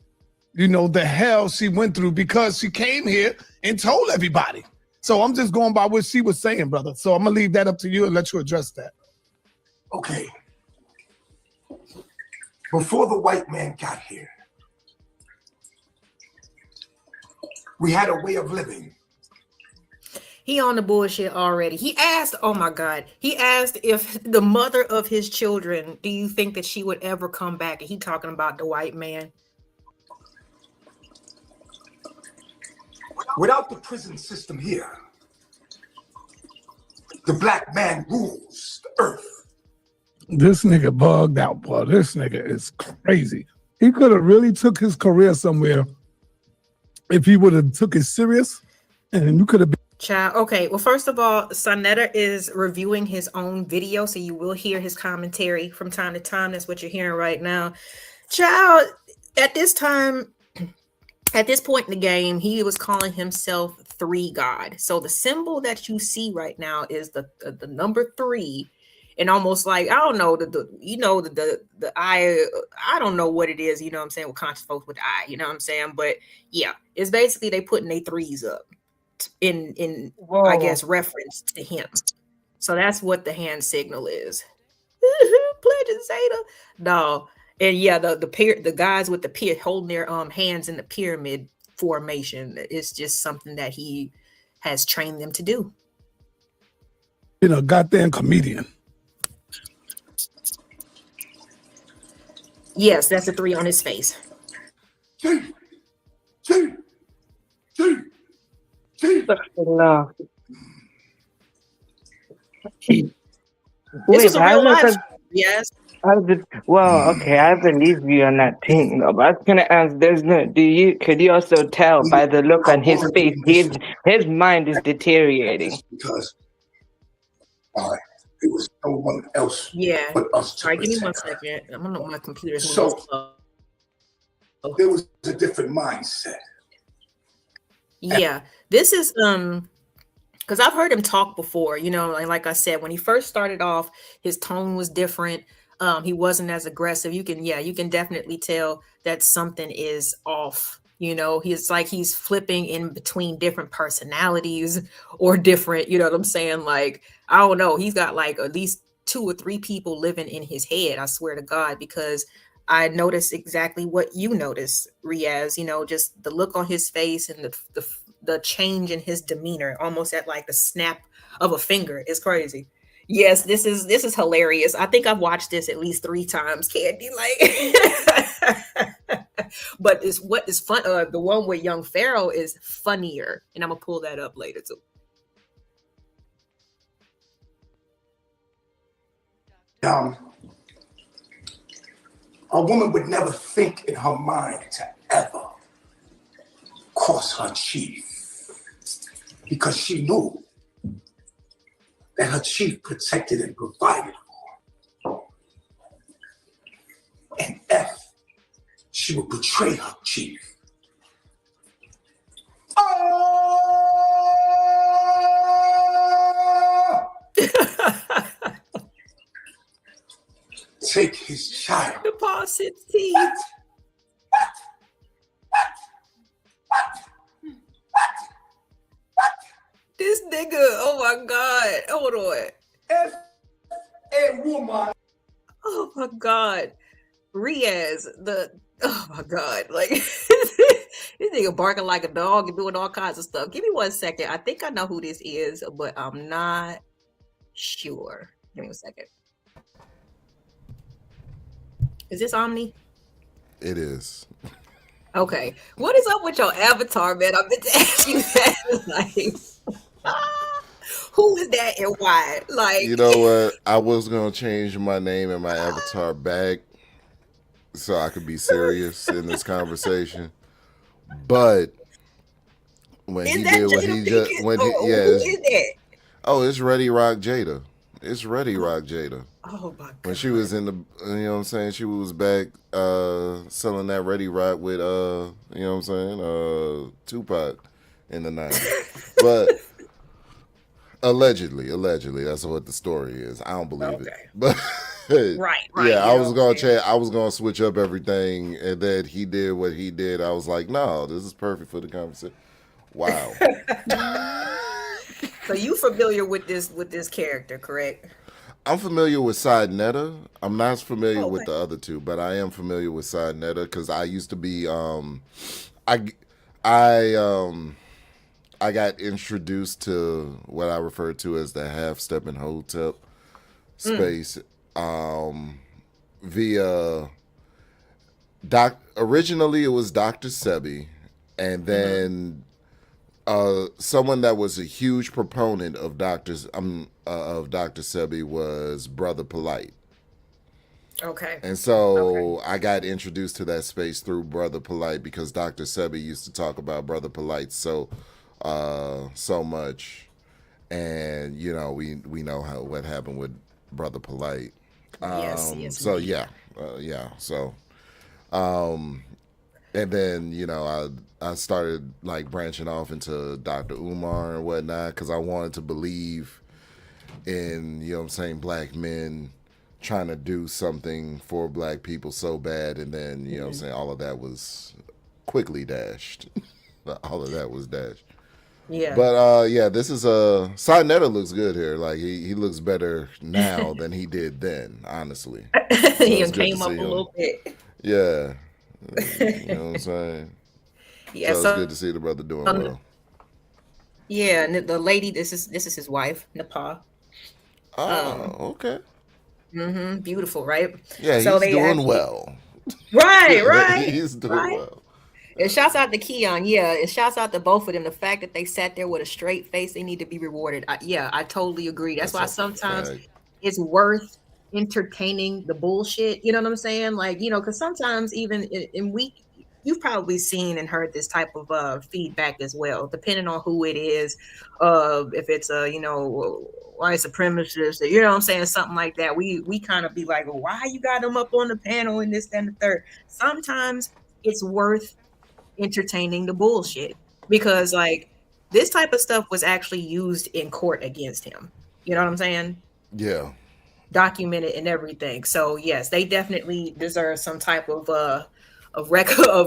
the hell she went through, because she came here and told everybody. So I'm just going by what she was saying, brother. So I'm gonna leave that up to you and let you address that. Okay. Before the white man got here, we had a way of living. He on the bullshit already. He asked, oh my God, he asked if the mother of his children, do you think that she would ever come back? And he talking about the white man. Without the prison system here, the black man rules the earth. This nigga bugged out, boy. This nigga is crazy. He could have really took his career somewhere if he would have took it serious, and you could have been. Child. Okay. Well, first of all, Sonetta is reviewing his own video, so you will hear his commentary from time to time. That's what you're hearing right now. Child, at this time, at this point in the game, he was calling himself 3 God. So the symbol that you see right now is the number 3, and almost like, I don't know, the eye. I don't know what it is. You know what I'm saying? With conscious folks with the eye. You know what I'm saying? But yeah, it's basically they putting their 3s up in I guess reference to him. So that's what the hand signal is. Pledge Zeta. No. And yeah, the guys with the holding their hands in the pyramid formation is just something that he has trained them to do. You know, goddamn comedian. Yes, that's a 3 on his face. Wait, is a real life. Yes. Well, okay, I believe you on that thing. But I was gonna ask, could you also tell by the look on his face, his mind is deteriorating. Because it was no one else Yeah. but us. All right, give me 1 second. I'm gonna know my computer is So slow. there was a different mindset. Yeah, this is because I've heard him talk before, you know, and like I said, when he first started off, his tone was different. He wasn't as aggressive. You can definitely tell that something is off. You know, he's like he's flipping in between different personalities or different, you know what I'm saying? Like, I don't know, he's got like at least 2 or 3 people living in his head, I swear to God, because I noticed exactly what you noticed, Riaz, you know, just the look on his face and the change in his demeanor, almost at like the snap of a finger. It's crazy. Yes, this is hilarious. I think I've watched this at least 3 times, Candy. Like, but it's what is fun. The one with Young Pharaoh is funnier, and I'm gonna pull that up later too. A woman would never think in her mind to ever cross her chief, because she knew that her chief protected and provided for her. And if she would betray her chief, take his child. Deposit teeth. This nigga, oh my God. Hold on. If a woman. Oh my God. Riaz, oh my God. Like, this nigga barking like a dog and doing all kinds of stuff. Give me 1 second. I think I know who this is, but I'm not sure. Give me 1 second. Is this Omni? It is. Okay. What is up with your avatar, man? I've been to ask you that. Like, who is that and why? Like, you know what? I was gonna change my name and my avatar back so I could be serious in this conversation. But when is he that did what Jada he just Pinkett? when he Who yeah, is that? it's Ready Rock Jada. It's Ready Rock Jada. Oh my God. When she was in the, you know what I'm saying, she was back selling that Ready Rock with you know what I'm saying, Tupac in the 90s. But allegedly, that's what the story is. I don't believe it. But right. Yeah, I was gonna change. I was gonna switch up everything, and then he did what he did. I was like, no, this is perfect for the conversation. Wow. So you familiar with this character, correct? I'm familiar with Side Netta. I'm not familiar with the other two, but I am familiar with Side Netta because I used to be I got introduced to what I refer to as the half-step and hotep space via originally it was Dr. Sebi, and then someone that was a huge proponent of Dr. Sebi was Brother Polite. Okay. And so I got introduced to that space through Brother Polite because Dr. Sebi used to talk about Brother Polite so so much, and you know we know what happened with Brother Polite. Yes, So indeed. yeah. So and then you know I started like branching off into Dr. Umar and whatnot because I wanted to believe in, you know what I'm saying, black men trying to do something for black people so bad, and then you know what I'm saying, all of that was quickly dashed. All of that was dashed. Yeah. But yeah, this is Sa Neter looks good here. Like he looks better now than he did then, honestly. So He it's done good to came up see a him. little bit. Yeah. You know what I'm saying? Yeah, So it's so good to see the brother doing well. yeah, and the lady, this is his wife, Nepal. Oh, okay. Beautiful, right? Yeah, So he's they doing actually, well. right, He's doing right. well. And shouts out to Keon, yeah, and shouts out to both of them. The fact that they sat there with a straight face, they need to be rewarded. I totally agree. That's why That's a sometimes fact. it's worth entertaining the bullshit. You know what I'm saying? Like, you know, because sometimes even you've probably seen and heard this type of feedback as well, depending on who it is. If it's a, you know, white supremacist, or, you know what I'm saying, something like that. We kind of be like, well, why you got them up on the panel and this, that, and the third. Sometimes it's worth entertaining the bullshit because like this type of stuff was actually used in court against him. You know what I'm saying? Yeah. Documented and everything. So yes, they definitely deserve some type of of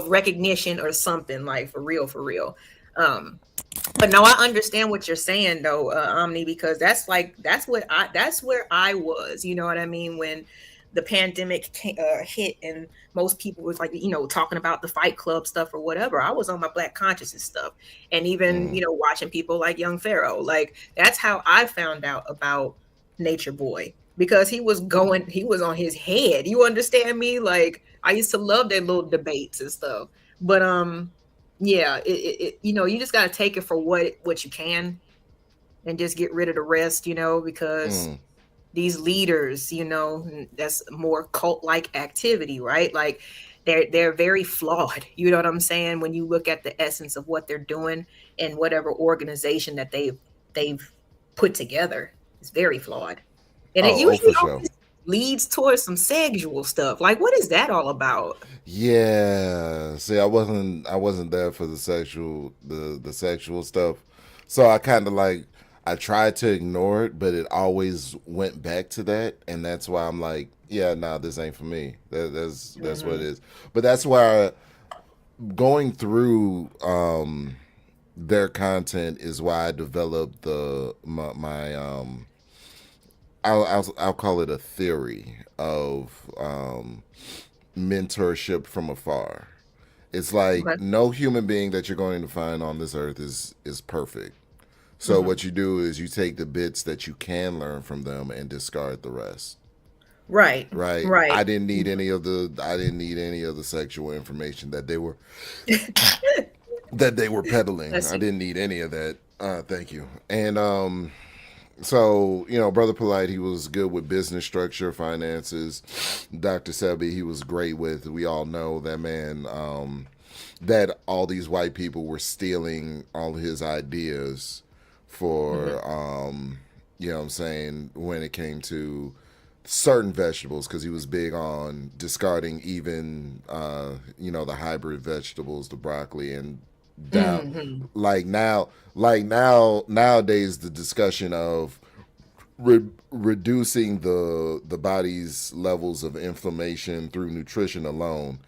recognition or something, like for real. But no, I understand what you're saying though, Omni, because that's where I was. You know what I mean? When the pandemic hit and most people was like, you know, talking about the Fight Club stuff or whatever. I was on my Black consciousness stuff, and even you know, watching people like Young Pharaoh. Like that's how I found out about Nature Boy, because he was on his head. You understand me? Like I used to love their little debates and stuff. But yeah, it you know, you just got to take it for what you can and just get rid of the rest, you know, because these leaders, you know, that's more cult-like activity, right? Like they're very flawed. You know what I'm saying? When you look at the essence of what they're doing and whatever organization that they've put together, it's very flawed. And it usually for sure. always leads towards some sexual stuff. Like, what is that all about? Yeah. See, I wasn't there for the sexual stuff. So I kind of like I tried to ignore it, but it always went back to that, and that's why I'm like, yeah, nah, this ain't for me. That's what it is. But that's why going through their content is why I developed my I'll call it a theory of mentorship from afar. It's like Okay. no human being that you're going to find on this earth is perfect. So what you do is you take the bits that you can learn from them and discard the rest. Right. Right. Right. I didn't need any of the sexual information that they were peddling. Let's I see. didn't need any of that. Thank you. And so, you know, Brother Polite, he was good with business structure, finances. Dr. Sebi, he was great with, we all know that man, that all these white people were stealing all his ideas for, you know what I'm saying, when it came to certain vegetables, because he was big on discarding even, you know, the hybrid vegetables, the broccoli, and down nowadays the discussion of reducing the body's levels of inflammation through nutrition alone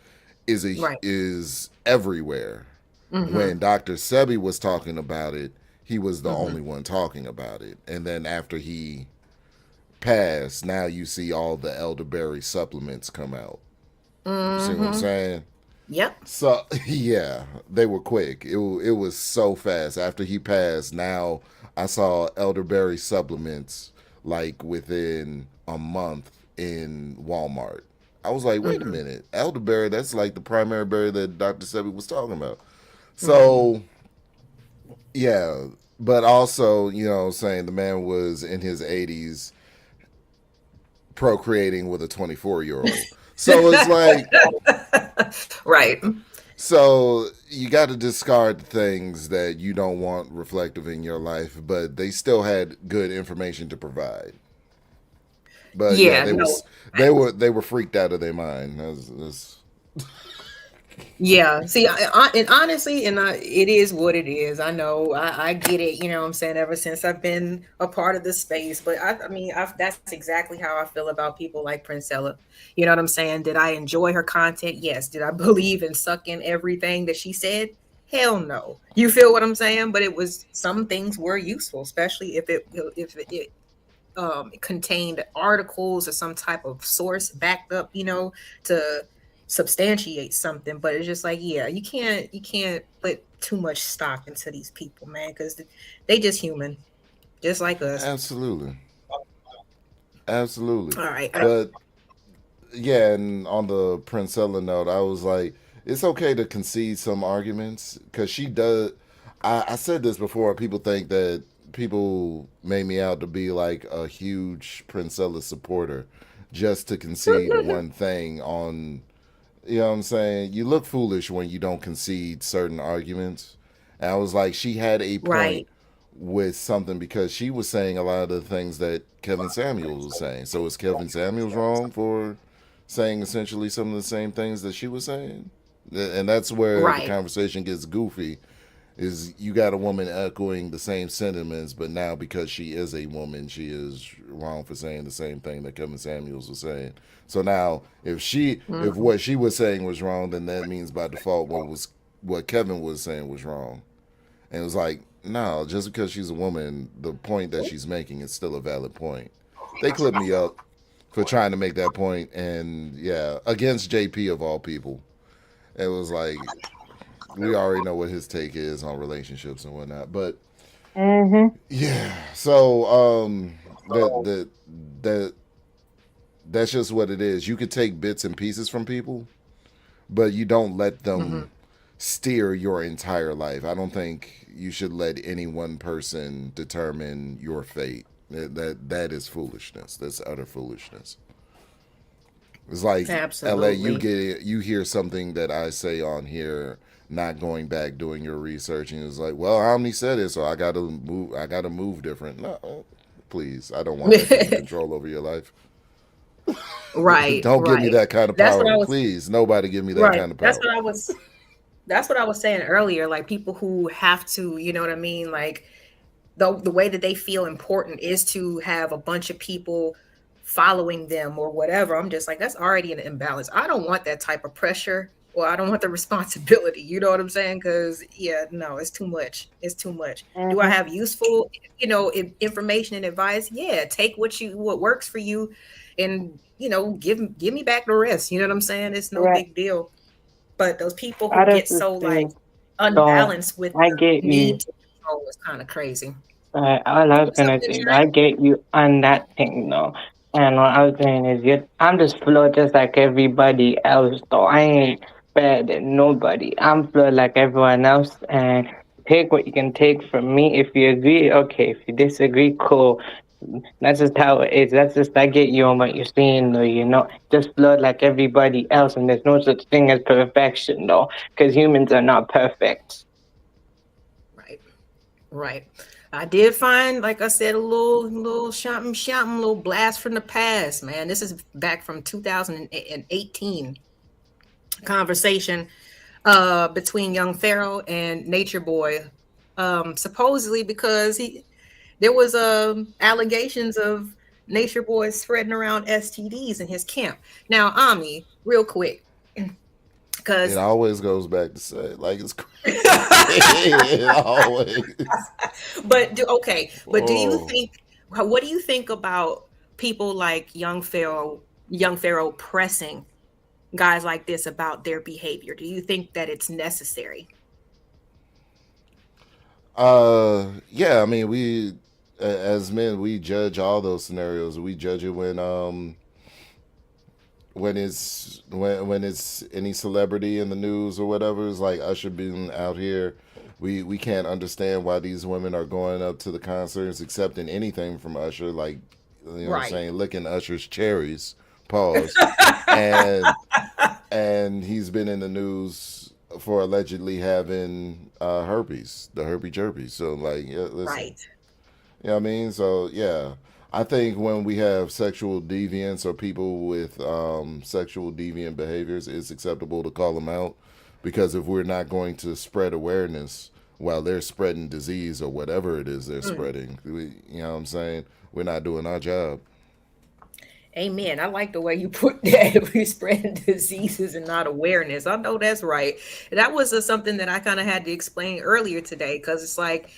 is everywhere. When Dr. Sebi was talking about it, he was the only one talking about it, and then after he passed, now you see all the elderberry supplements come out. You see what I'm saying? Yep. So yeah, they were quick. It was so fast. After he passed, now I saw elderberry supplements like within a month in Walmart. I was like, wait a minute, elderberry, that's like the primary berry that Dr. Sebi was talking about. So yeah, but also, you know, saying the man was in his 80s procreating with a 24-year-old. So it's like right. So you got to discard things that you don't want reflective in your life, but they still had good information to provide. But yeah, Yeah, no. they were freaked out of their mind. Yeah, see, and honestly, it is what it is. I know, I get it. You know what I'm saying? Ever since I've been a part of the space, but I mean, that's exactly how I feel about people like Princella. You know what I'm saying? Did I enjoy her content? Yes. Did I believe and suck in everything that she said? Hell no. You feel what I'm saying? But it was, some things were useful, especially if it contained articles or some type of source backed up, to substantiate something. But it's just like, yeah, you can't put too much stock into these people, man, because they just human, just like us. Absolutely. All right. But yeah, and on the Princella note, I was like, it's okay to concede some arguments because she does. I said this before. People think that people made me out to be like a huge Princella supporter just to concede one thing on. You know what I'm saying? You look foolish when you don't concede certain arguments. And I was like, she had a point Right. with something because she was saying a lot of the things that Kevin Samuels was saying. So is Kevin Samuels wrong for saying essentially some of the same things that she was saying? And that's where the Right. conversation gets goofy. Is you got a woman echoing the same sentiments, but now because she is a woman, she is wrong for saying the same thing that Kevin Samuels was saying. So now, if what she was saying was wrong, then that means by default what Kevin was saying was wrong. And it was like, no, just because she's a woman, the point that she's making is still a valid point. They clipped me up for trying to make that point, and yeah, against JP of all people. It was like, we already know what his take is on relationships and whatnot, but yeah. So that's just what it is. You could take bits and pieces from people, but you don't let them steer your entire life. I don't think you should let any one person determine your fate. That is foolishness. That's utter foolishness. It's like LA, you hear something that I say on here, not going back doing your research, and it's like, well, Omni said it, so I gotta move different. No, please, I don't want that kind of control over your life. Right. Don't give me that kind of That's what power, I was please. Nobody give me that right. kind of power. That's what I was saying earlier. Like, people who have to, you know what I mean? Like, the way that they feel important is to have a bunch of people following them or whatever. I'm just like, that's already an imbalance. I don't want that type of pressure, or I don't want the responsibility. You know what I'm saying? Because yeah, no, it's too much. It's too much. Do I have useful, information and advice? Yeah, take what works for you, and give me back the rest. You know what I'm saying? It's no big deal. But those people who get so like unbalanced with I the get you. need to control is kind of crazy. All I was gonna say, I get you on that thing though. And what I was saying is, I'm just flawed just like everybody else though. I ain't better than nobody. I'm flawed like everyone else, and take what you can take from me. If you agree, okay. If you disagree, cool. That's just how it is. That's just, I get you on what you're saying though, just flawed like everybody else, and there's no such thing as perfection though, because humans are not perfect. Right. I did find, like I said, a little something, little blast from the past, man. This is back from 2018 conversation between Young Pharaoh and Nature Boy, supposedly because there was allegations of Nature Boy spreading around STDs in his camp. Now, Omni, real quick, because it always goes back to say, like, it's crazy. It always. But do you think? What do you think about people like Young Pharaoh pressing guys like this about their behavior? Do you think that it's necessary? Yeah. I mean, we as men, we judge all those scenarios. We judge it when it's any celebrity in the news or whatever. It's like Usher being out here. We can't understand why these women are going up to the concerts, accepting anything from Usher, like, what I'm saying, licking Usher's cherries, pause. and he's been in the news for allegedly having herpes, the herpes jerpes. So like, yeah, listen, Right. you know what I mean? So yeah, I think when we have sexual deviants or people with sexual deviant behaviors, it's acceptable to call them out, because if we're not going to spread awareness while they're spreading disease or whatever it is they're spreading, you know what I'm saying? We're not doing our job. Amen. I like the way you put that. We spreading diseases and not awareness. I know that's right. That was something that I kind of had to explain earlier today, because it's like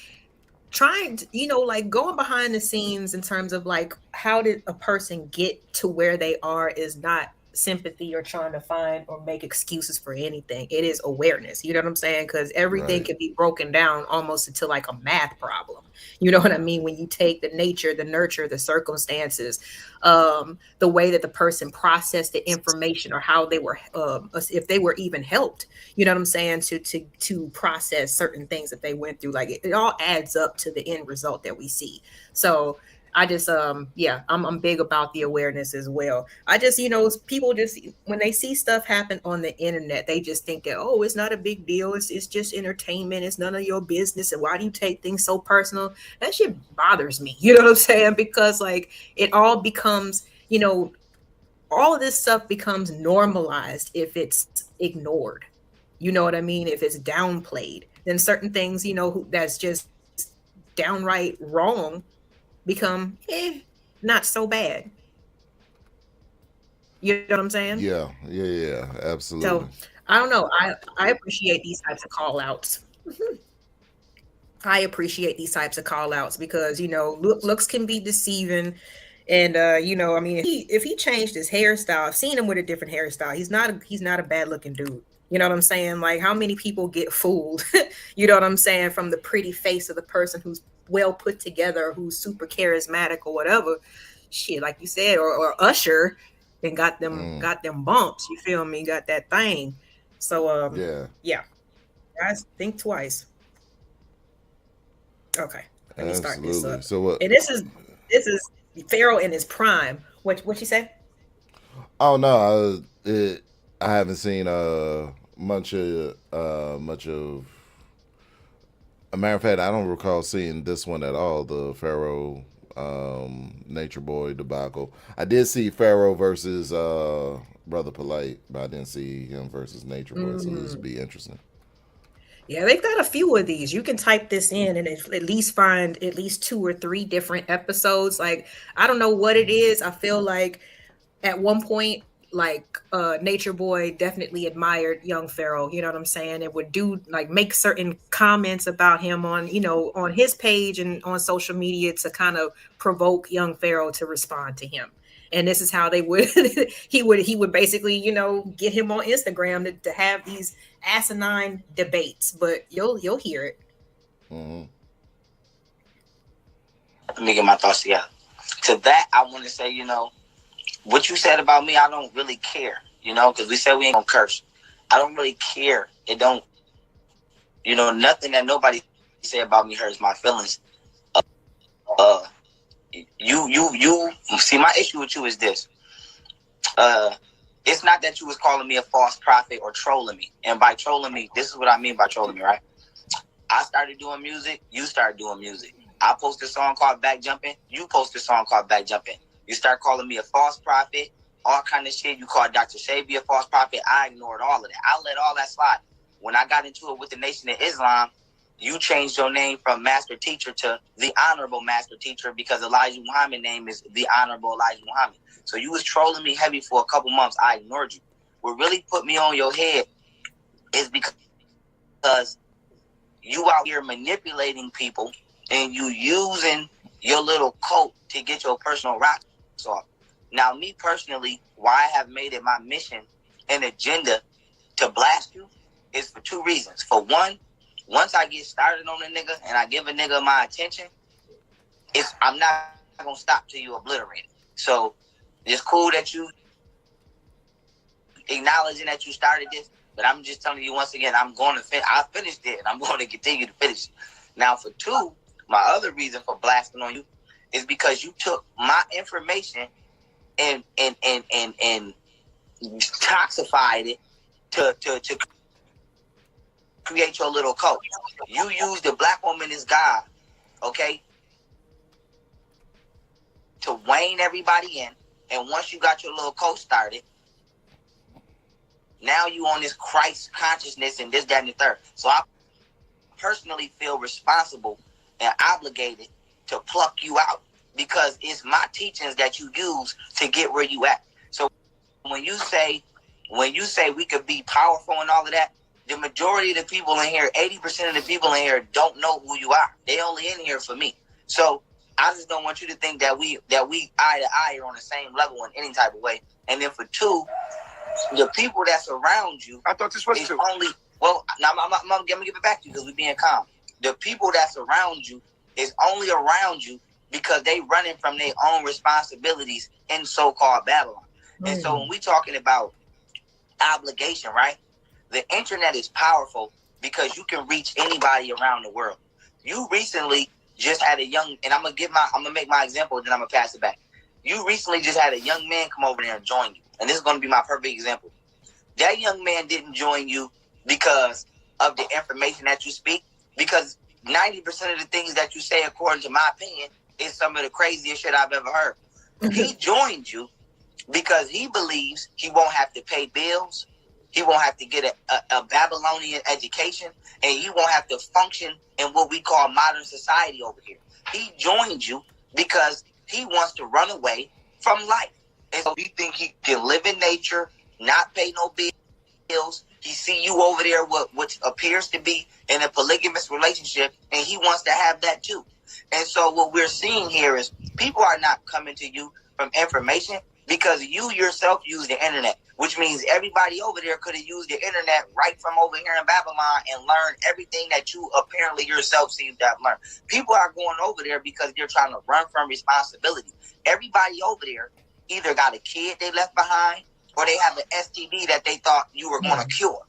trying to, like going behind the scenes in terms of like how did a person get to where they are is not sympathy or trying to find or make excuses for anything. It is awareness. You know what I'm saying? Because everything Right. can be broken down almost into like a math problem. You know what I mean? When you take the nature, the nurture, the circumstances, the way that the person processed the information, or how they were, if they were even helped, you know what I'm saying, to process certain things that they went through. Like it all adds up to the end result that we see. So I just yeah, I'm big about the awareness as well. I just, people just, when they see stuff happen on the internet, they just think that, oh, it's not a big deal, it's just entertainment, it's none of your business, and why do you take things so personal? That shit bothers me. You know what I'm saying? Because like it all becomes, all of this stuff becomes normalized if it's ignored. You know what I mean? If it's downplayed, then certain things, that's just downright wrong become not so bad. You know what I'm saying? Yeah, absolutely. So I don't know. I appreciate these types of call outs. I appreciate these types of call outs because looks can be deceiving. And I mean, if he changed his hairstyle, I've seen him with a different hairstyle. He's not a bad looking dude. You know what I'm saying? Like, how many people get fooled? You know what I'm saying? From the pretty face of the person who's well put together, who's super charismatic or whatever. Shit, like you said, or Usher, and got them bumps. You feel me? Got that thing. So yeah, guys, think twice. Okay, let me start this Absolutely. up. So what? And this is Pharaoh in his prime. What you say? Oh no, I haven't seen much of A matter of fact, I don't recall seeing this one at all. The Pharaoh Nature Boy debacle. I did see Pharaoh versus Brother Polite, but I didn't see him versus Nature Boy. So this would be interesting. Yeah, they've got a few of these. You can type this in and at least find at least 2 or 3 different episodes. Like, I don't know what it is. I feel like at one point, like Nature Boy definitely admired young Pharaoh, you know what I'm saying? It would do like make certain comments about him on, on his page and on social media to kind of provoke young Pharaoh to respond to him. And this is how they would he would basically, get him on Instagram to have these asinine debates, but you'll hear it. Mm-hmm. Let me get my thoughts together. To that, I want to say, what you said about me, I don't really care, because we said we ain't gonna curse. I don't really care. It don't, nothing that nobody say about me hurts my feelings. You see, my issue with you is this. It's not that you was calling me a false prophet or trolling me. And by trolling me, this is what I mean by trolling me, right? I started doing music, you started doing music. I posted a song called Back Jumping, you posted a song called Back Jumping. You start calling me a false prophet, all kind of shit. You called Dr. Shabi a false prophet. I ignored all of that. I let all that slide. When I got into it with the Nation of Islam, you changed your name from Master Teacher to the Honorable Master Teacher because Elijah Muhammad's name is the Honorable Elijah Muhammad. So you was trolling me heavy for a couple months. I ignored you. What really put me on your head is because you out here manipulating people and you using your little cult to get your personal rocks off. Now, me personally, why I have made it my mission and agenda to blast you is for 2 reasons. For one, once I get started on a nigga and I give a nigga my attention, I'm not gonna stop till you obliterate it. So it's cool that you acknowledging that you started this, but I'm just telling you once again, I'm going to finish. I finished it and I'm going to continue to finish it. Now, for 2, my other reason for blasting on you is because you took my information and toxified it to create your little cult. You use the black woman as God, okay, to wane everybody in. And once you got your little cult started, now you on this Christ consciousness and this, that, and the third. So I personally feel responsible and obligated to pluck you out because it's my teachings that you use to get where you at. So when you say we could be powerful and all of that, the majority of the people in here, 80% of the people in here don't know who you are. They only in here for me. So I just don't want you to think that we eye to eye are on the same level in any type of way. And then for two, the people that's around you, I thought this was two. Only, well, now I'm gonna give it back to you because we're being calm. The people that's around you is only around you because they running from their own responsibilities in so-called Babylon. And so when we talking about obligation, right? The internet is powerful because you can reach anybody around the world. You recently just had a young, and I'm gonna make my example, then I'm gonna pass it back. You recently just had a young man come over there and join you. And this is gonna be my perfect example. That young man didn't join you because of the information that you speak, because 90% of the things that you say, according to my opinion, is some of the craziest shit I've ever heard. He joined you because he believes he won't have to pay bills, he won't have to get a Babylonian education, and he won't have to function in what we call modern society over here. He joined you because he wants to run away from life. And so he think he can live in nature, not pay no bills. He see you over there what appears to be in a polygamous relationship, and he wants to have that too. And so what we're seeing here is people are not coming to you from information because you yourself use the internet, which means everybody over there could have used the internet right from over here in Babylon and learned everything that you apparently yourself seem to have learned. People are going over there because they're trying to run from responsibility. Everybody over there either got a kid they left behind or they have an STD that they thought you were going to cure.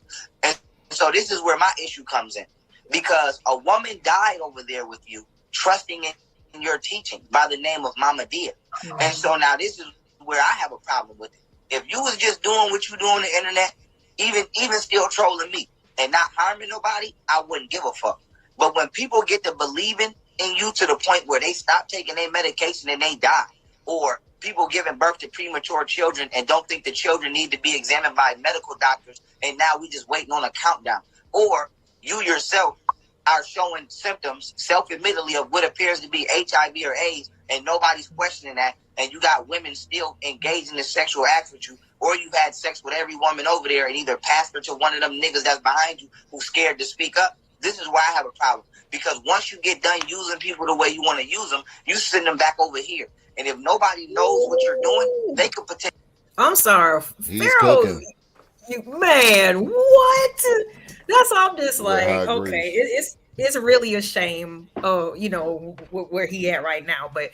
And so this is where my issue comes in, because a woman died over there with you, trusting in your teaching by the name of Mama Dia. And so now this is where I have a problem with it. If you was just doing what you do on the internet, even still trolling me and not harming nobody, I wouldn't give a fuck. But when people get to believing in you to the point where they stop taking their medication and they die, or people giving birth to premature children and don't think the children need to be examined by medical doctors, and now we just waiting on a countdown, or you yourself are showing symptoms, self-admittedly, of what appears to be HIV or AIDS, and nobody's questioning that, and you got women still engaged in the sexual acts with you, or you've had sex with every woman over there and either passed her to one of them niggas that's behind you who's scared to speak up. This is where I have a problem, because once you get done using people the way you want to use them, you send them back over here. And if nobody knows what you're doing, they could potentially... I'm sorry, He's Pharaoh. cooking. Man, what? That's all. I'm just like, I agree. okay, it's really a shame. Where he at right now. But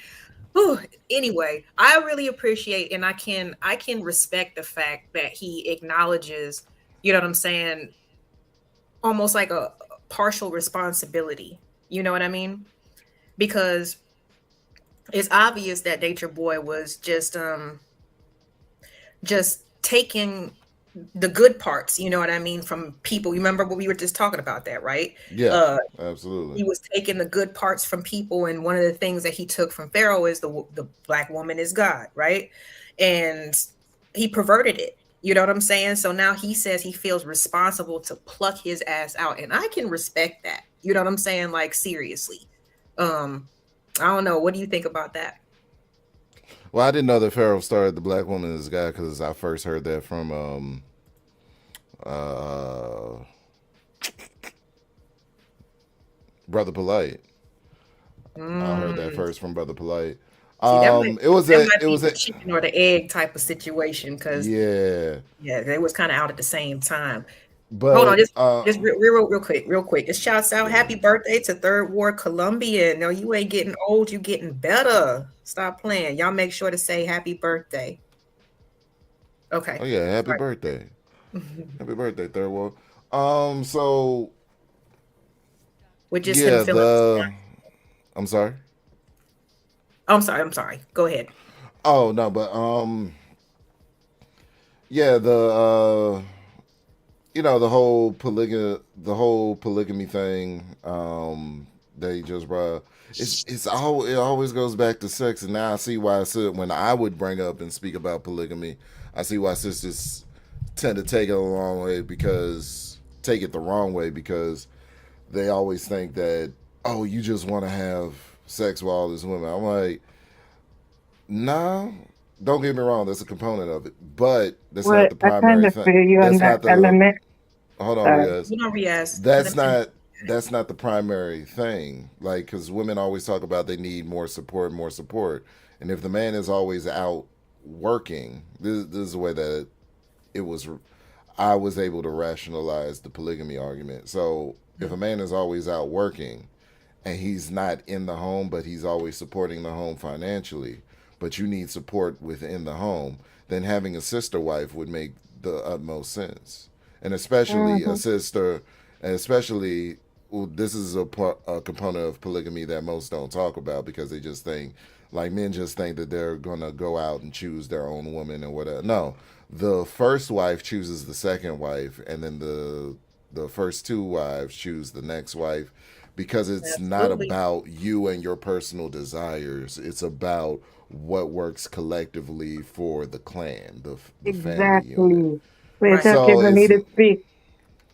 anyway, I really appreciate, and I can respect the fact that he acknowledges, you know what I'm saying, almost like a partial responsibility. You know what I mean? Because it's obvious that Nature Boy was just taking the good parts, you know what I mean, from people. You remember what we were just talking about that, right? Yeah, absolutely. He was taking the good parts from people, and one of the things that he took from Pharaoh is the black woman is God, right? And he perverted it. You know what I'm saying? So now he says he feels responsible to pluck his ass out, and I can respect that. You know what I'm saying? Like, seriously. I don't know. What do you think about that? Well, I didn't know that Pharaoh started the black woman as God because I first heard that from Brother Polite. I heard that first from Brother Polite. It was a chicken or the egg type of situation, because they was kind of out at the same time. But hold on, just real quick. Just shouts out, happy birthday to Third Ward Colombian. No, you ain't getting old, you getting better. Stop playing. Y'all make sure to say happy birthday. Okay. Oh yeah, happy birthday. Happy birthday, Third Ward. So we're just I'm sorry. I'm sorry. Go ahead. Oh no, but the whole polygamy thing that he just brought up, it always goes back to sex, and now I see why when I would bring up and speak about polygamy, I see why sisters tend to take it the wrong way because they always think that, oh, you just want to have sex with all these women. I'm like, nah, don't get me wrong, that's a component of it, but that's Well, not the I kind primary of thing. feel you on That's that not the element. hold on, Sorry. Riaz. You know, Riaz. That's not the primary thing. Like, because women always talk about they need more support, and if the man is always out working, this is the way that it was. I was able to rationalize the polygamy argument. So if a man is always out working, and he's not in the home, but he's always supporting the home financially, but you need support within the home, then having a sister wife would make the utmost sense. And especially a sister, and especially, well, this is a component of polygamy that most don't talk about because they just think, like, men just think that they're going to go out and choose their own woman and whatever. No, the first wife chooses the second wife, and then the first two wives choose the next wife, because it's not about you and your personal desires. It's about what works collectively for the clan, the family unit. Exactly. Wait, it's So okay for me it's to speak.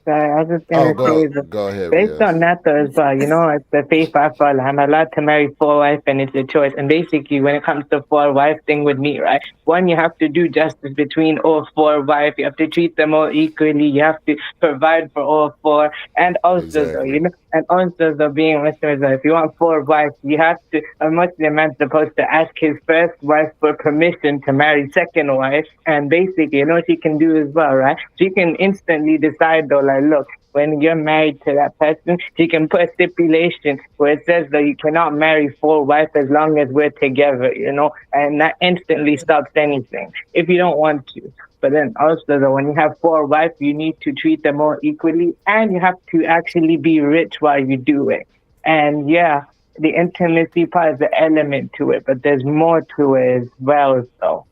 Sorry, I was just gonna say that go ahead, based on Riaz. that though as well, it's the faith I follow. I'm allowed to marry four wives and it's a choice. And basically when it comes to four wife thing with me, right? One, you have to do justice between all four wives. You have to treat them all equally. You have to provide for all four. And also though, being Muslim, if you want four wives, you have to, a Muslim man's supposed to ask his first wife for permission to marry second wife. And basically, what she can do as well, right? She can instantly decide though, like, look, when you're married to that person, she can put a stipulation where it says that you cannot marry four wives as long as we're together, and that instantly stops anything if you don't want to. But then also though, when you have four wives, you need to treat them all equally, and you have to actually be rich while you do it. And yeah, the intimacy part is the element to it, but there's more to it as well. So,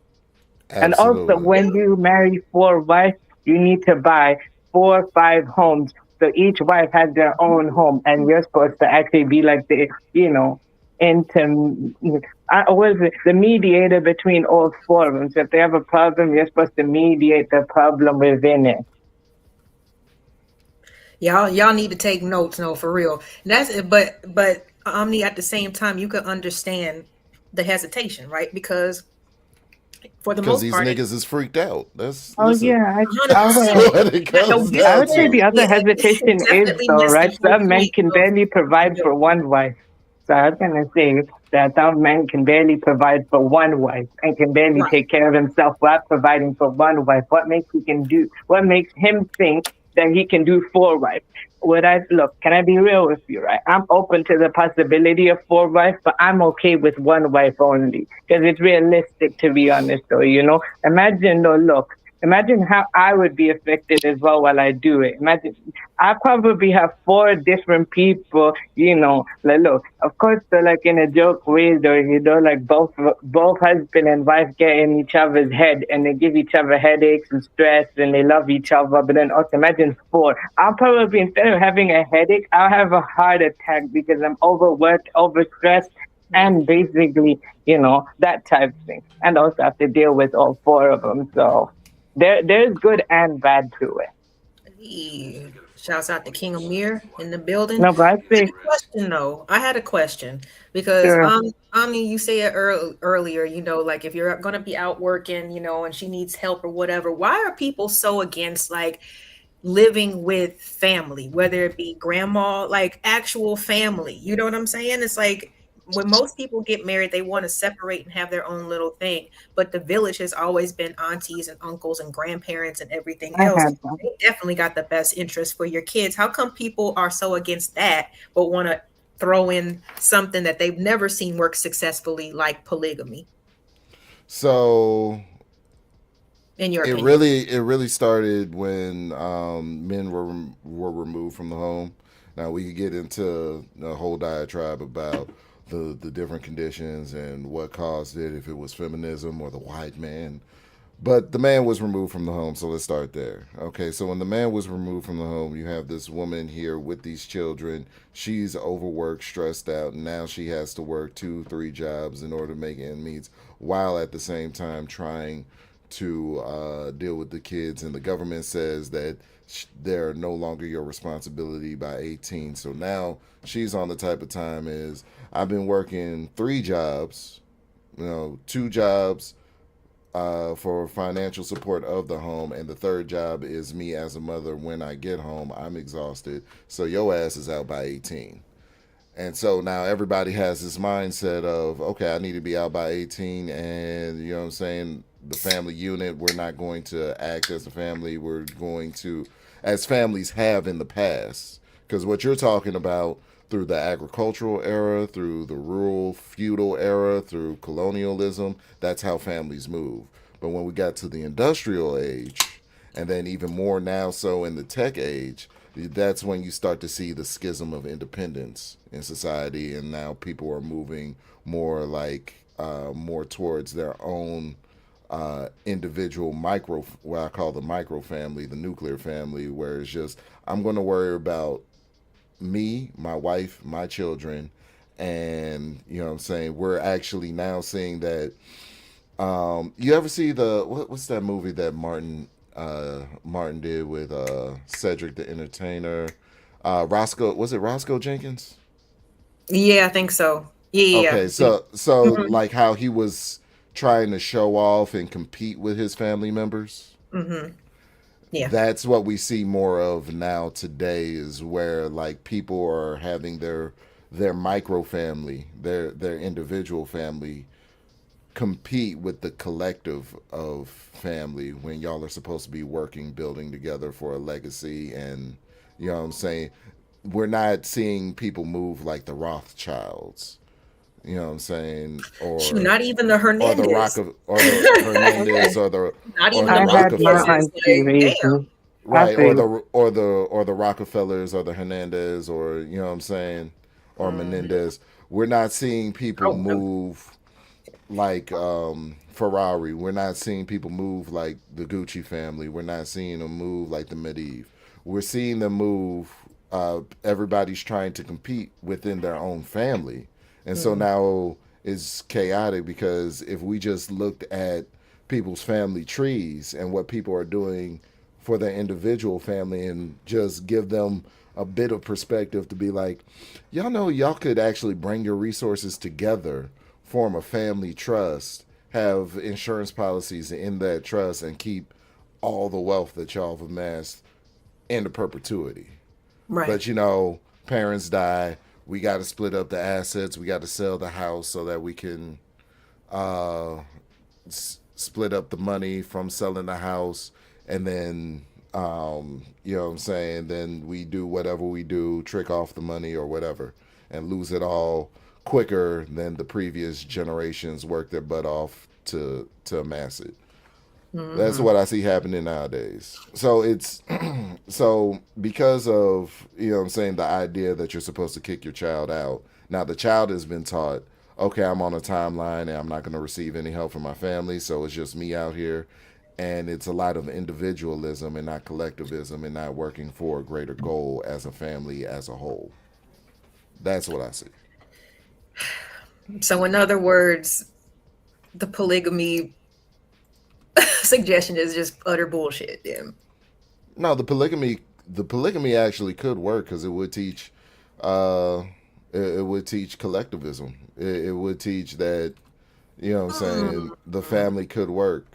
and also when you marry four wives, you need to buy 4 or 5 homes. So each wife has their own home, and you're supposed to actually be like the, the mediator between all four of them. So if they have a problem, you're supposed to mediate the problem within it. Y'all need to take notes, no, for real. But Omni, at the same time, you can understand the hesitation, right? Because for the most these part, niggas is freaked out. That's I would say the other hesitation is though, right? Some men can barely provide for one wife. So I was gonna say that some men can barely provide for one wife and can barely take care of himself without providing for one wife. What makes him think that he can do 4 wives? Can I be real with you, right? I'm open to the possibility of 4 wives, but I'm okay with 1 wife only because it's realistic, to be honest, though, Imagine how I would be affected as well while I do it. Imagine, I probably have 4 different people, of course, they're like in a joke way, though, like both husband and wife get in each other's head and they give each other headaches and stress and they love each other. But then also imagine 4. I'll probably, instead of having a headache, I'll have a heart attack because I'm overworked, overstressed, and basically, that type of thing. And also have to deal with all 4 of them. So there's good and bad to it. Shouts out to King Amir in the building. No, but I had a question because you said earlier, like if you're going to be out working, and she needs help or whatever, why are people so against like living with family, whether it be grandma, like actual family? You know what I'm saying? It's like when most people get married, they want to separate and have their own little thing. But the village has always been aunties and uncles and grandparents and everything else. They definitely got the best interest for your kids. How come people are so against that, but want to throw in something that they've never seen work successfully, like polygamy? So in your opinion? It really started when men were removed from the home. Now we could get into a whole diatribe about the different conditions and what caused it, if it was feminism or the white man. But the man was removed from the home, so let's start there. Okay, so when the man was removed from the home, you have this woman here with these children. She's overworked, stressed out, and now she has to work 2-3 jobs in order to make ends meet, while at the same time trying to deal with the kids. And the government says that they're no longer your responsibility by 18. So now she's on the type of time is, I've been working 3 jobs, 2 jobs for financial support of the home, and the third job is me as a mother. When I get home, I'm exhausted, so your ass is out by 18. And so now everybody has this mindset of, okay, I need to be out by 18, and you know what I'm saying, the family unit, we're not going to act as a family, we're going to, as families have in the past. Because what you're talking about, through the agricultural era, through the rural feudal era, through colonialism, that's how families move. But when we got to the industrial age, and then even more now so in the tech age, that's when you start to see the schism of independence in society, and now people are moving more more towards their own individual micro, what I call the micro family, the nuclear family, where it's just, I'm going to worry about me, my wife, my children, and you know what I'm saying, we're actually now seeing that you ever see the what's that movie that Martin did with Cedric the Entertainer, Roscoe, was it Roscoe Jenkins? Yeah, I think so. Yeah. Okay, so like how he was trying to show off and compete with his family members. Yeah. That's what we see more of now today, is where like people are having their micro family, their individual family compete with the collective of family, when y'all are supposed to be working, building together for a legacy. And you know what I'm saying, we're not seeing people move like the Rothschilds. You know what I'm saying? Or not even the Hernandez. Or the Hernandez, or the Not even the the Rockefellers. Damn. Right, or the Rockefellers, or the Hernandez, or you know what I'm saying, or Menendez. We're not seeing people move like Ferrari. We're not seeing people move like the Gucci family. We're not seeing them move like the Medivh. We're seeing them move. Everybody's trying to compete within their own family. And so now it's chaotic, because if we just looked at people's family trees and what people are doing for their individual family, and just give them a bit of perspective to be like, y'all know, y'all could actually bring your resources together, form a family trust, have insurance policies in that trust, and keep all the wealth that y'all have amassed into perpetuity. Right. But parents die, we got to split up the assets. We got to sell the house so that we can split up the money from selling the house. And then, you know what I'm saying, then we do whatever we do, trick off the money or whatever, and lose it all quicker than the previous generations worked their butt off to amass it. That's what I see happening nowadays. So it's so because of, you know what I'm saying, the idea that you're supposed to kick your child out. Now the child has been taught, okay, I'm on a timeline and I'm not going to receive any help from my family, so it's just me out here. And it's a lot of individualism and not collectivism, and not working for a greater goal as a family as a whole. That's what I see. So in other words, the polygamy suggestion is just utter bullshit then. No, the polygamy actually could work, because it would teach collectivism. It would teach that, you know what I'm saying, the family could work.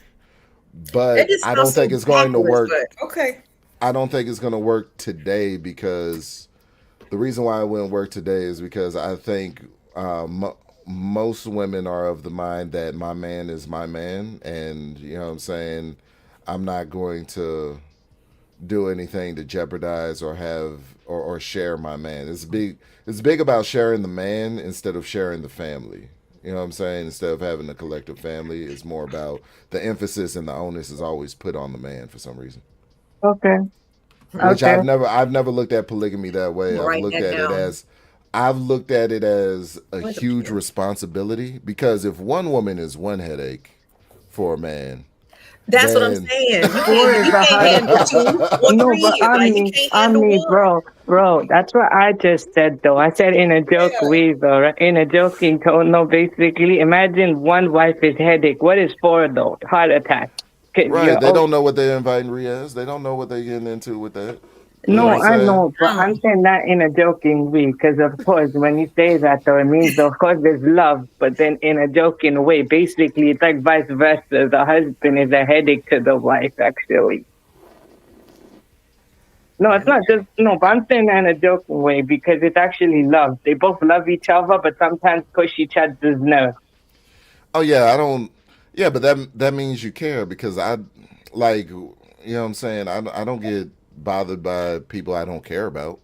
But I don't think it's going to work. Okay. I don't think it's going to work today, because the reason why it wouldn't work today is because I think most women are of the mind that my man is my man, and you know what I'm saying, I'm not going to do anything to jeopardize or have or share my man. It's big about sharing the man instead of sharing the family. You know what I'm saying? Instead of having a collective family, it's more about the emphasis and the onus is always put on the man for some reason. Okay. Which I've never looked at polygamy that way. I've looked at it as a huge responsibility, because if one woman is one headache for a man, That's what I'm then saying. You Four is the can't handle hardest. 2 or No, 3. but Like you can't handle 1. bro, that's what I just said though. I said in a joke way though, right? In a joking tone. No, basically, imagine one wife is headache. What is 4 though? Heart attack. right, they don't know what they're inviting Riaz. They don't know what they're getting into with that. You know No, what I'm I saying? know, but I'm saying that in a joking way, because of course, when you say that, though, it means, of course, there's love, but then in a joking way, basically, it's like vice versa. The husband is a headache to the wife, actually. No, it's not just, no, but I'm saying that in a joking way, because it's actually love. They both love each other, but sometimes push each other's nerves. Oh yeah, I don't. Yeah, but that means you care because I like, you know what I'm saying. I don't get bothered by people I don't care about.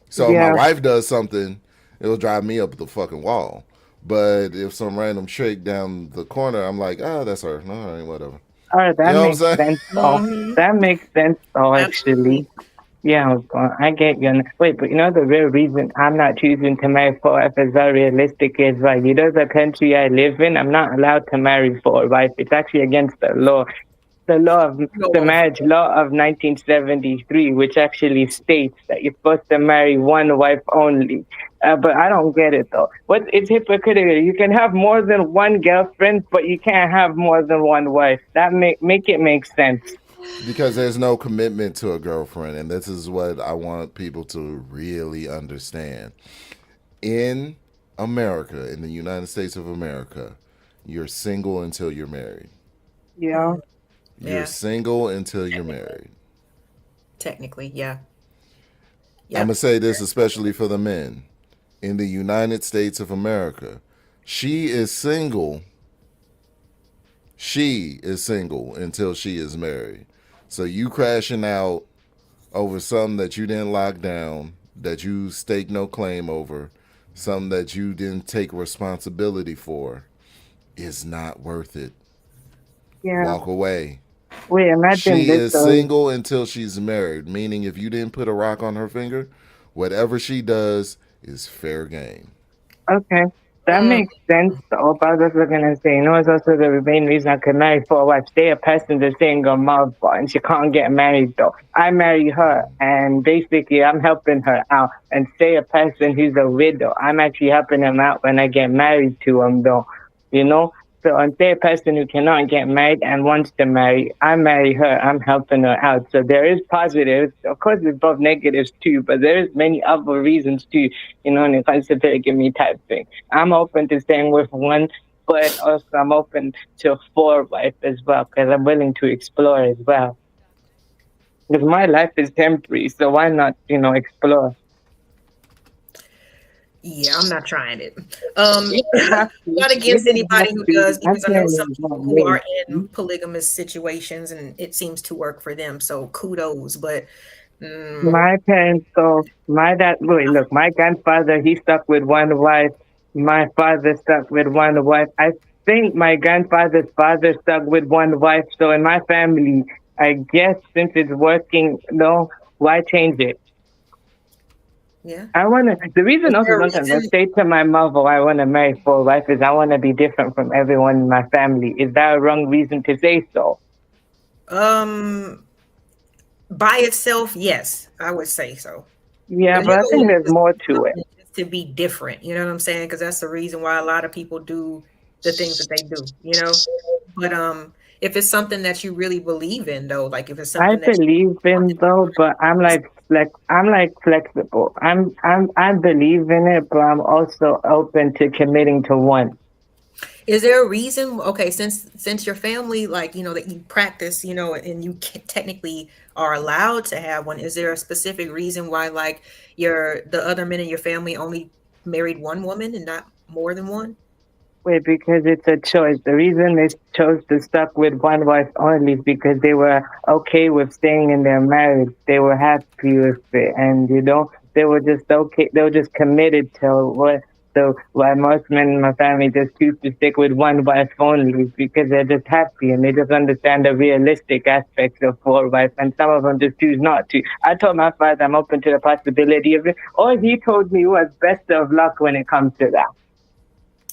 So if my Yeah. wife does something, it'll drive me up the fucking wall. But if some random chick down the corner, I'm like, oh, that's her. All right, whatever. All right, that You know what I'm makes saying? sense, though. That makes sense, though, actually. Yeah, I get you. Wait, but you know the real reason I'm not choosing to marry for a wife is very realistic is right. You know the country I live in, I'm not allowed to marry for a wife. It's actually against the law. The law of the marriage law of 1973, which actually states that you're supposed to marry one wife only. But I don't get it though. It's hypocritical. You can have more than one girlfriend, but you can't have more than one wife. That make it make sense. Because there's no commitment to a girlfriend, and this is what I want people to really understand. In America, in the United States of America, you're single until you're married. Yeah. You're single until you're married. Technically, yeah. I'm gonna say this especially for the men. In the United States of America, she is single. She is single until she is married. So you crashing out over something that you didn't lock down, that you stake no claim over, something that you didn't take responsibility for, is not worth it. Yeah. Walk away. Wait, imagine She this. is though. single until she's married, meaning if you didn't put a rock on her finger, whatever she does is fair game. Okay. That makes sense. Though, but I was also gonna say, you know, it's also the main reason I could marry for a wife. Stay a person to single mother, and she can't get married though. I marry her, and basically I'm helping her out. And stay a person who's a widow, I'm actually helping him out when I get married to him though. You know. So and stay a person who cannot get married and wants to marry, I marry her. I'm helping her out. So there is positives. Of course, there's both negatives too, but there is many other reasons too. You know, when it comes to polygamy type thing. I'm open to staying with one, but also I'm open to 4 wives as well because I'm willing to explore as well. Because my life is temporary, so why not, you know, explore? Yeah, I'm not trying it. Not against anybody who does, because I know some people who are in polygamous situations and it seems to work for them. So kudos, but My parents, so my dad, look, my grandfather, he stuck with one wife. My father stuck with one wife. I think my grandfather's father stuck with one wife. So in my family, I guess since it's working, no, why change it? Yeah. The reason also sometimes I say to my mother, I want to marry 4 wives is I want to be different from everyone in my family. Is that a wrong reason to say so? by itself, yes, I would say so. Yeah, but I think there's more to it. To be different, you know what I'm saying? Because that's the reason why a lot of people do the things that they do, you know. But if it's something that you really believe in, though, like if it's I something believe in though, but I'm like flexible. I believe in it, but I'm also open to committing to one. is there a reason? Okay, since your family, like, you know, that you practice, you know, and you technically are allowed to have one, is there a specific reason why, like, the other men in your family only married one woman and not more than one? Wait, because it's a choice. The reason they chose to stuck with one wife only is because they were okay with staying in their marriage. They were happy with it, and you know, they were just okay. They were just committed to what. So why most men in my family just choose to stick with one wife only because they're just happy and they just understand the realistic aspects of 4 wives, and some of them just choose not to. I told my father I'm open to the possibility of it. All he told me was best of luck when it comes to that.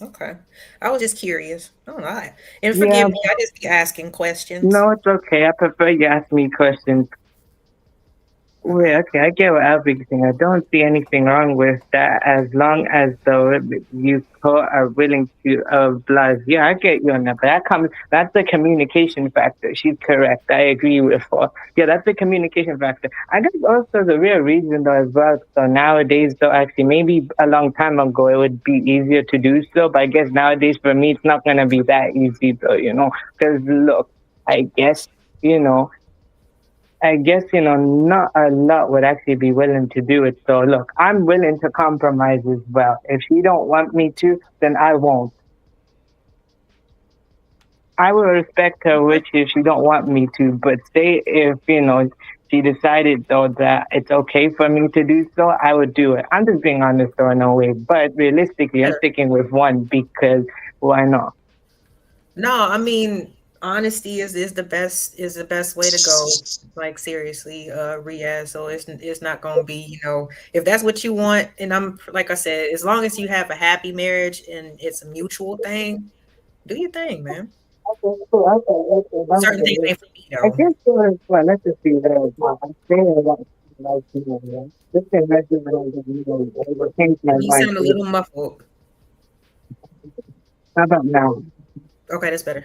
Okay. I was just curious. Oh, and Yeah, forgive me, I just be asking questions. no, it's okay. I prefer you ask me questions. Wait, okay, I get what everything. I don't see anything wrong with that as long as you are willing to oblige. Yeah, I get you on that. But that's the communication factor. She's correct. I agree with her. Yeah, that's the communication factor. I guess also the real reason though as well. So nowadays though, actually maybe a long time ago it would be easier to do so, but I guess nowadays for me it's not gonna be that easy though, because look, I guess, you know, not a lot would actually be willing to do it. So look, I'm willing to compromise as well. If she don't want me to, then I won't. I will respect her wish if she don't want me to, but say if, she decided though that it's okay for me to do so, I would do it. I'm just being honest though in a way. But realistically, I'm sticking with one because why not? No, I mean, honesty is the best way to go. Like seriously, Riaz. So it's not gonna be, if that's what you want, and I'm like I said, as long as you have a happy marriage and it's a mutual thing, do your thing, man. Certain things ain't for me I though. guess well, let's just see that as well. I'm saying like, this thing has to change my You mind. sound a little muffled. How about now? Okay, that's better.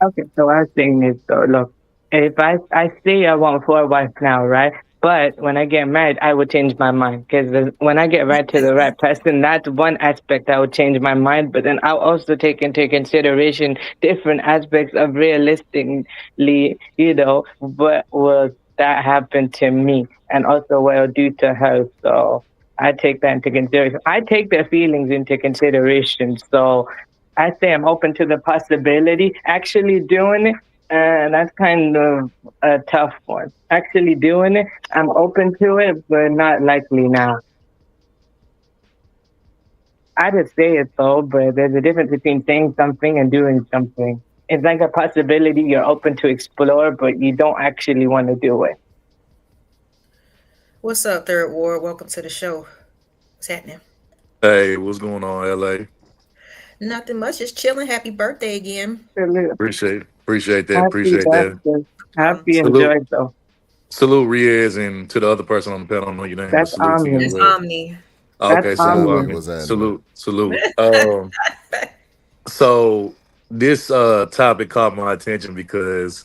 Okay, so I was saying this though, look, if I say I want 4 wives now, right? But when I get married, I would change my mind because when I get married to the right person, that's one aspect I would change my mind. But then I'll also take into consideration different aspects of realistically, what will that happen to me and also what it'll do to her. So I take that into consideration. I take their feelings into consideration. So I say I'm open to the possibility. Actually doing it, that's kind of a tough one. Actually doing it, I'm open to it, but not likely now. I just say it though, but there's a difference between saying something and doing something. It's like a possibility you're open to explore, but you don't actually want to do it. What's up, Third Ward? Welcome to the show. What's happening? Hey, what's going on, LA? Nothing much, just chilling. Happy birthday again. Appreciate that. Happy Appreciate that. birthday. Happy Salute, enjoy though. salute Riaz and to the other person on the panel. I don't know your name. That's But salute to you. Omni. It's Omni. Okay, That's salute, Omni. Omni. What's happening? Salute. So this topic caught my attention because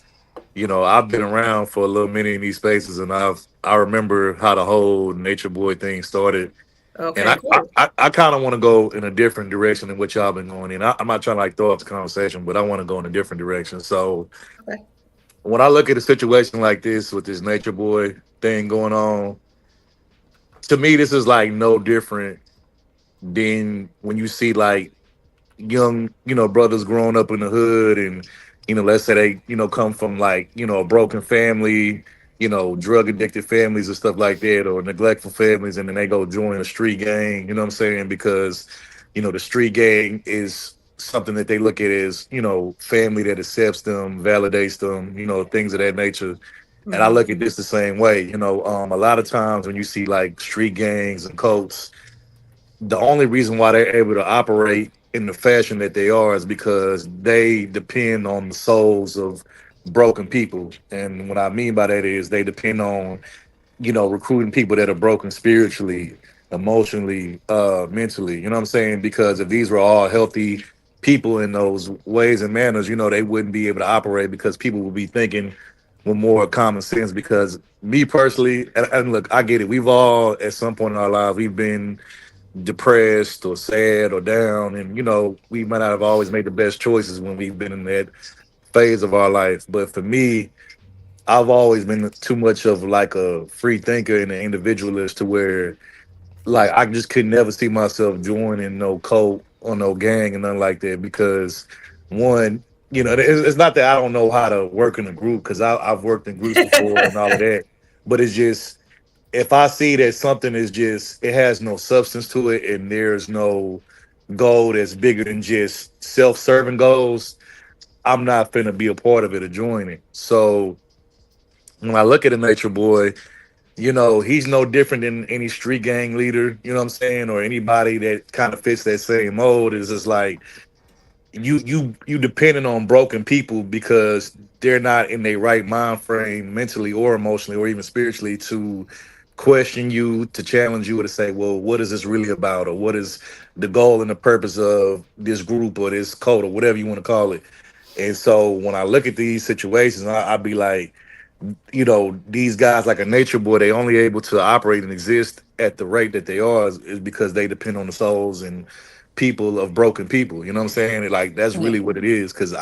I've been around for a little minute in these spaces, and I remember how the whole Nature Boy thing started. Okay, And cool. I kind of want to go in a different direction than what y'all been going in. I'm not trying to throw off the conversation, but I want to go in a different direction. So Okay. when I look at a situation like this with this Nature Boy thing going on, to me, this is like no different than when you see like young, brothers growing up in the hood and, let's say they, come from like, a broken family, drug addicted families and stuff like that, or neglectful families, and then they go join a street gang, you know what I'm saying? Because, the street gang is something that they look at as, family that accepts them, validates them, things of that nature. And I look at this the same way, a lot of times when you see like street gangs and cults, the only reason why they're able to operate in the fashion that they are is because they depend on the souls of broken people. And what I mean by that is they depend on, recruiting people that are broken spiritually, emotionally, mentally, you know what I'm saying? Because if these were all healthy people in those ways and manners, they wouldn't be able to operate because people would be thinking with more common sense. Because me personally, and look, I get it. We've all at some point in our lives, we've been depressed or sad or down, and we might not have always made the best choices when we've been in that phase of our life. But for me, I've always been too much of like a free thinker and an individualist to where like I just could never see myself joining no cult or no gang and nothing like that. Because one, it's not that I don't know how to work in a group, because I've worked in groups before and all of that, but it's just, if I see that something is just, it has no substance to it and there's no goal that's bigger than just self-serving goals, I'm not finna be a part of it or join it. So when I look at a Nature Boy, you know, he's no different than any street gang leader, you know what I'm saying, or anybody that kind of fits that same mold. Is just like you depending on broken people because they're not in their right mind frame mentally or emotionally or even spiritually to question you, to challenge you, or to say, well, what is this really about, or what is the goal and the purpose of this group or this code or whatever you want to call it. And so when I look at these situations, I be like, you know, these guys like a nature boy, they only able to operate and exist at the rate that they are is because they depend on the souls and people of broken people. You know what I'm saying? And, like, that's Yeah. really what it is. Cause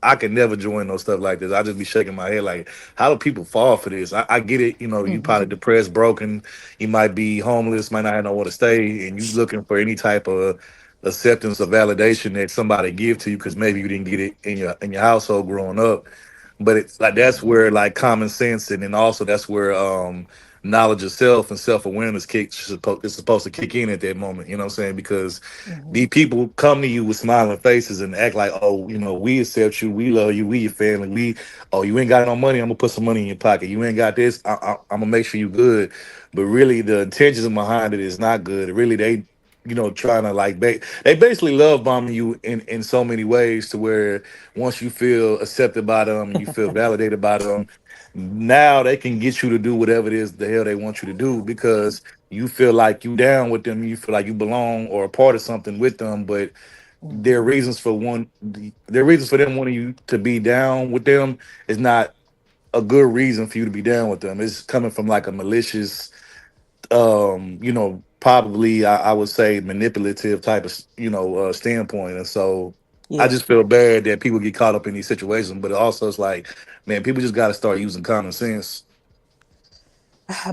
I can never join no stuff like this. I just be shaking my head like, how do people fall for this? I get it. You know, you probably depressed, broken. You might be homeless, might not have nowhere to stay, and you looking for any type of acceptance or validation that somebody give to you because maybe you didn't get it in your household growing up. But it's like that's where like common sense and then also that's where knowledge of self and self-awareness is supposed to kick in at that moment, you know what I'm saying? Because these people come to you with smiling faces and act like, oh, you know, we accept you, we love you, we your family, oh, you ain't got no money, I'm gonna put some money in your pocket. You ain't got this, I'm gonna make sure you good. But really the intentions behind it is not good. Really they, you know, trying to like they basically love bombing you in so many ways to where once you feel accepted by them and you feel validated by them, now they can get you to do whatever it is the hell they want you to do because you feel like you down with them, you feel like you belong or a part of something with them. But their reasons for them wanting you to be down with them is not a good reason for you to be down with them. It's coming from like a malicious you know, probably I would say manipulative type of, you know, standpoint. And so I Yeah. just feel bad that people get caught up in these situations, but also it's like, man, people just got to start using common sense.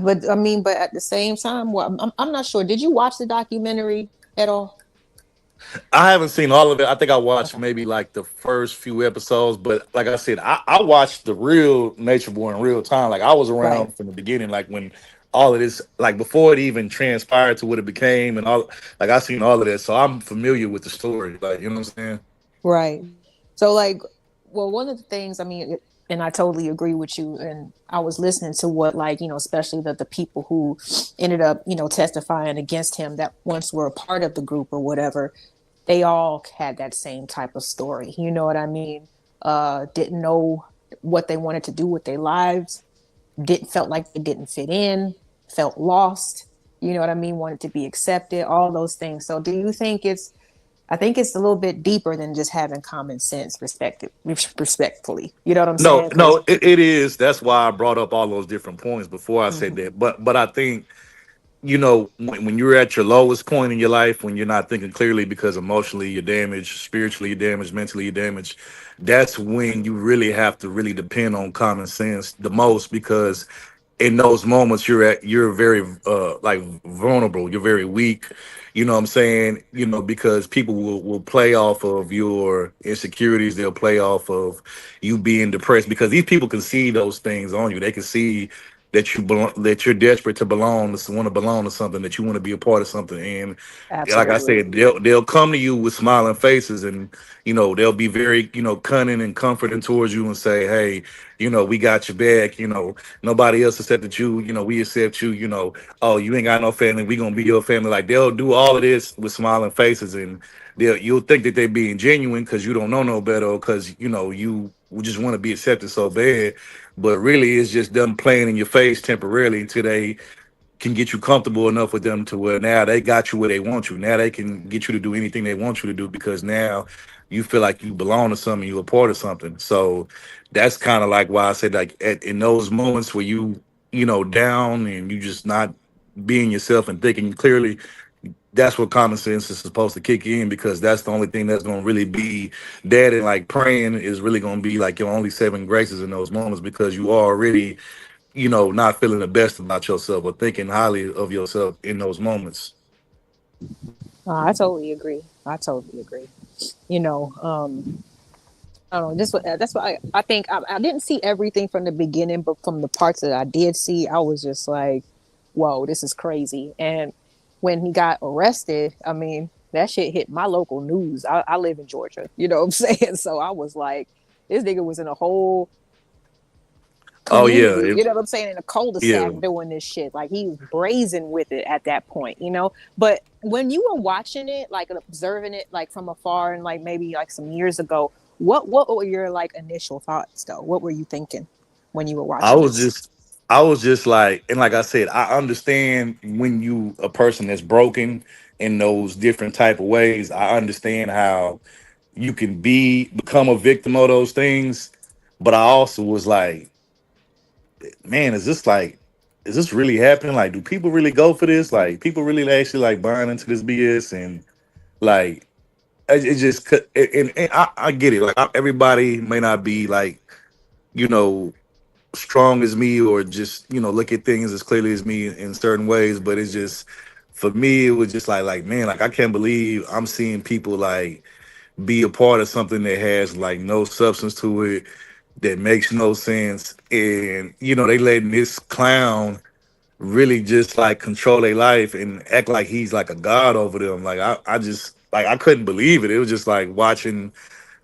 But I mean, but at the same time, well, I'm not sure. Did you watch the documentary at all? I haven't seen all of it. I think I watched maybe like the first few episodes, but like I said, I watched the real Nature Boy in real time. Like I was Right. around from the beginning, like when all of this, like before it even transpired to what it became, and all. Like I seen all of that, so I'm familiar with the story. Like you know what I'm saying? Right. So like, well, one of the things, I mean, and I totally agree with you. And I was listening to what, like, you know, especially the people who ended up, you know, testifying against him that once were a part of the group or whatever, they all had that same type of story. You know what I mean? Didn't know what they wanted to do with their lives, felt like they didn't fit in, felt lost, you know what I mean? Wanted to be accepted, all those things. So do you think I think it's a little bit deeper than just having common sense, respectfully. You know what I'm No, saying? 'Cause- no, it is. That's why I brought up all those different points before I said that. But I think you know when you're at your lowest point in your life, when you're not thinking clearly because emotionally you're damaged, spiritually you're damaged, mentally you're damaged, that's when you really have to really depend on common sense the most because in those moments you're very like vulnerable, you're very weak, you know what I'm saying, you know, because people will play off of your insecurities, they'll play off of you being depressed because these people can see those things on you, they can see that you belong, that you're desperate to belong, to want to belong to something, that you want to be a part of something. And like I Absolutely. said, they'll come to you with smiling faces and you know they'll be very, you know, cunning and comforting towards you and say, hey, you know, we got your back, you know, nobody else accepted you, you know, we accept you, you know, oh, you ain't got no family, we gonna be your family. Like they'll do all of this with smiling faces and you'll think that they're being genuine because you don't know no better because you know you just want to be accepted so bad, but really it's just them playing in your face temporarily until they can get you comfortable enough with them to where now they got you where they want you. Now they can get you to do anything they want you to do because now you feel like you belong to something, you're a part of something. So that's kind of like why I said like in those moments where you know down and you just not being yourself and thinking clearly, that's what common sense is supposed to kick in because that's the only thing that's going to really be that. And like praying is really going to be like your only saving graces in those moments because you already, you know, not feeling the best about yourself or thinking highly of yourself in those moments. I totally agree. I totally agree. You know, I don't know. That's why I think I didn't see everything from the beginning, but from the parts that I did see, I was just like, whoa, this is crazy. And when he got arrested, I mean, that shit hit my local news. I live in Georgia, you know what I'm saying? So I was like, this nigga was in a whole Oh yeah, community, you know what I'm saying, in a cul-de-sac yeah. doing this shit. Like he was brazen with it at that point, you know. But when you were watching it, like observing it like from afar and like maybe like some years ago, what were your like initial thoughts though? What were you thinking when you were I watching was this? just I was just like, and like I said, I understand when you a person that's broken in those different type of ways. I understand how you can become a victim of those things, but I also was like, man, is this really happening? Like, do people really go for this? Like, people really actually like buying into this BS and like it just and I get it. Like everybody may not be like, you know, strong as me or just, you know, look at things as clearly as me in certain ways, but it's just for me it was just like man, like I can't believe I'm seeing people like be a part of something that has like no substance to it, that makes no sense, and you know they letting this clown really just like control their life and act like he's like a god over them. Like I just like I couldn't believe it. It was just like watching.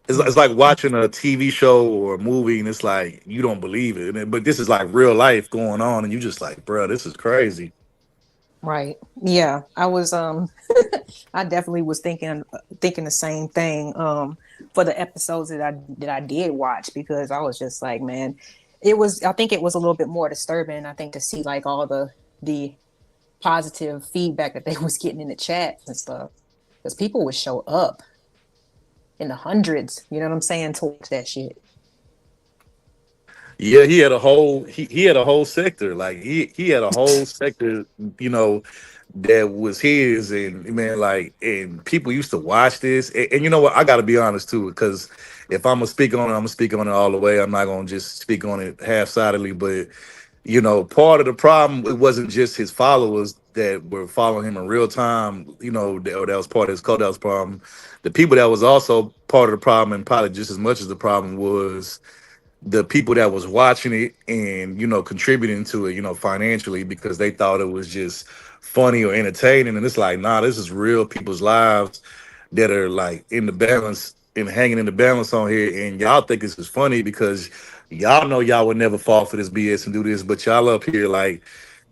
It's like watching a TV show or a movie, and it's like you don't believe it. But this is like real life going on, and you just like, bro, this is crazy. Right. Yeah. I was I definitely was thinking the same thing for the episodes that I did watch, because I was just like, man, I think it was a little bit more disturbing, I think, to see like all the positive feedback that they was getting in the chat and stuff, because people would show up in the hundreds, you know what I'm saying, to watch that shit. Yeah, he had a whole he had a whole sector. Like he had a whole sector, you know, that was his. And man, like, and people used to watch this. And you know what? I got to be honest too, because if I'm gonna speak on it, I'm gonna speak on it all the way. I'm not gonna just speak on it half-sidedly. But you know, part of the problem, it wasn't just his followers that were following him in real time. You know, that was part of his cult. That was problem. The people that was also part of the problem, and probably just as much as the problem, was the people that was watching it and, you know, contributing to it, you know, financially, because they thought it was just funny or entertaining. And it's like, nah, this is real people's lives that are like in the balance and hanging in the balance on here. And y'all think this is funny because y'all know y'all would never fall for this BS and do this, but y'all up here like,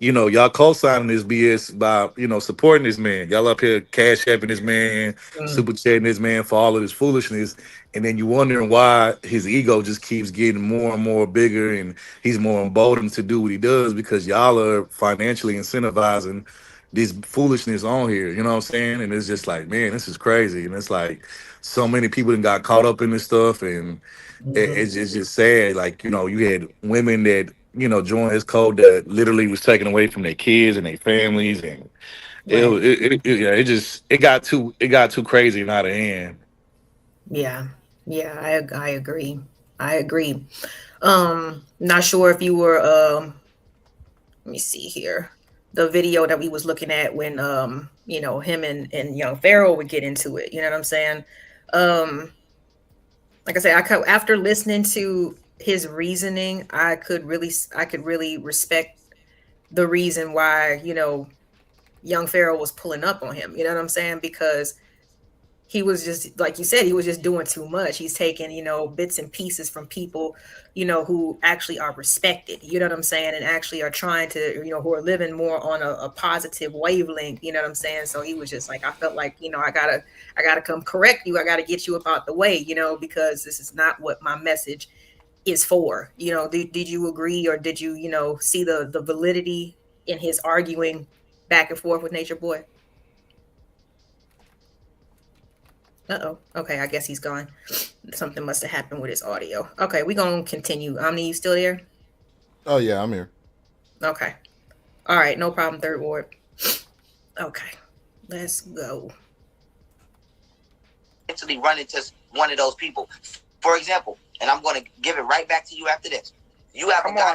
you know, y'all co-signing this BS by, you know, supporting this man. Y'all up here cash apping this man, super chatting this man for all of this foolishness. And then you wondering why his ego just keeps getting more and more bigger and he's more emboldened to do what he does, because y'all are financially incentivizing this foolishness on here. You know what I'm saying? And it's just like, man, this is crazy. And it's like so many people that got caught up in this stuff, and it's just sad. Like, you know, you had women that, you know, joined his code that literally was taken away from their kids and their families, and it got too crazy and out of hand. Yeah. Yeah, I agree. I agree. Not sure if you were let me see here. The video that we was looking at when you know, him and Young Pharaoh would get into it. You know what I'm saying? Like I said, after listening to his reasoning, I could really respect the reason why, you know, Young Pharaoh was pulling up on him. You know what I'm saying? Because he was just, like you said, he was just doing too much. He's taking, you know, bits and pieces from people, you know, who actually are respected, you know what I'm saying, and actually are trying to, you know, who are living more on a positive wavelength, you know what I'm saying? So he was just like, I felt like, you know, I gotta come correct you. I gotta get you up out the way, you know, because this is not what my message is for. You know, did you agree, or did you, you know, see the validity in his arguing back and forth with Nature Boy? Okay, I guess he's gone. Something must have happened with his audio. Okay, we're gonna continue. Omni, you still there? Oh yeah, I'm here. Okay. All right, no problem, Third Ward. Okay, let's go. Mentally run into one of those people. For example, and I'm going to give it right back to you after this. You have a guy.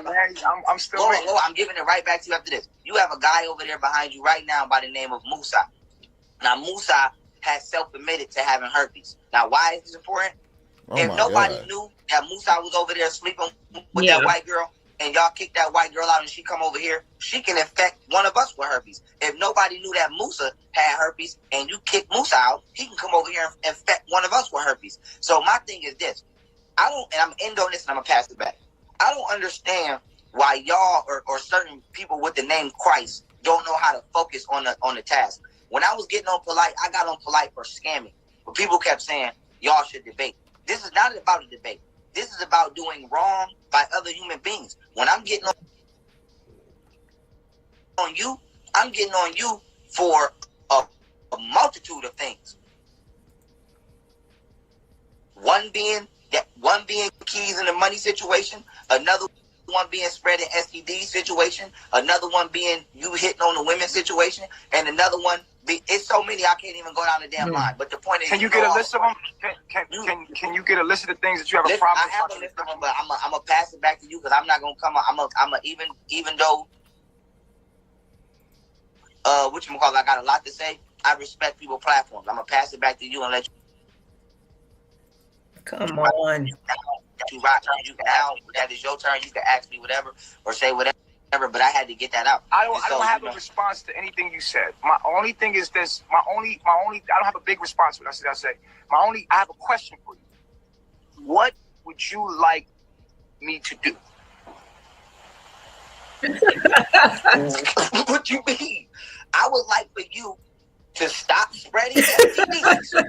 I'm still. I'm giving it right back to you after this. You have a guy over there behind you right now by the name of Musa. Now, Musa has self-admitted to having herpes. Now, why is this important? If nobody knew that Musa was over there sleeping with that white girl, and y'all kick that white girl out and she come over here, she can infect one of us with herpes. If nobody knew that Musa had herpes and you kick Musa out, he can come over here and infect one of us with herpes. So my thing is this. And I'm end on this and I'm going to pass it back. I don't understand why y'all or certain people with the name Christ don't know how to focus on the task. When I was getting on Polite, I got on Polite for scamming. But people kept saying, y'all should debate. This is not about a debate. This is about doing wrong by other human beings. When I'm getting on you, I'm getting on you for a multitude of things. One being keys in the money situation, another one being spreading STD situation, another one being you hitting on the women situation, and another one it's so many I can't even go down the damn line. But the point is, can you get a list of them? Can you get a list of the things that you have a problem with? I have a list of them, but I'm gonna pass it back to you because I'm not gonna come up. I'm a even though whatchamacallit, I got a lot to say. I respect people's platforms. I'm gonna pass it back to you and let you. Come on. You now that is your turn. You can ask me whatever or say whatever. But I had to get that out. I don't have a response to anything you said. My only thing is this. My only. I don't have a big response to what I say. I have a question for you. What would you like me to do? What you mean? I would like for you to stop spreading STDs.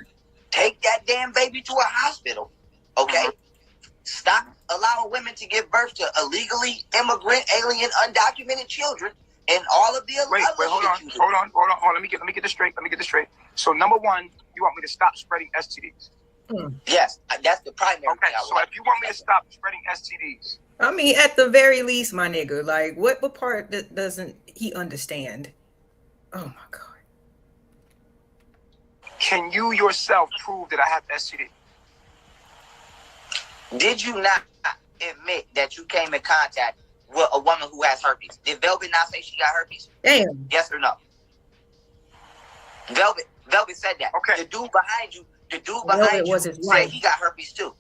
Take that damn baby to a hospital. Okay? Stop allowing women to give birth to illegally immigrant, alien, undocumented children, and all of the other. Wait, hold on. Let me get this straight. So number one, you want me to stop spreading STDs? Yes, that's the primary. Okay, so if you want me to stop spreading STDs, I mean, at the very least, my nigga, like what part doesn't he understand? Oh my God. Can you yourself prove that I have STD? Did you not admit that you came in contact with a woman who has herpes? Did Velvet not say she got herpes? Damn. Yes or no? Velvet said that. Okay. The dude behind you said he got herpes too.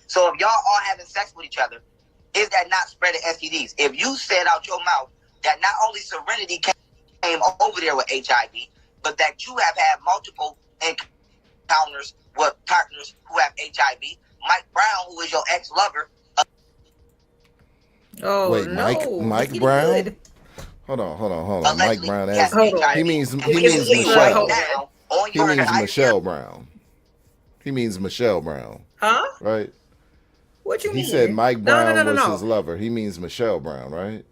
So if y'all all having sex with each other, is that not spreading STDs? If you said out your mouth that not only Serenity came over there with HIV, but that you have had multiple encounters with partners who have HIV, Mike Brown, who is your ex-lover. Wait, no. Mike Brown? Good. Hold on. Mike Brown Yes, he means Michelle. He means Michelle Brown. He means Michelle Brown. Huh? Right? What you mean? He said Mike Brown No. was his lover. He means Michelle Brown, right?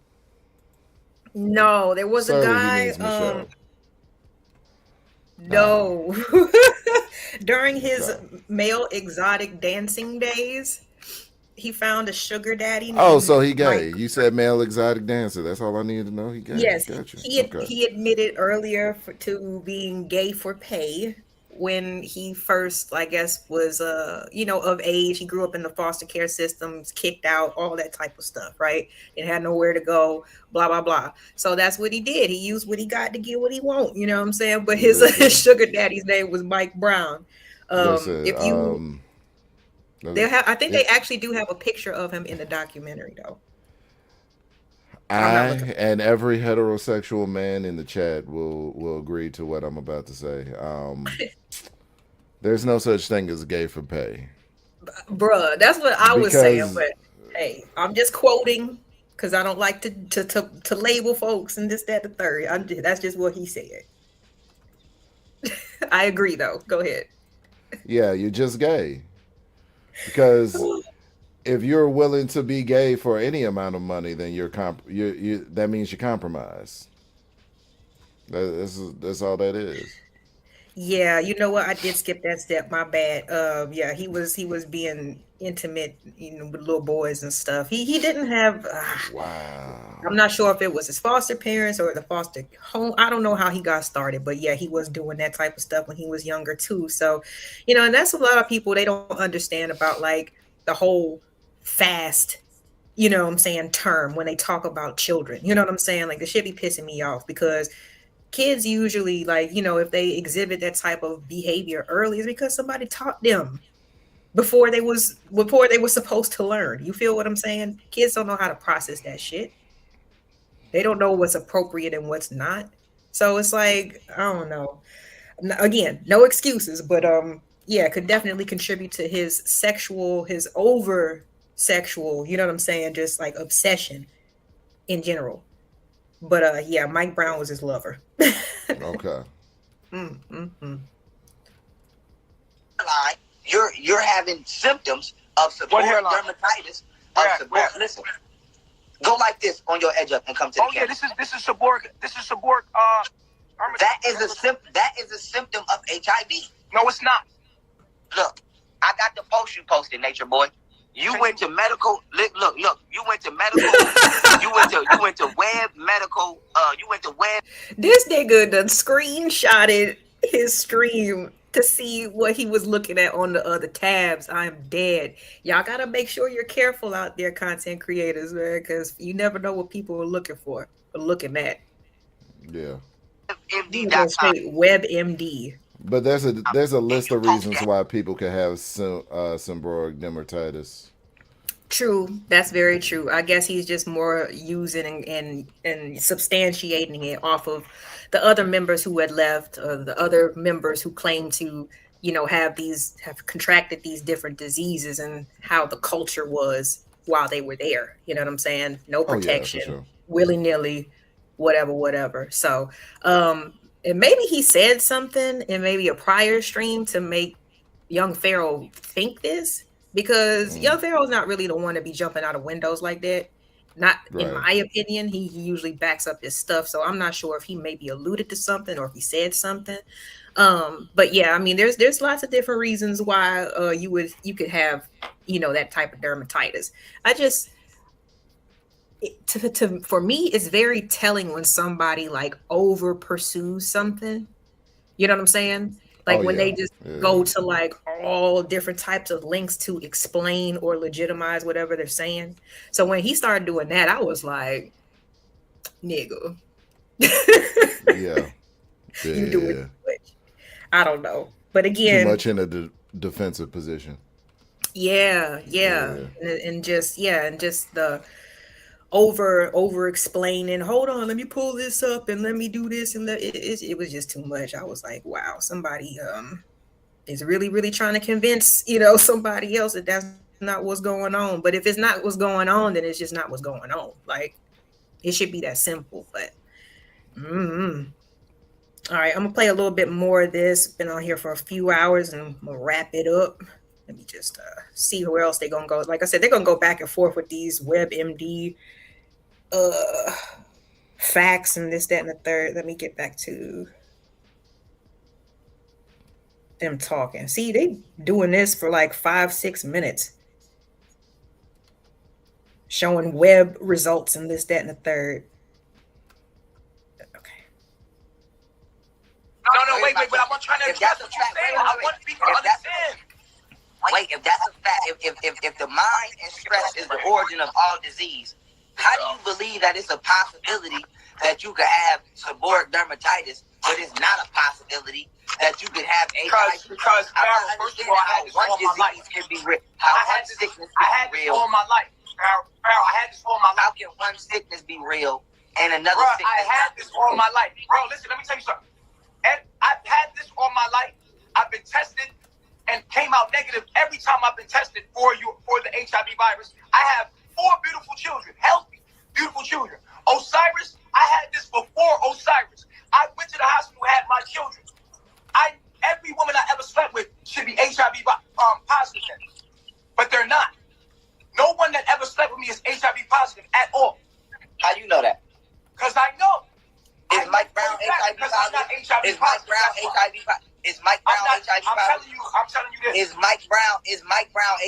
No, there was a guy. He means Michelle. No. During his male exotic dancing days, he found a sugar daddy. Oh, so he gay. Mike. You said male exotic dancer. That's all I needed to know. He gay. Yes, Gotcha. he admitted earlier to being gay for pay when he first, I guess, was of age. He grew up in the foster care systems, kicked out, all that type of stuff, right? And had nowhere to go, blah blah blah. So that's what he did. He used what he got to get what he want. You know what I'm saying? But his sugar daddy's name was Mike Brown. If you I think they actually do have a picture of him in the documentary, though. I and every heterosexual man in the chat will agree to what I'm about to say. There's no such thing as gay for pay. Bruh, that's what I was saying. But hey, I'm just quoting because I don't like to label folks and this, that, the third. That's just what he said. I agree, though. Go ahead. Yeah, you're just gay. Because if you're willing to be gay for any amount of money, then that means you're compromised. That's all that is. Yeah, you know what? I did skip that step. My bad. Yeah, he was being intimate, with little boys and stuff. He didn't have. Wow. I'm not sure if it was his foster parents or the foster home. I don't know how he got started, but yeah, he was doing that type of stuff when he was younger too. So, and that's a lot of people, they don't understand about like the whole fast, term when they talk about children. You know what I'm saying? Like, the shit be pissing me off because kids usually, like, if they exhibit that type of behavior early, is because somebody taught them before they were supposed to learn. You feel what I'm saying? Kids don't know how to process that shit. They don't know what's appropriate and what's not. So it's like, I don't know. Again, no excuses, but yeah, could definitely contribute to his over sexual, you know what I'm saying? Just like obsession in general. But yeah, Mike Brown was his lover. Okay. Line, you're having symptoms of seborrheic dermatitis. Listen, go like this on your edge up and come to the camera. This is seborrheic. This is seborrheic. That is a symptom of HIV. No, it's not. Look, I got the post you posted, Nature Boy. You went to medical. Look. You went to medical. you went to web medical. You went to web. This nigga done screenshotted his stream to see what he was looking at on the other tabs. I'm dead. Y'all gotta make sure you're careful out there, content creators, man, because you never know what people are looking for or looking at. Yeah. WebMD. But there's a list of reasons why people can have seborrheic dermatitis. True, that's very true. I guess he's just more using and substantiating it off of the other members who had left, or the other members who claim to, have contracted these different diseases, and how the culture was while they were there. You know what I'm saying? No protection, for sure. willy-nilly, whatever. So, and maybe he said something in maybe a prior stream to make Young Pharaoh think this, because Young Pharaoh's not really the one to be jumping out of windows like that. Not in my opinion. He usually backs up his stuff, so I'm not sure if he maybe alluded to something or if he said something. But yeah, I mean, there's lots of different reasons why you could have that type of dermatitis. For me, it's very telling when somebody like over pursues something. You know what I'm saying? Like when they just go to like all different types of links to explain or legitimize whatever they're saying. So when he started doing that, I was like, nigga. Yeah. You do it too much. I don't know. But again, too much in a defensive position. Yeah. And just the over explaining, hold on, let me pull this up and let me do this, and it was just too much. I was like, wow, somebody is really trying to convince somebody else that that's not what's going on. But if it's not what's going on, then it's just not what's going on. Like, it should be that simple. But all right, I'm gonna play a little bit more of this. Been on here for a few hours, and I'm gonna wrap it up. Let me just see where else they're gonna go. Like I said, they're gonna go back and forth with these WebMD facts and this, that, and the third. Let me get back to them talking. See, they doing this for like 5-6 minutes, showing web results and this, that, and the third. No, wait, but I'm trying to address what you're saying. I want people to understand. Wait, if that's a fact, if the mind and stress is the origin of all disease, how do you believe that it's a possibility that you could have seborrheic dermatitis, but it's not a possibility that you could have HIV? Because first of all, I had this all my life. I had this all my life. I had this all my life. How can one sickness be real and another sickness? I had this all my life. Bro, listen, let me tell you something. And I've had this all my life. I've been tested and came out negative every time I've been tested for the HIV virus. I have 4 beautiful children, healthy, beautiful children. Osiris, I had this before Osiris. I went to the hospital, had my children. Every woman I ever slept with should be HIV positive, but they're not. No one that ever slept with me is HIV positive at all. How you know that? Because I know. Is Mike Brown HIV positive? Is Mike Brown HIV positive? Is Mike Brown HIV positive? I'm telling you this. Is Mike Brown HIV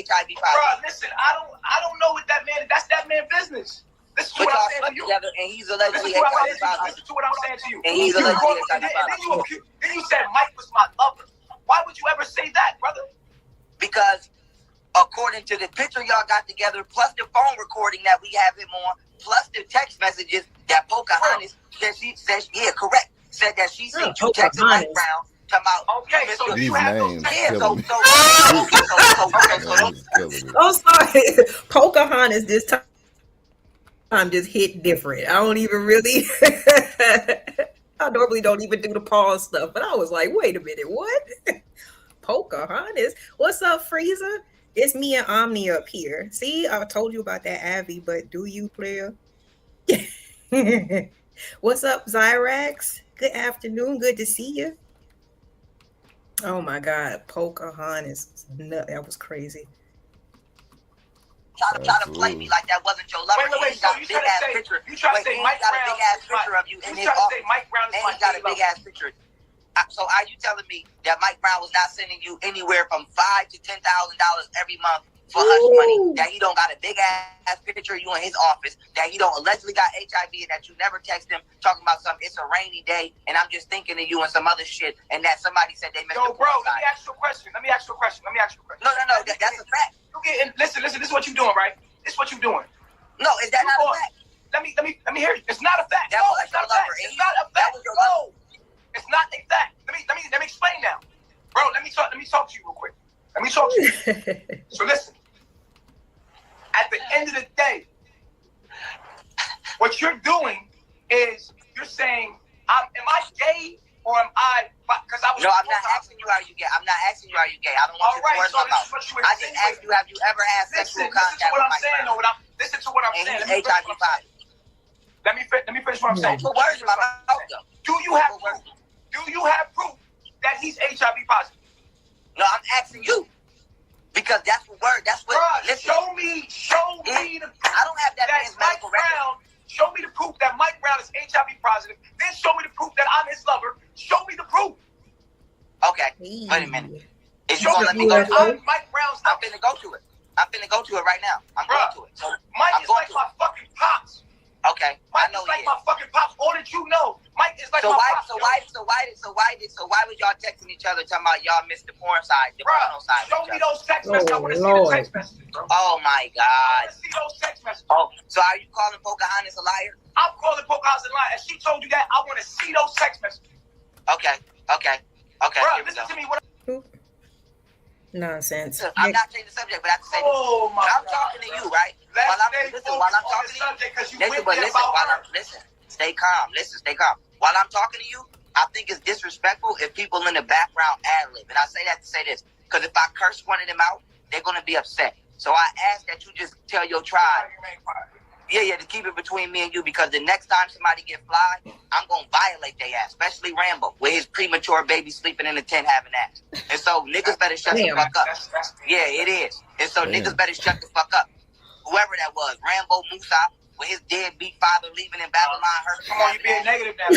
positive? Bro, listen, I don't know what that man. That's that man's business. This is what I'm saying to you. Together, and he's allegedly HIV positive. Listen to what I'm saying to you. And he's allegedly HIV positive. Then you said Mike was my lover. Why would you ever say that, brother? Because according to the picture y'all got together, plus the phone recording that we have him on, plus the text messages that Pocahontas said correct. Said that she sent you texting Mike Brown. Okay, so these you have names those I'm sorry. Pocahontas this time just hit different. I don't even really I normally don't even do the pause stuff, but I was like, wait a minute, what? Pocahontas? What's up, Frieza? It's me and Omni up here. See, I told you about that Abby, but do you, player? What's up, Zyrax? Good afternoon. Good to see you. Oh my God, Pocahontas. That was crazy. Try to play me like that wasn't your lover. Wait. So You trying to say you got a big ass picture of you in his office. Mike Brown is and he got a big ass picture. So are you telling me that Mike Brown was not sending you anywhere from $5,000 to $10,000 every month for hush money? That he don't got a big ass picture of you in his office? That he don't allegedly got HIV and that you never text him talking about something? It's a rainy day and I'm just thinking of you and some other shit. And that somebody said they missed. Yo, bro, let me ask you a question. No, that's a fact. Listen. This is what you're doing, right? This is what you're doing. No, is that not a fact? Let me hear you. It's not a fact. That No, was it's not a your fact. lover, It's not a fact. No, it's not a fact. Let me explain now, bro. Let me talk to you real quick. Let me talk to you. So listen. At the end of the day, what you're doing is you're saying, am I gay or am I? Because I was. No, I'm not asking you, are you gay? I'm not asking you, are you gay? I don't want you to worry about. I just asked you, have you ever had sexual contact with Mike Brown? Listen to what I'm saying. And he's HIV positive. Let me finish what I'm saying. Put words in my mouth, though. Do you have proof that he's HIV positive? No, I'm asking you. Because that's what Bruh, listen. show me the proof. I don't have that man's medical record. Show me the proof that Mike Brown is HIV positive. Then show me the proof that I'm his lover. Show me the proof. Okay, wait a minute. Is you gonna let me go to it? Mike Brown's I'm finna go to it. I'm finna go to it right now. I'm going to it. So Mike is like my fucking pops. Okay, Mike is like my fucking pops. All that you know, Mike is like my pops. So why was y'all texting each other talking about y'all missed the porn side, the porno side? Show me those text messages. I want to see the text messages, bro. Oh my God. I want to see those text messages. Oh, so are you calling Pocahontas a liar? I'm calling Pocahontas a liar. And she told you that. I want to see those text messages. Okay. Bro, listen to me. Nonsense. I'm not changing the subject, but I have to say this. I'm talking to you, right? While I'm talking to you, stay calm. While I'm talking to you, I think it's disrespectful if people in the background ad-lib. And I say that to say this, because if I curse one of them out, they're going to be upset. So I ask that you just tell your tribe, to keep it between me and you, because the next time somebody get fly, I'm going to violate their ass, especially Rambo, with his premature baby sleeping in the tent having ass. And so niggas better shut the fuck up. Yeah, it is. And so niggas better shut the fuck up. Whoever that was, Rambo Musa, with his deadbeat father leaving in Babylon. Come on, you being negative now.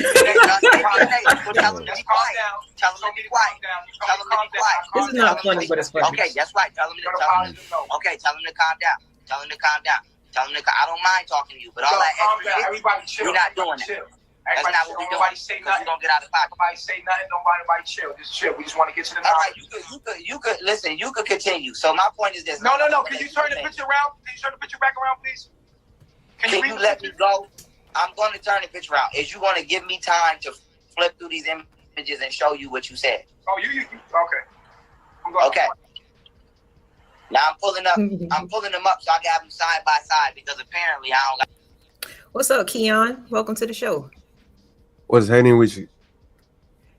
Tell him to be quiet. Tell him to be quiet. This is not funny, but it's funny. Okay, that's right. Tell him to calm down. Tell him to calm down. I don't mind talking to you, but all that extra shit, we're not doing that. That's not what we're doing. Nobody say nothing. We're gonna get out of pocket. Nobody say nothing. Nobody chill. Just chill. We just want to get to the. All right, you could listen. You could continue. So my point is this. No. Can you turn the picture around? Can you turn the picture back around, please? Can you let me go? I'm going to turn the picture around. Is you going to give me time to flip through these images and show you what you said? Oh, you okay. Okay. Now I'm pulling them up so I can have them side by side, because apparently I don't got. What's up, Keon? Welcome to the show. What's happening with you?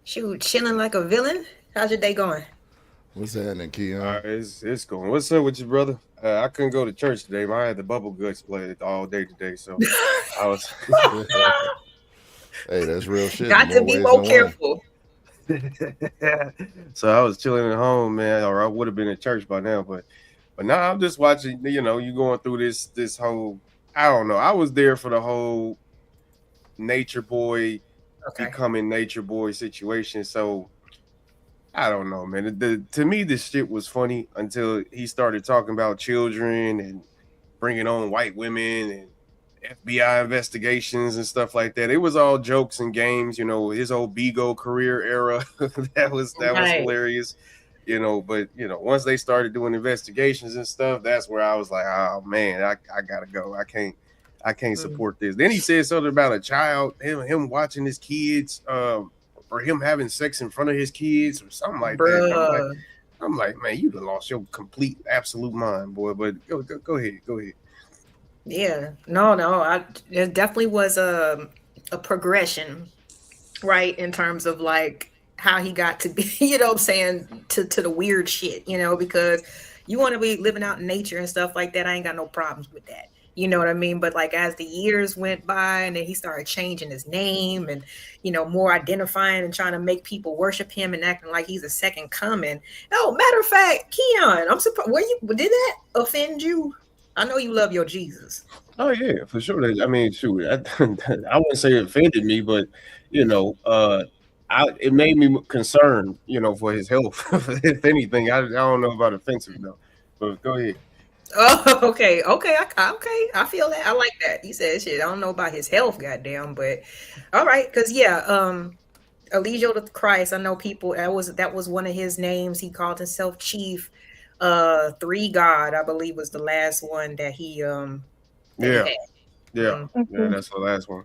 Shoot, chilling like a villain. How's your day going? What's happening, Keon? It's going. What's up with you, brother? I couldn't go to church today, but I had the Bubble Guts play all day today, so I was. Hey, that's real shit. Got to be more careful. So I was chilling at home, man, or I would have been in church by now, but now I'm just watching. You know, you going through this whole. I don't know. I was there for the whole Nature Boy becoming Nature Boy situation, so. I don't know, man. To me, this shit was funny until he started talking about children and bringing on white women and FBI investigations and stuff like that. It was all jokes and games, you know. His old Bigo career era, that was hilarious, you know. But you know, once they started doing investigations and stuff, that's where I was like, oh man, I gotta go. I can't support this. Then he said something about a child, him watching his kids. Or him having sex in front of his kids or something like that. I'm like, man, you done lost your complete, absolute mind, boy. But go ahead. Yeah, no. There definitely was a progression, right, in terms of like how he got to be, you know what I'm saying, to the weird shit, you know, because you want to be living out in nature and stuff like that. I ain't got no problems with that. You know what I mean? But like as the years went by and then he started changing his name and, you know, more identifying and trying to make people worship him and acting like he's a second coming. Oh, matter of fact, Keon, I'm surprised. Did that offend you? I know you love your Jesus. Oh yeah, for sure. I mean, shoot, I wouldn't say it offended me, but you know, it made me concerned, you know, for his health. If anything, I don't know about offensive though. But go ahead. Oh, okay. I feel that. I like that. He said shit. I don't know about his health, goddamn, but all right, because Elijah the Christ. I know people. That was one of his names. He called himself Chief. 3 God, I believe, was the last one that he that he had. Yeah, that's the last one.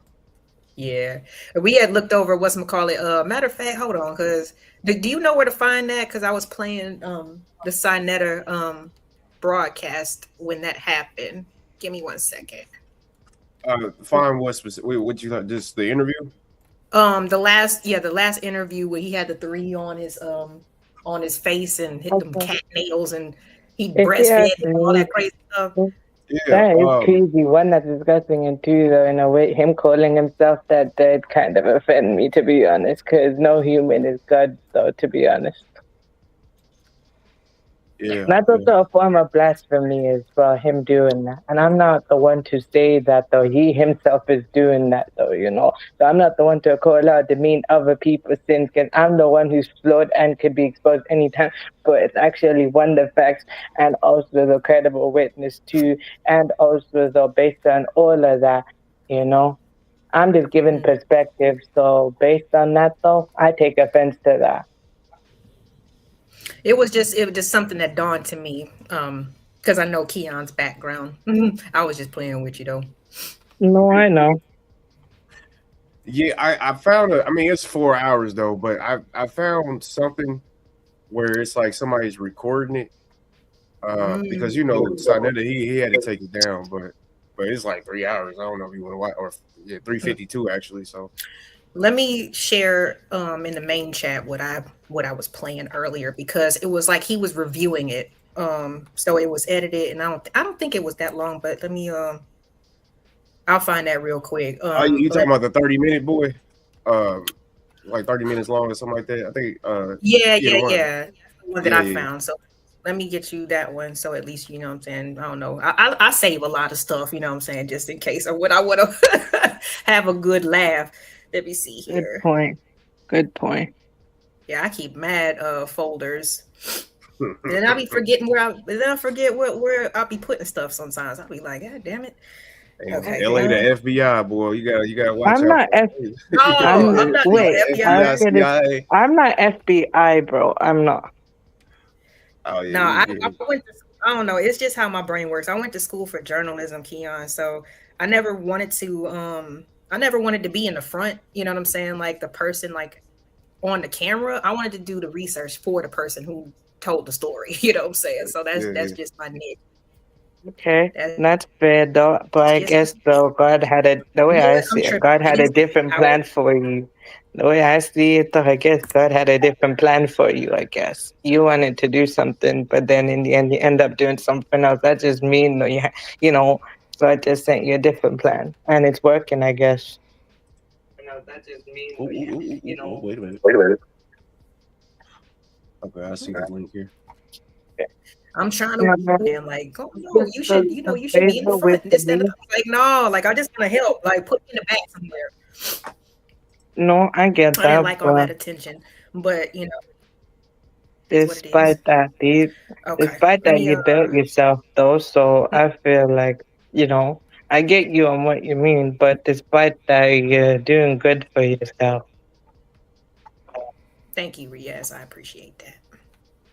Yeah, we had looked over whatchamacallit. Matter of fact, hold on, because do you know where to find that? Because I was playing the Sinetta broadcast when that happened. Give me 1 second. Find what specific? What you thought? Just the interview? The last interview where he had the 3 on his face and hit them cat nails and he breastfed and all that crazy stuff. That is crazy. One, that's disgusting, and 2, though, in a way, him calling himself that did kind of offend me, to be honest, because no human is God, though, to be honest. Yeah. That's also a form of blasphemy as well, him doing that. And I'm not the one to say that, though. He himself is doing that, though, you know. So I'm not the one to call out to mean other people's sins, because I'm the one who's flawed and could be exposed anytime. But it's actually one of the facts and also the credible witness too, and also, though, based on all of that, you know. I'm just giving perspective. So based on that, though, I take offense to that. It was just something that dawned to me because I know Keon's background. I was just playing with you though. No, I know. Yeah, I found I mean, it's 4 hours though, but I found something where it's like somebody's recording it because you know Sinetta, he had to take it down, but it's like 3 hours. I don't know if you want to watch, or 3:52 actually. So let me share in the main chat what I was playing earlier, because it was like he was reviewing it. So it was edited, and I don't think it was that long, but let me I'll find that real quick. You talking about the 30-minute boy? Like 30 minutes long or something like that? I think yeah. The one that I yeah. found. So let me get you that one, so at least you know what I'm saying. I don't know. I save a lot of stuff, you know what I'm saying, just in case, or what I would have a good laugh. Let me see here. Good point. Yeah, I keep mad folders. Then I'll be forgetting where I'll be putting stuff sometimes. I'll be like, God damn it. Okay. LA the FBI, boy. You gotta watch I'm out. I'm not FBI. I'm not FBI, bro. I'm not. Oh yeah. No, I went to, I don't know. It's just how my brain works. I went to school for journalism, Keon. So I never wanted to be in the front, you know what I'm saying? Like the person like on the camera. I wanted to do the research for the person who told the story, you know what I'm saying? So that's just my niche. Okay, that's fair though. But I guess though God had the way I see it, God had a different plan for you. The way I see it though, I guess God had a different plan for you, I guess. You wanted to do something, but then in the end you end up doing something else. That just means though, you know, God just sent you a different plan. And it's working, I guess. You know, that just means you know. Wait a minute. Okay, I see the link here. I'm trying to and like, oh no, you should be in the front. This, that, like, no, like I just want to help, like put me in the back somewhere. No, I get that. I didn't like all that attention, but you know. Despite that, you built yourself though, so I feel like, you know, I get you on what you mean, but despite that, you're doing good for yourself. Thank you, Riaz. I appreciate that.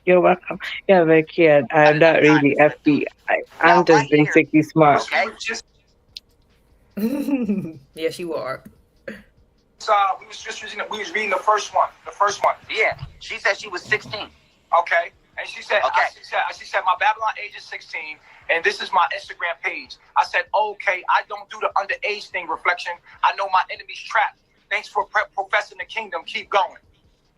You're welcome. Yeah, but kid, I'm not really FBI. I'm just basically smart. Yes, you are. So we was reading the first one. Yeah, she said she was 16. Okay, and she said, she said my Babylon age is 16, and this is my Instagram page. I said, okay, I don't do the underage thing, Reflection. I know my enemy's trapped. Thanks for professing the kingdom. Keep going.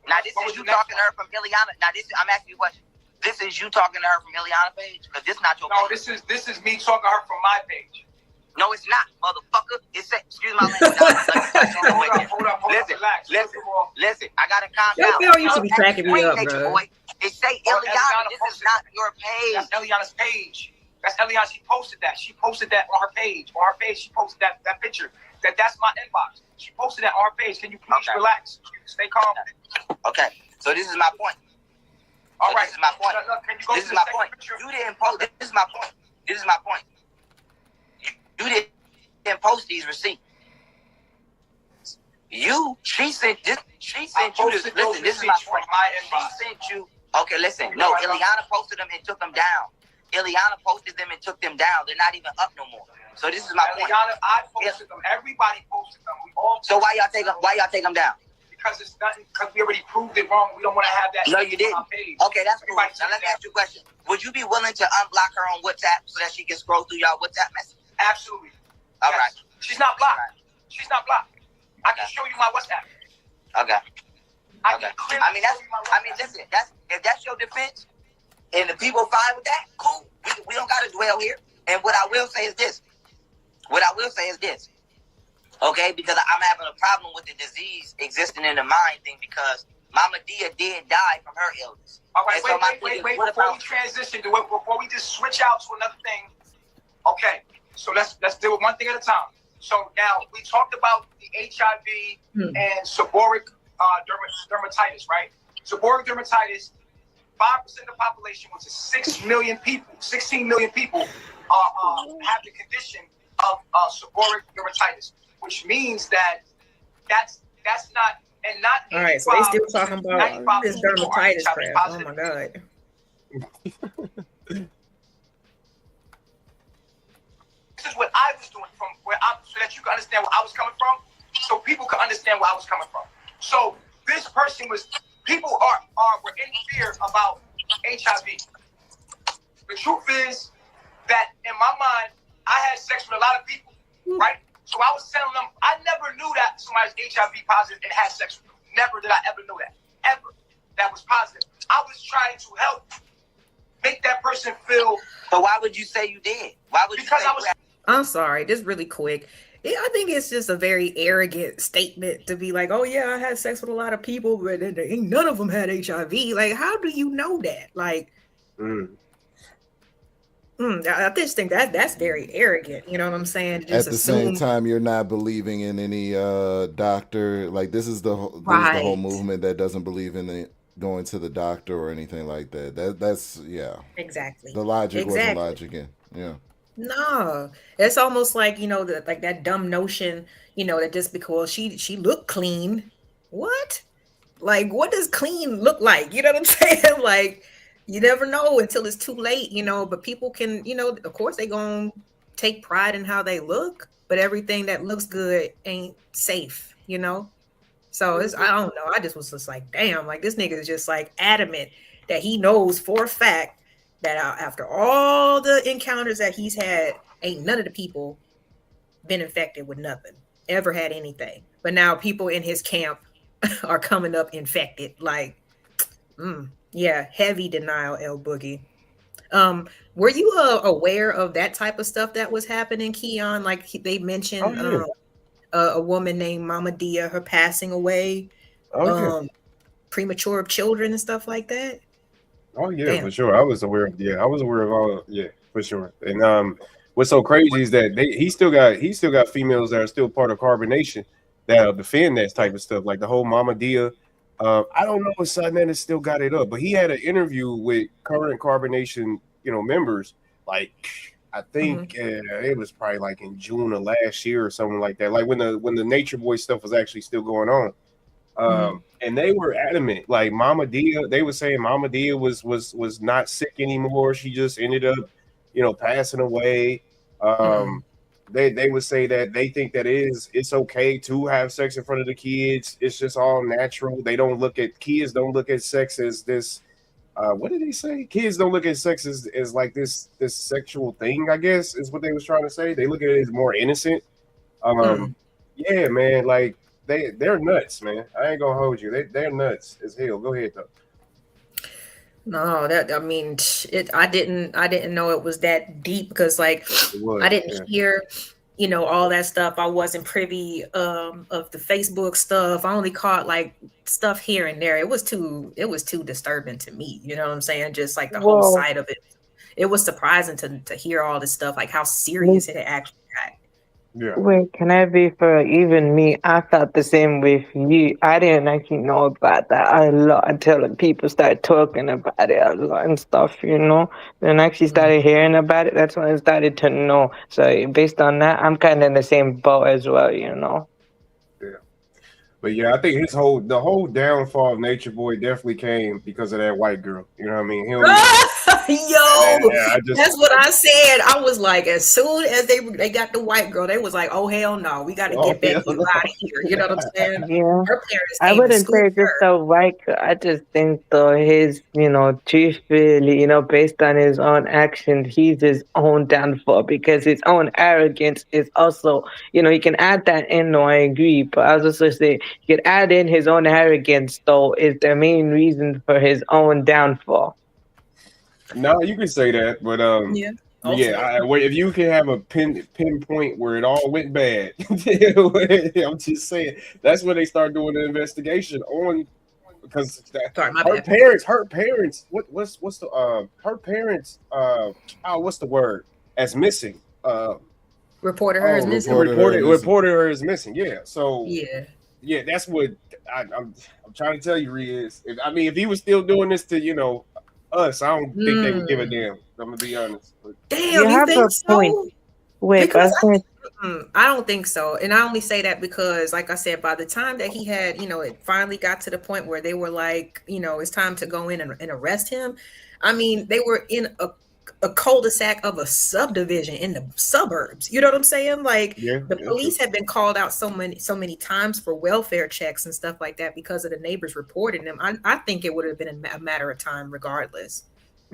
Now this is you talking to her from Ileana. Now I'm asking you a question. This is you talking to her from Ileana page, because this is not your page. No, this is me talking to her from my page. No, it's not, motherfucker. It's excuse my language. Listen. I gotta calm Your down. girl used to be cracking me up, Nature bro. Boy. It say Eliana. This is not your page. That's Eliana's page. That's Eliana. She posted that. She posted that on her page. On her page, she posted that picture. That's my inbox. She posted that on her page. Can you please relax? Stay calm. Okay. So this is my point. All right. This is my point. Can you go This to is the my second point. picture? You didn't post. This is my point. This is my point. You didn't post these receipts. She sent you this. Listen, this is my point. She sent you. Okay, listen. No, Eliana posted them and took them down. Eliana posted them and took them down. They're not even up no more. So this is my point. Eliana, I posted them. Everybody posted them. We all. So why y'all take them down? Because it's nothing. Because we already proved it wrong. We don't want to have that. No, you didn't. On our page. Okay, that's cool. Now let me ask you a question. Would you be willing to unblock her on WhatsApp so that she can scroll through y'all WhatsApp messages? Absolutely. All right. She's not blocked. She's not blocked. I can show you my WhatsApp. Okay. Listen. If that's your defense, and the people fine with that, cool. We don't gotta dwell here. And what I will say is this. Okay, because I'm having a problem with the disease existing in the mind thing because Mama Dia did die from her illness. All right, wait. Before we transition, before we just switch out to another thing. Okay, so let's deal with one thing at a time. So now we talked about the HIV and seborrheic dermatitis, right? Seborrheic dermatitis, 5% of the population, which is 16 million people, have the condition of seborrheic dermatitis, which means that's not. And not all right, so they still talking about this dermatitis crap. Oh my god. This is what I was doing so that you can understand where I was coming from, so people can understand where I was coming from. So this person people were in fear about HIV. The truth is that in my mind, I had sex with a lot of people, right? So I was telling them, I never knew that somebody's HIV positive and had sex with them. Never did I ever know that. Ever. That was positive. I was trying to help make that person feel. So why would you say you did? Why would because you say I was. I'm sorry, just really quick. Yeah, I think it's just a very arrogant statement to be like, oh yeah, I had sex with a lot of people, but none of them had HIV. Like, how do you know that? Like, I just think that's very arrogant. You know what I'm saying? Just At the same time, you're not believing in any doctor. Like this is the whole movement that doesn't believe in going to the doctor or anything like that. That's exactly the logic wasn't logic. Yeah. No, it's almost like like that dumb notion, that just because she looked clean, what? Like, what does clean look like? You know what I'm saying? Like, you never know until it's too late, but people can, of course they gonna take pride in how they look, but everything that looks good ain't safe, So I don't know. I just was just like, damn, like this nigga is just like adamant that he knows for a fact that after all the encounters that he's had, ain't none of the people been infected with nothing, ever had anything. But now people in his camp are coming up infected. Like, heavy denial, El Boogie. Were you aware of that type of stuff that was happening, Keon? Like they mentioned a woman named Mama Dia, her passing away, premature children and stuff like that. Oh yeah, for sure. I was aware of all. Yeah, for sure. And what's so crazy is that he still got females that are still part of Carbonation that'll defend that type of stuff, like the whole Mama Dia. I don't know if Sudden still got it up, but he had an interview with current Carbonation, members. Like I think it was probably like in June of last year or something like that. Like when the Nature Boy stuff was actually still going on. And they were adamant, like Mama Dia, they were saying Mama Dia was not sick anymore. She just ended up, passing away. They would say that they think that it's okay to have sex in front of the kids. It's just all natural. Kids don't look at sex as this. What did they say? Kids don't look at sex as like this sexual thing, I guess is what they was trying to say. They look at it as more innocent. Yeah, man, like they're nuts, man. I ain't gonna hold you. They're nuts as hell. Go ahead though. No, I didn't know it was that deep because like I didn't hear you know, all that stuff. I wasn't privy of the Facebook stuff. I only caught like stuff here and there. It was too disturbing to me. You know what I'm saying? Just like the whole Well, side of it. It was surprising to hear all this stuff, like how serious it actually got. Yeah. wait, can I be for even me? I felt the same with you. I didn't actually know about that a lot until people started talking about it a lot and stuff, you know. Then I actually started hearing about it. That's when I started to know. So based on that, I'm kind of in the same boat as well, you know. But yeah, I think the whole downfall of Nature Boy definitely came because of that white girl. You know what I mean? He only, That's what I said. I was like, as soon as they got the white girl, they was like, oh hell no, we got to get back out of here. You know what I'm saying? Yeah. Her parents I came to wouldn't school say just so white. I just think though his, you know, truthfully, you know, based on his own actions, he's his own downfall because his own arrogance is also, you know, you can add that in. No, I agree, but I was also saying you could add in his own arrogance though is the main reason for his own downfall. no, you can say that, but if you can have a pinpoint where it all went bad, I'm just saying that's when they start doing the investigation on because her parents, what's the her parents what's the word as missing reported her as missing. Reported her as missing. Yeah, so yeah, that's what I'm trying to tell you, Riz. If he was still doing this to, you know, us, I don't think they would give a damn. I'm gonna be honest. Damn, you think so? Wait, because I don't think so. And I only say that because, like I said, by the time that he had, you know, it finally got to the point where they were like, you know, it's time to go in and arrest him. I mean, they were in a cul-de-sac of a subdivision in the suburbs. You know what I'm saying? Like the police have been called out so many times for welfare checks and stuff like that because of the neighbors reporting them. I think it would have been a matter of time regardless.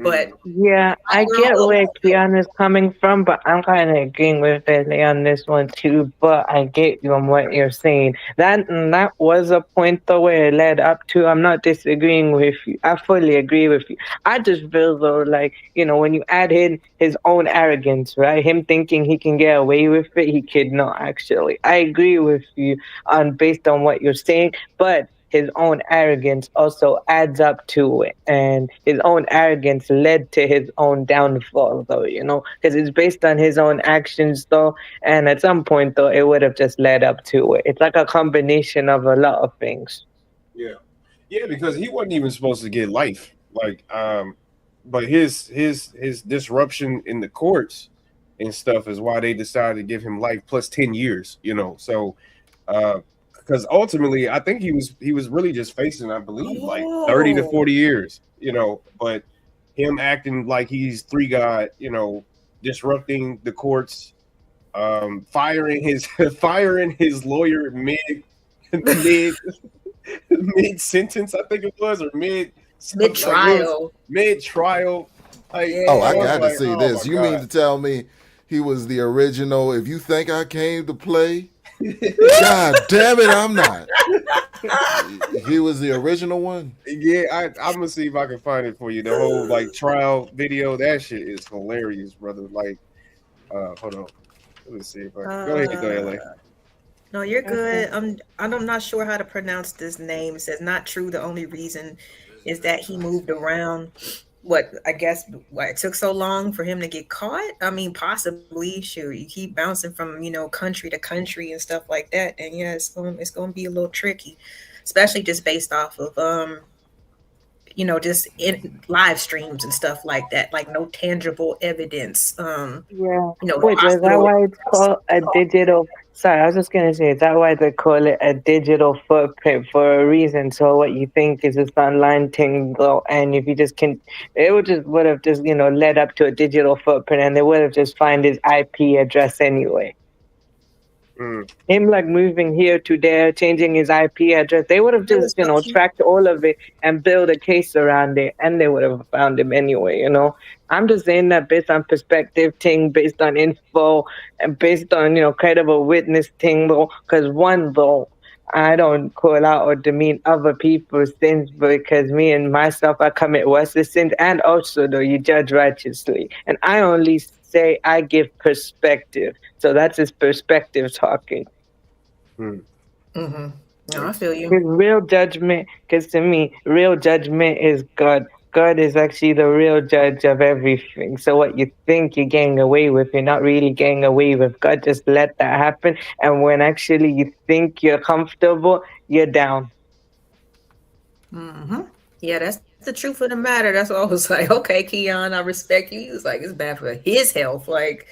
But yeah, I get where Kiana's coming from, but I'm kind of agreeing with Leslie on this one too. But I get you on what you're saying. That was a point though where it led up to. I'm not disagreeing with you. I fully agree with you. I just feel though like, you know, when you add in his own arrogance, right? Him thinking he can get away with it, he could not actually. I agree with you based on what you're saying, but his own arrogance also adds up to it, and his own arrogance led to his own downfall though, you know, because it's based on his own actions though, and at some point though it would have just led up to it. It's like a combination of a lot of things. Yeah, because he wasn't even supposed to get life, like but his disruption in the courts and stuff is why they decided to give him life plus 10 years, you know. So because ultimately, I think he was really just facing, I believe, like 30 to 40 years, you know. But him acting like he's three God, you know, disrupting the courts, firing his lawyer mid sentence, I think it was, or mid trial. Mid trial. I got to see this. You mean to tell me he was the original? If you think I came to play. God damn it, I'm not. He was the original one? Yeah, I'm gonna see if I can find it for you. The whole like trial video, that shit is hilarious, brother. Like, hold on. Let me see if I can. Go ahead, LA. No, you're good. I'm not sure how to pronounce this name. It says not true. The only reason is that he moved around. It took so long for him to get caught? I mean, possibly. Sure, you keep bouncing from, you know, country to country and stuff like that, and yeah, it's going to be a little tricky, especially just based off of you know, just in live streams and stuff like that, like no tangible evidence. Yeah. You know, wait, is that why it's called a digital? Sorry, I was just gonna say, is that why they call it a digital footprint for a reason? So what you think is this online thing, though, and if you just would have just, you know, led up to a digital footprint, and they would have just find his IP address anyway. Him like moving here to there, changing his IP address, they would have just, you know, tracked all of it and build a case around it, and they would have found him anyway, you know. I'm just saying that based on perspective thing, based on info, and based on, you know, credible witness thing, though, because one, though, I don't call out or demean other people's sins because me and myself, I commit worse sins, and also, though, you judge righteously. And I only say I give perspective. So that's his perspective talking. Mm-hmm. No, I feel you. His real judgment, because to me, real judgment is God. God is actually the real judge of everything. So what you think you're getting away with, you're not really getting away with. God just let that happen. And when actually you think you're comfortable, you're down. Mm-hmm. Yeah, that's the truth of the matter. That's why I was like, okay, Keon, I respect you. He was like, it's bad for his health. Like,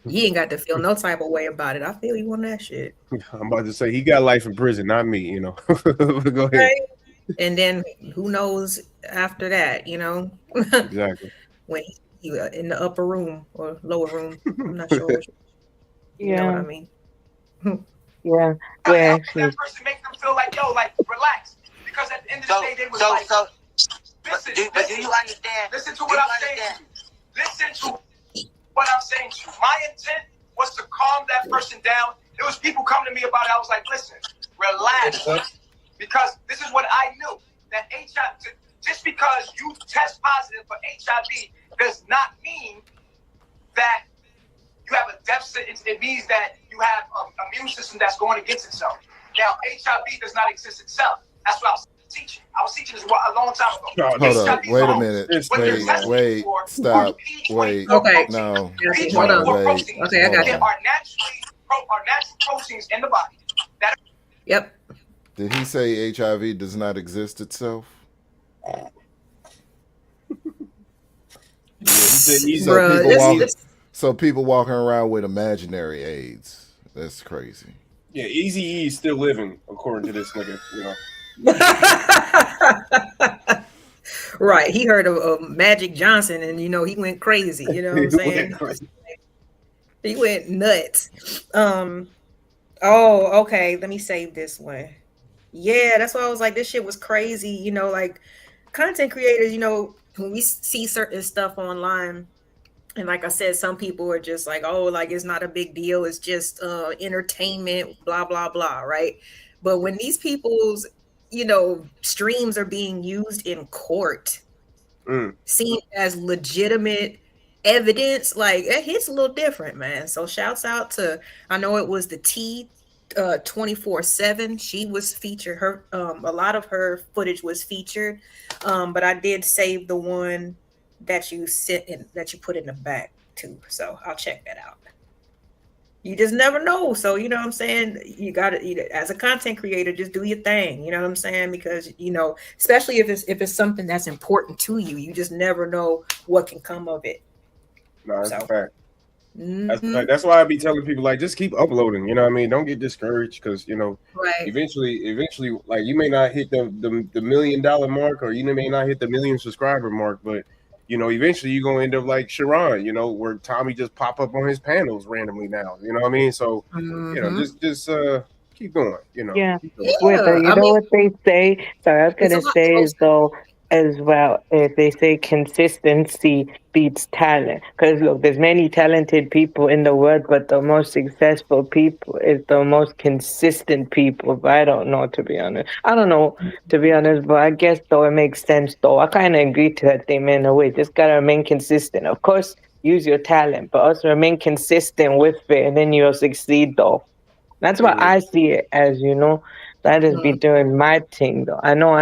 he ain't got to feel no type of way about it. I feel you on that shit. I'm about to say he got life in prison, not me. You know. Go ahead. Right? And then who knows after that, you know? Exactly. When he in the upper room or lower room. I'm not sure. You know what I mean? Yeah. Well, actually, That person make them feel like, yo, like, relax. Because at the end of the day, they was like, listen, but do you understand? Listen to what I'm saying to you. Listen to what I'm saying to you. My intent was to calm that person down. There was people coming to me about it. I was like, listen, relax. Because this is what I knew. That HIV, just because you test positive for HIV does not mean that you have a deficit. It means that you have an immune system that's going against itself. Now, HIV does not exist itself. That's what I was teaching. I was teaching this a long time ago. Hold up. Wait a minute. Wait. Stop. Wait. Okay. No. Hold on. Wait. Okay, I got you. Are natural proteins in the body. Yep. Did he say HIV does not exist itself? So people walking around with imaginary AIDS. That's crazy. Yeah, Eazy-E is still living, according to this nigga. You know. Right. He heard of Magic Johnson and, you know, he went crazy. You know what I'm saying? He went nuts. Oh, okay. Let me save this one. Yeah, that's why I was like, this shit was crazy. You know, like content creators, you know, when we see certain stuff online, and like I said, some people are just like, oh, like it's not a big deal. It's just entertainment, blah, blah, blah. Right. But when these people's, you know, streams are being used in court, seen as legitimate evidence, like it hits a little different, man. So shouts out to, I know it was the T 24/7. She was featured. Her a lot of her footage was featured, but I did save the one that you put in the back too. So I'll check that out. You just never know. So you know what I'm saying? You gotta, as a content creator, just do your thing. You know what I'm saying? Because, you know, especially if it's something that's important to you, you just never know what can come of it. No, that's a fact. That's why I be telling people, like, just keep uploading. You know what I mean? Don't get discouraged, because, you know, eventually, like, you may not hit the $1 million mark, or you may not hit the 1 million subscriber mark, but you know, eventually you're gonna end up like Sharon, you know, where Tommy just pop up on his panels randomly now. You know what I mean? So you know, just keep going. You know. Yeah. You know what they say? Sorry, I was gonna say is though as well. If they say consistency beats talent, because look, there's many talented people in the world, but the most successful people is the most consistent people. But I don't know, to be honest. I don't know, to be honest, but I guess though it makes sense though. I kind of agree to that statement in a way. Just gotta remain consistent. Of course, use your talent, but also remain consistent with it, and then you'll succeed though. That's what I see it as, you know. I just be doing my thing though. I know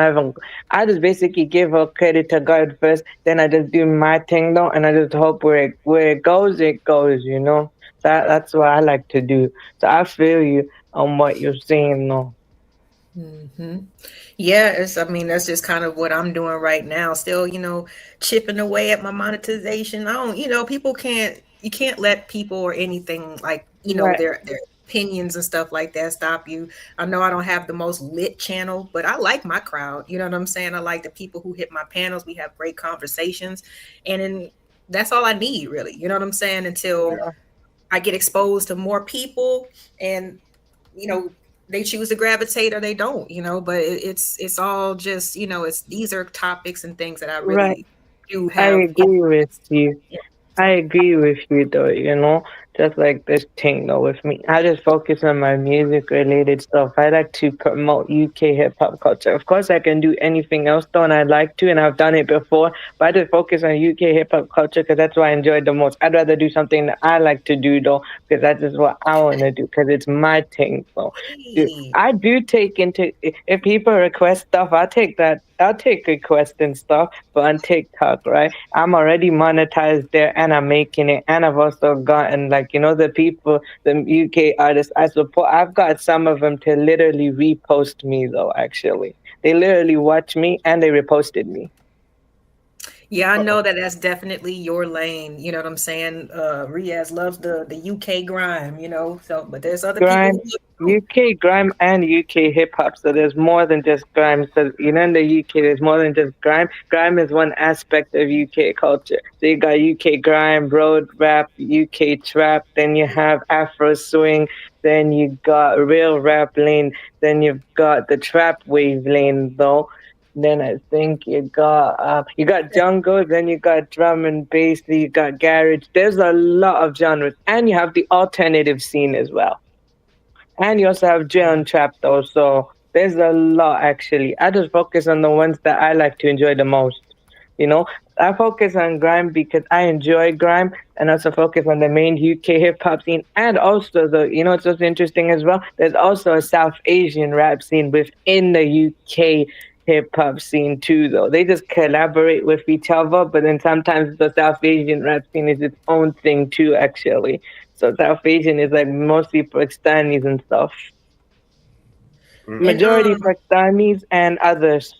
I just basically give her credit to God first, then I just do my thing though, and I just hope where it goes, you know. That's what I like to do. So I feel you on what you're saying though. Yeah, that's just kind of what I'm doing right now. Still, you know, chipping away at my monetization. I don't, you know, you can't let people or anything like, you know, their opinions and stuff like that stop you. I know I don't have the most lit channel, but I like my crowd. You know what I'm saying? I like the people who hit my panels. We have great conversations, and then that's all I need, really. You know what I'm saying? Until I get exposed to more people, and you know, they choose to gravitate or they don't. You know, but it's all just, you know, these are topics and things that I really do have. I agree with you. I agree with you though, you know. just like this thing though with me. I just focus on my music related stuff. I like to promote UK hip hop culture. Of course, I can do anything else though, and I'd like to, and I've done it before. But I just focus on UK hip hop culture because that's what I enjoy the most. I'd rather do something that I like to do though, because that's just what I want to do, because it's my thing. So I do take into, if people request stuff, I'll take that. I'll take requests and stuff, but on TikTok, right? I'm already monetized there, and I'm making it, and I've also gotten like, you know, the people, the UK artists I support. I've got some of them to literally repost me though. Actually, they literally watch me and they reposted me. Yeah, I know that that's definitely your lane. You know what I'm saying? Riaz loves the UK grime, you know. So, but there's other Grime, people. UK grime and UK hip hop. So there's more than just grime. So you know, in the UK, there's more than just grime. Grime is one aspect of UK culture. So you got UK grime, road rap, UK trap. Then you have Afro swing. Then you got real rap lane. Then you've got the trap wave lane, though. Then I think you got jungle, then you got drum and bass, then you got garage. There's a lot of genres, and you have the alternative scene as well. And you also have drill and trap though, so there's a lot actually. I just focus on the ones that I like to enjoy the most. You know, I focus on grime because I enjoy grime, and also focus on the main UK hip hop scene, and also it's what's interesting as well. There's also a South Asian rap scene within the UK hip hop scene too, though. They just collaborate with each other, but then sometimes the South Asian rap scene is its own thing too, actually. So South Asian is like mostly Pakistanis and stuff. Majority Pakistanis and others.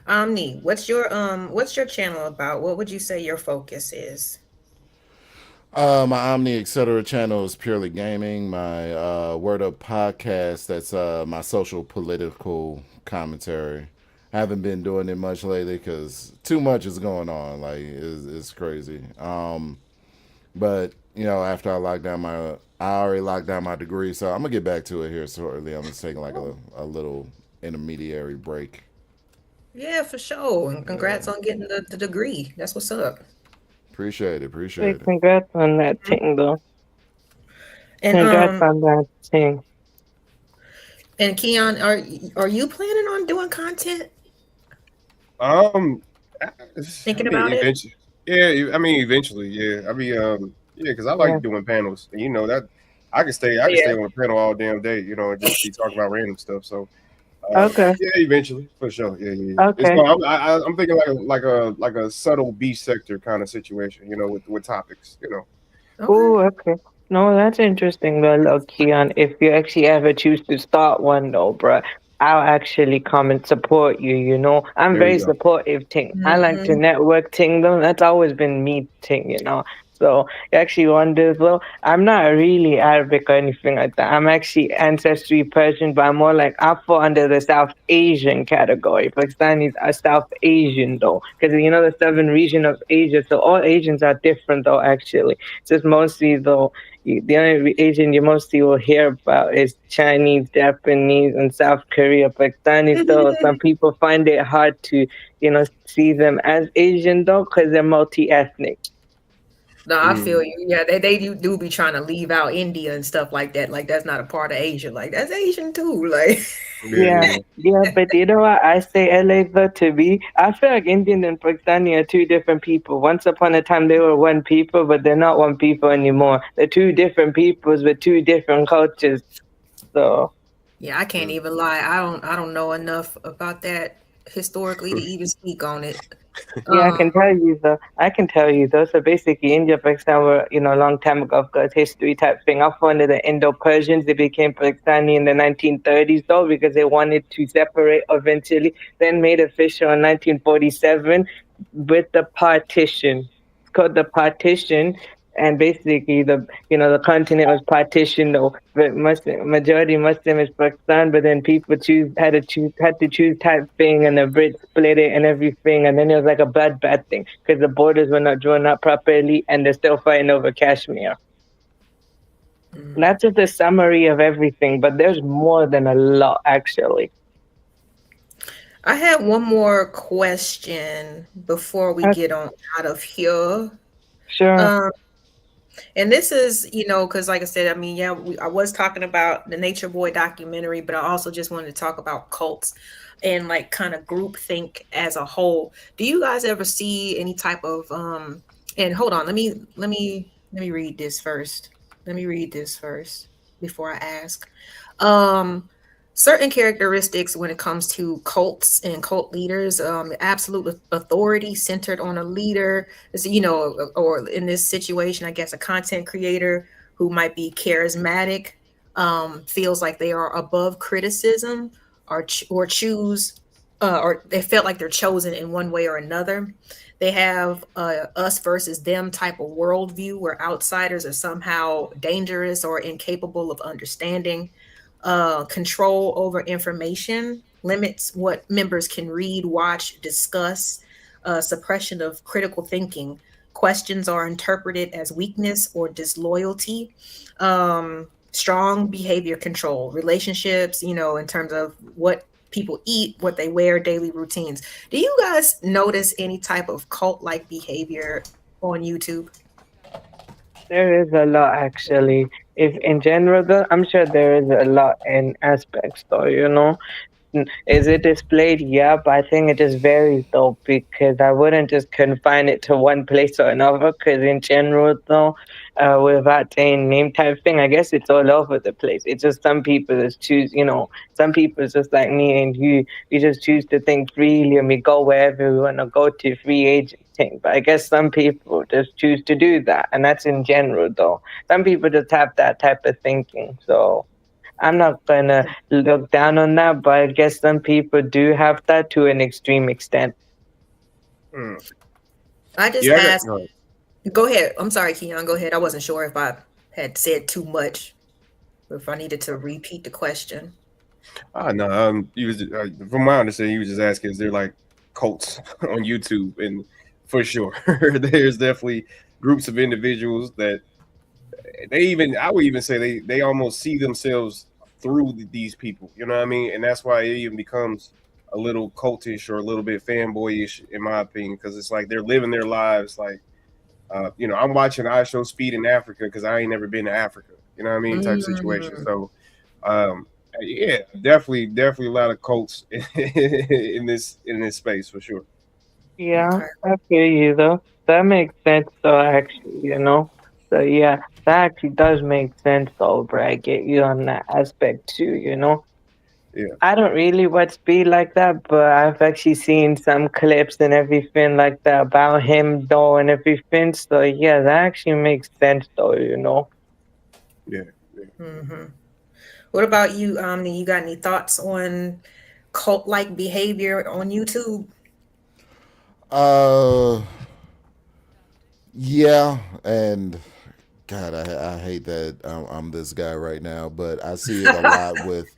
Omni, what's your channel about? What would you say your focus is? My Omni Etc. channel is purely gaming. My Word Up podcast, that's my social political commentary. I haven't been doing it much lately because too much is going on. Like it's crazy. But you know, after I already locked down my degree, so I'm gonna get back to it here shortly. I'm just taking like a little intermediary break. Yeah, for sure. And congrats on getting the degree. That's what's up. Appreciate it. Hey, congrats on that thing, though. And Congrats on that thing. And Keon, are you planning on doing content? Thinking about it? Eventually. Yeah, I mean, eventually, yeah. I mean, because I like doing panels. And, you know, that I can stay on a panel all damn day, you know, and just be talking about random stuff. So, okay. Yeah, eventually, for sure. Yeah. Okay. I'm thinking like a subtle B sector kind of situation, you know, with topics, you know. Oh, okay. No, that's interesting though, look, Keon. If you actually ever choose to start one though, bruh, I'll actually come and support you, you know. I'm There very you go. supportive thing. I like to network thing though. That's always been me thing, you know. So you actually wonder as well. I'm not really Arabic or anything like that. I'm actually ancestry Persian, but I'm more like I fall under the South Asian category. Pakistanis are South Asian though, because you know the southern region of Asia. So all Asians are different though. Actually, it's just mostly though. The only Asian you mostly will hear about is Chinese, Japanese, and South Korea. Pakistanis though, some people find it hard to, you know, see them as Asian though, because they're multi-ethnic. No, I feel you. Yeah, they do be trying to leave out India and stuff like that. Like that's not a part of Asia. Like that's Asian too. Like Yeah, but you know what I say, Eleva, to be? I feel like Indian and Pakistani are two different people. Once upon a time, they were one people, but they're not one people anymore. They're two different peoples with two different cultures. So yeah, I can't even lie. I don't know enough about that historically to even speak on it. yeah, I can tell you though. So basically, India, Pakistan were, you know, a long time ago, of course, history type thing. After under the Indo-Persians, they became Pakistani in the 1930s though, because they wanted to separate eventually. Then made official in 1947 with the partition. It's called the partition. And basically, the continent was partitioned. Though, but majority Muslim is Pakistan. But then people had to choose type thing, and the Brits split it and everything. And then it was like a bad thing because the borders were not drawn up properly, and they're still fighting over Kashmir. That's just a summary of everything, but there's more than a lot actually. I had one more question before we get on out of here. Sure. And this is, because like I said, I mean, yeah, I was talking about the Nature Boy documentary, but I also just wanted to talk about cults and like kind of group think as a whole. Do you guys ever see any type of and hold on, let me read this first. Let me read this first before I ask. Certain characteristics when it comes to cults and cult leaders, absolute authority centered on a leader, or in this situation, I guess a content creator who might be charismatic, feels like they are above criticism, or choose, or they felt like they're chosen in one way or another. They have us versus them type of worldview where outsiders are somehow dangerous or incapable of understanding. Control over information, limits what members can read, watch, discuss, suppression of critical thinking. Questions are interpreted as weakness or disloyalty. Strong behavior control, relationships, in terms of what people eat, what they wear, daily routines. Do you guys notice any type of cult-like behavior on YouTube? There is a lot actually. If in general, though, I'm sure there is a lot in aspects, though. Is it displayed? Yeah, but I think it just varies though, because I wouldn't just confine it to one place or another. Because in general, though, without saying name type thing, I guess it's all over the place. It's just some people just choose, some people just like me and you, we just choose to think freely and we go wherever we want to go to, free agent thing. But I guess some people just choose to do that, and that's in general, though. Some people just have that type of thinking, so. I'm not gonna look down on that, but I guess some people do have that to an extreme extent. I just asked. Go ahead. I'm sorry, Keon. Go ahead. I wasn't sure if I had said too much, or if I needed to repeat the question. No. You was from my understanding, you was just asking, is there like cults on YouTube? And for sure, there's definitely groups of individuals that. I would even say they almost see themselves through these people, you know what I mean? And that's why it even becomes a little cultish or a little bit fanboyish, in my opinion, because it's like they're living their lives like, I'm watching I Show Speed in Africa because I ain't never been to Africa, you know what I mean? Type situation. So, yeah, definitely a lot of cults in this space for sure. Yeah, I feel you though. That makes sense though, actually, So yeah, that actually does make sense though, bro. I get you on that aspect too, Yeah. I don't really watch Speed like that, but I've actually seen some clips and everything like that about him though and everything. So yeah, that actually makes sense though, Yeah. Mm-hmm. What about you, Omni? You got any thoughts on cult-like behavior on YouTube? Yeah, and God, I hate that I'm this guy right now, but I see it a lot with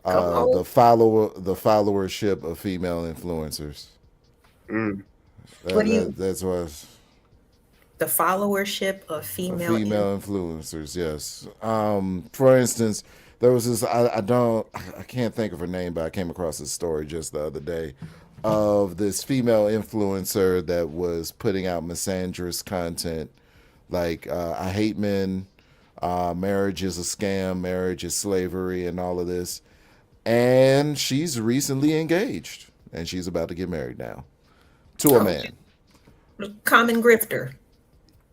the followership of female influencers. That's what the followership of female influencers. Yes. For instance, there was this. I can't think of her name, but I came across this story just the other day of this female influencer that was putting out misandrous content. Like, I hate men, marriage is a scam, marriage is slavery, and all of this. And she's recently engaged, and she's about to get married now to a man. Common grifter.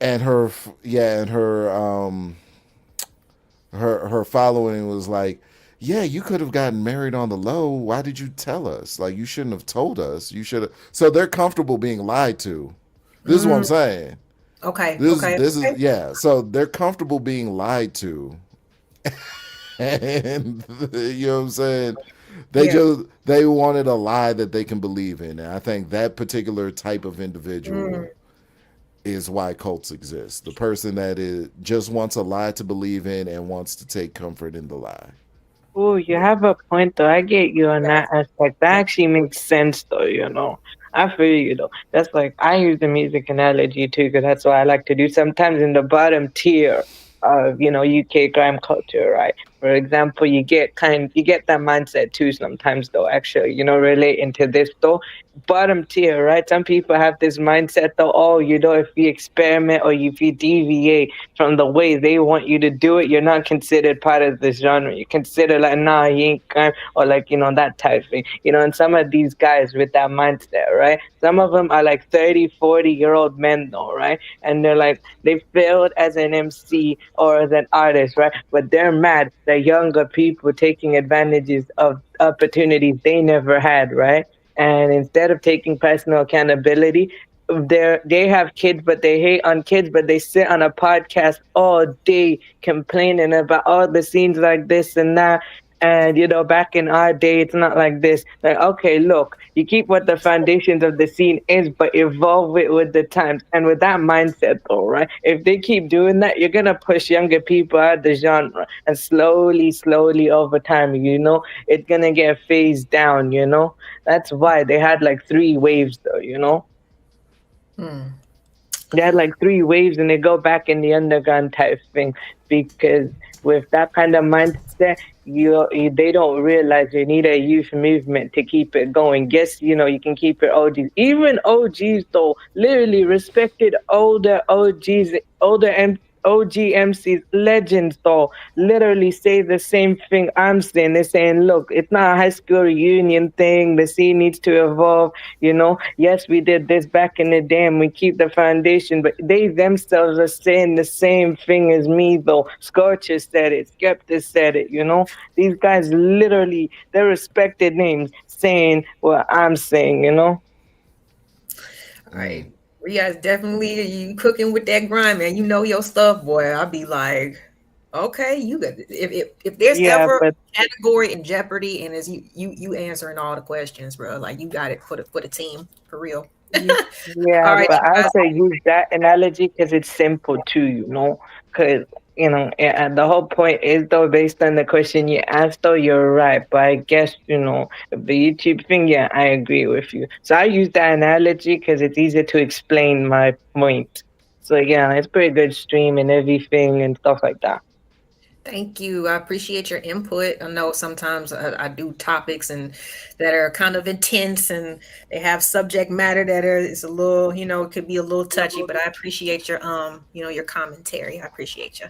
And her following was like, yeah, you could have gotten married on the low. Why did you tell us? Like, you shouldn't have told us. You should have. So they're comfortable being lied to. This is what I'm saying. Okay. This is yeah. So they're comfortable being lied to, and you know what I'm saying. They wanted a lie that they can believe in, and I think that particular type of individual is why cults exist. The person that just wants a lie to believe in and wants to take comfort in the lie. Oh, you have a point though. I get you on that aspect. That actually makes sense though, I feel you though. That's like, I use the music analogy too, because that's what I like to do sometimes in the bottom tier of, UK grime culture, right? For example, you get that mindset too sometimes though, actually, relating to this though. Bottom tier, right? Some people have this mindset though, oh, if you experiment or if you deviate from the way they want you to do it, you're not considered part of this genre. You consider like, nah, you ain't kind, or like, that type of thing. And some of these guys with that mindset, right? Some of them are like 30, 40-year-old men though, right? And they're like, they failed as an MC or as an artist, right? But they're mad that younger people taking advantages of opportunities they never had, right? And instead of taking personal accountability, they have kids, but they hate on kids, but they sit on a podcast all day complaining about all the scenes like this and that. And, back in our day, it's not like this. Like, okay, look, you keep what the foundations of the scene is, but evolve it with the times. And with that mindset, though, right? If they keep doing that, you're going to push younger people out of the genre. And slowly over time, it's going to get phased down, That's why they had like 3 waves, though, They had like 3 waves and they go back in the underground type thing, because with that kind of mindset, they don't realize you need a youth movement to keep it going. Yes, you can keep it OGs. Even OGs though, literally respected older OGs, OG MCs, legends though, literally say the same thing I'm saying. They're saying, look, it's not a high school reunion thing. The scene needs to evolve. Yes, we did this back in the day and we keep the foundation, but they themselves are saying the same thing as me though. Scorcher said it, Skepta said it, These guys literally, they're respected names saying what I'm saying, All right. Riaz, definitely you cooking with that grind, man. You know your stuff, boy. I'll be like, okay, you got if there's ever a category in Jeopardy and is you answering all the questions, bro. Like you got it for the team, for real. Yeah, All right, but I also use that analogy because it's simple too, because and the whole point is though, based on the question you asked though, you're right. But I guess the YouTube thing, yeah, I agree with you. So I use that analogy because it's easier to explain my point. So yeah, it's pretty good stream and everything and stuff like that. Thank you. I appreciate your input. I know sometimes I do topics and that are kind of intense and they have subject matter that is a little, it could be a little touchy, but I appreciate your, your commentary. I appreciate you.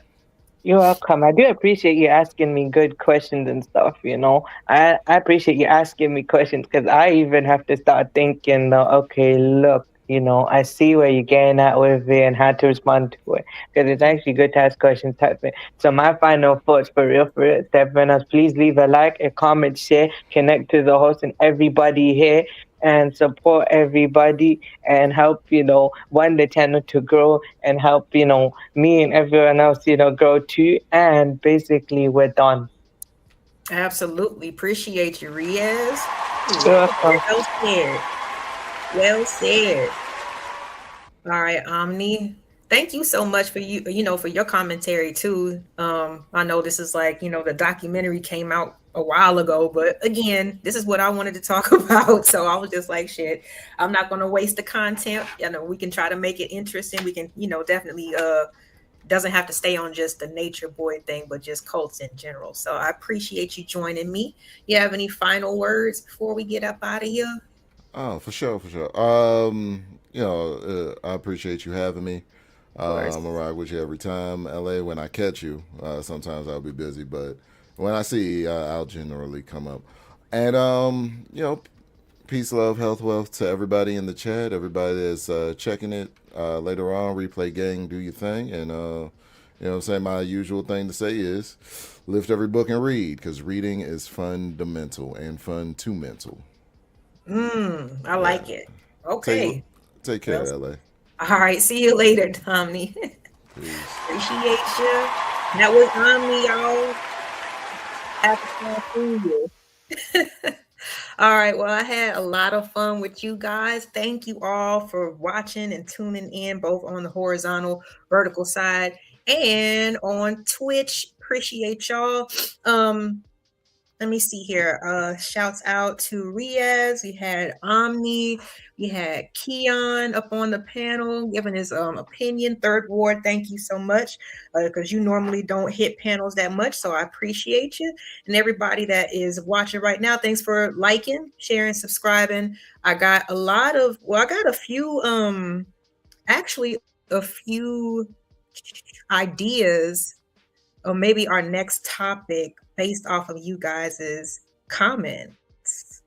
You're welcome. I do appreciate you asking me good questions and stuff, I appreciate you asking me questions because I even have to start thinking, okay, look, I see where you're getting at with it and how to respond to it. Because it's actually good to ask questions type thing. So my final thoughts for real, Stefanos, please leave a like, a comment, share, connect to the host and everybody here and support everybody and help, the channel to grow and help, me and everyone else, grow too. And basically we're done. Absolutely. Appreciate you, Riaz. Well said. Well said. All right, Omni. Thank you so much for for your commentary too. I know this is like, the documentary came out a while ago, but again, this is what I wanted to talk about. So I was just like, shit, I'm not going to waste the content. We can try to make it interesting. We can, definitely doesn't have to stay on just the Nature Boy thing, but just cults in general. So I appreciate you joining me. You have any final words before we get up out of here? Oh, for sure. I appreciate you having me. I'm gonna ride with you every time, LA. When I catch you, sometimes I'll be busy, but when I see, I'll generally come up. And peace, love, health, wealth to everybody in the chat. Everybody that's checking it later on. Replay gang, do your thing. And what I'm saying, my usual thing to say is lift every book and read, because reading is fundamental and fun to mental. I like it. Okay. Take care, LA. All right. See you later, Omni. Appreciate you. That was Omni, y'all. Happy fun. All right. Well, I had a lot of fun with you guys. Thank you all for watching and tuning in, both on the horizontal, vertical side and on Twitch. Appreciate y'all. let me see here. Shouts out to Riaz. We had Omni. We had Keon up on the panel giving his opinion. Third Ward, thank you so much, because you normally don't hit panels that much, so I appreciate you. And everybody that is watching right now, thanks for liking, sharing, subscribing. I got a few, actually a few ideas, or maybe our next topic based off of you guys' comments.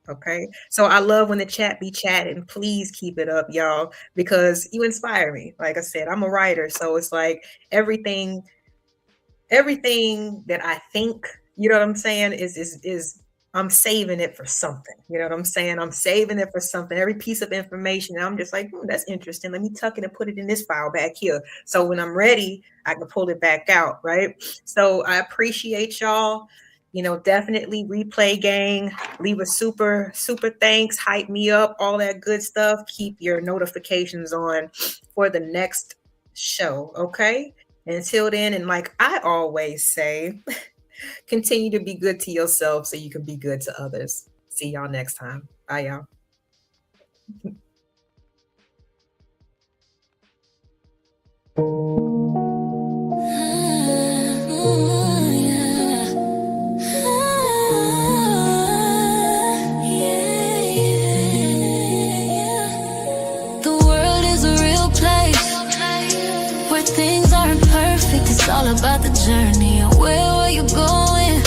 Okay, so I love when the chat be chatting. Please keep it up, y'all, because you inspire me. Like I said, I'm a writer, so it's like everything that I think, you know what I'm saying, is I'm saving it for something. You know what I'm saying? I'm saving it for something. Every piece of information, I'm just like, that's interesting. Let me tuck it and put it in this file back here. So when I'm ready, I can pull it back out, right? So I appreciate y'all. You know, definitely replay gang. Leave a super thanks. Hype me up. All that good stuff. Keep your notifications on for the next show, okay? Until then, and like I always say, continue to be good to yourself so you can be good to others. See y'all next time. Bye, y'all. The world is a real place where things aren't perfect. It's all about the journey. And where are you going?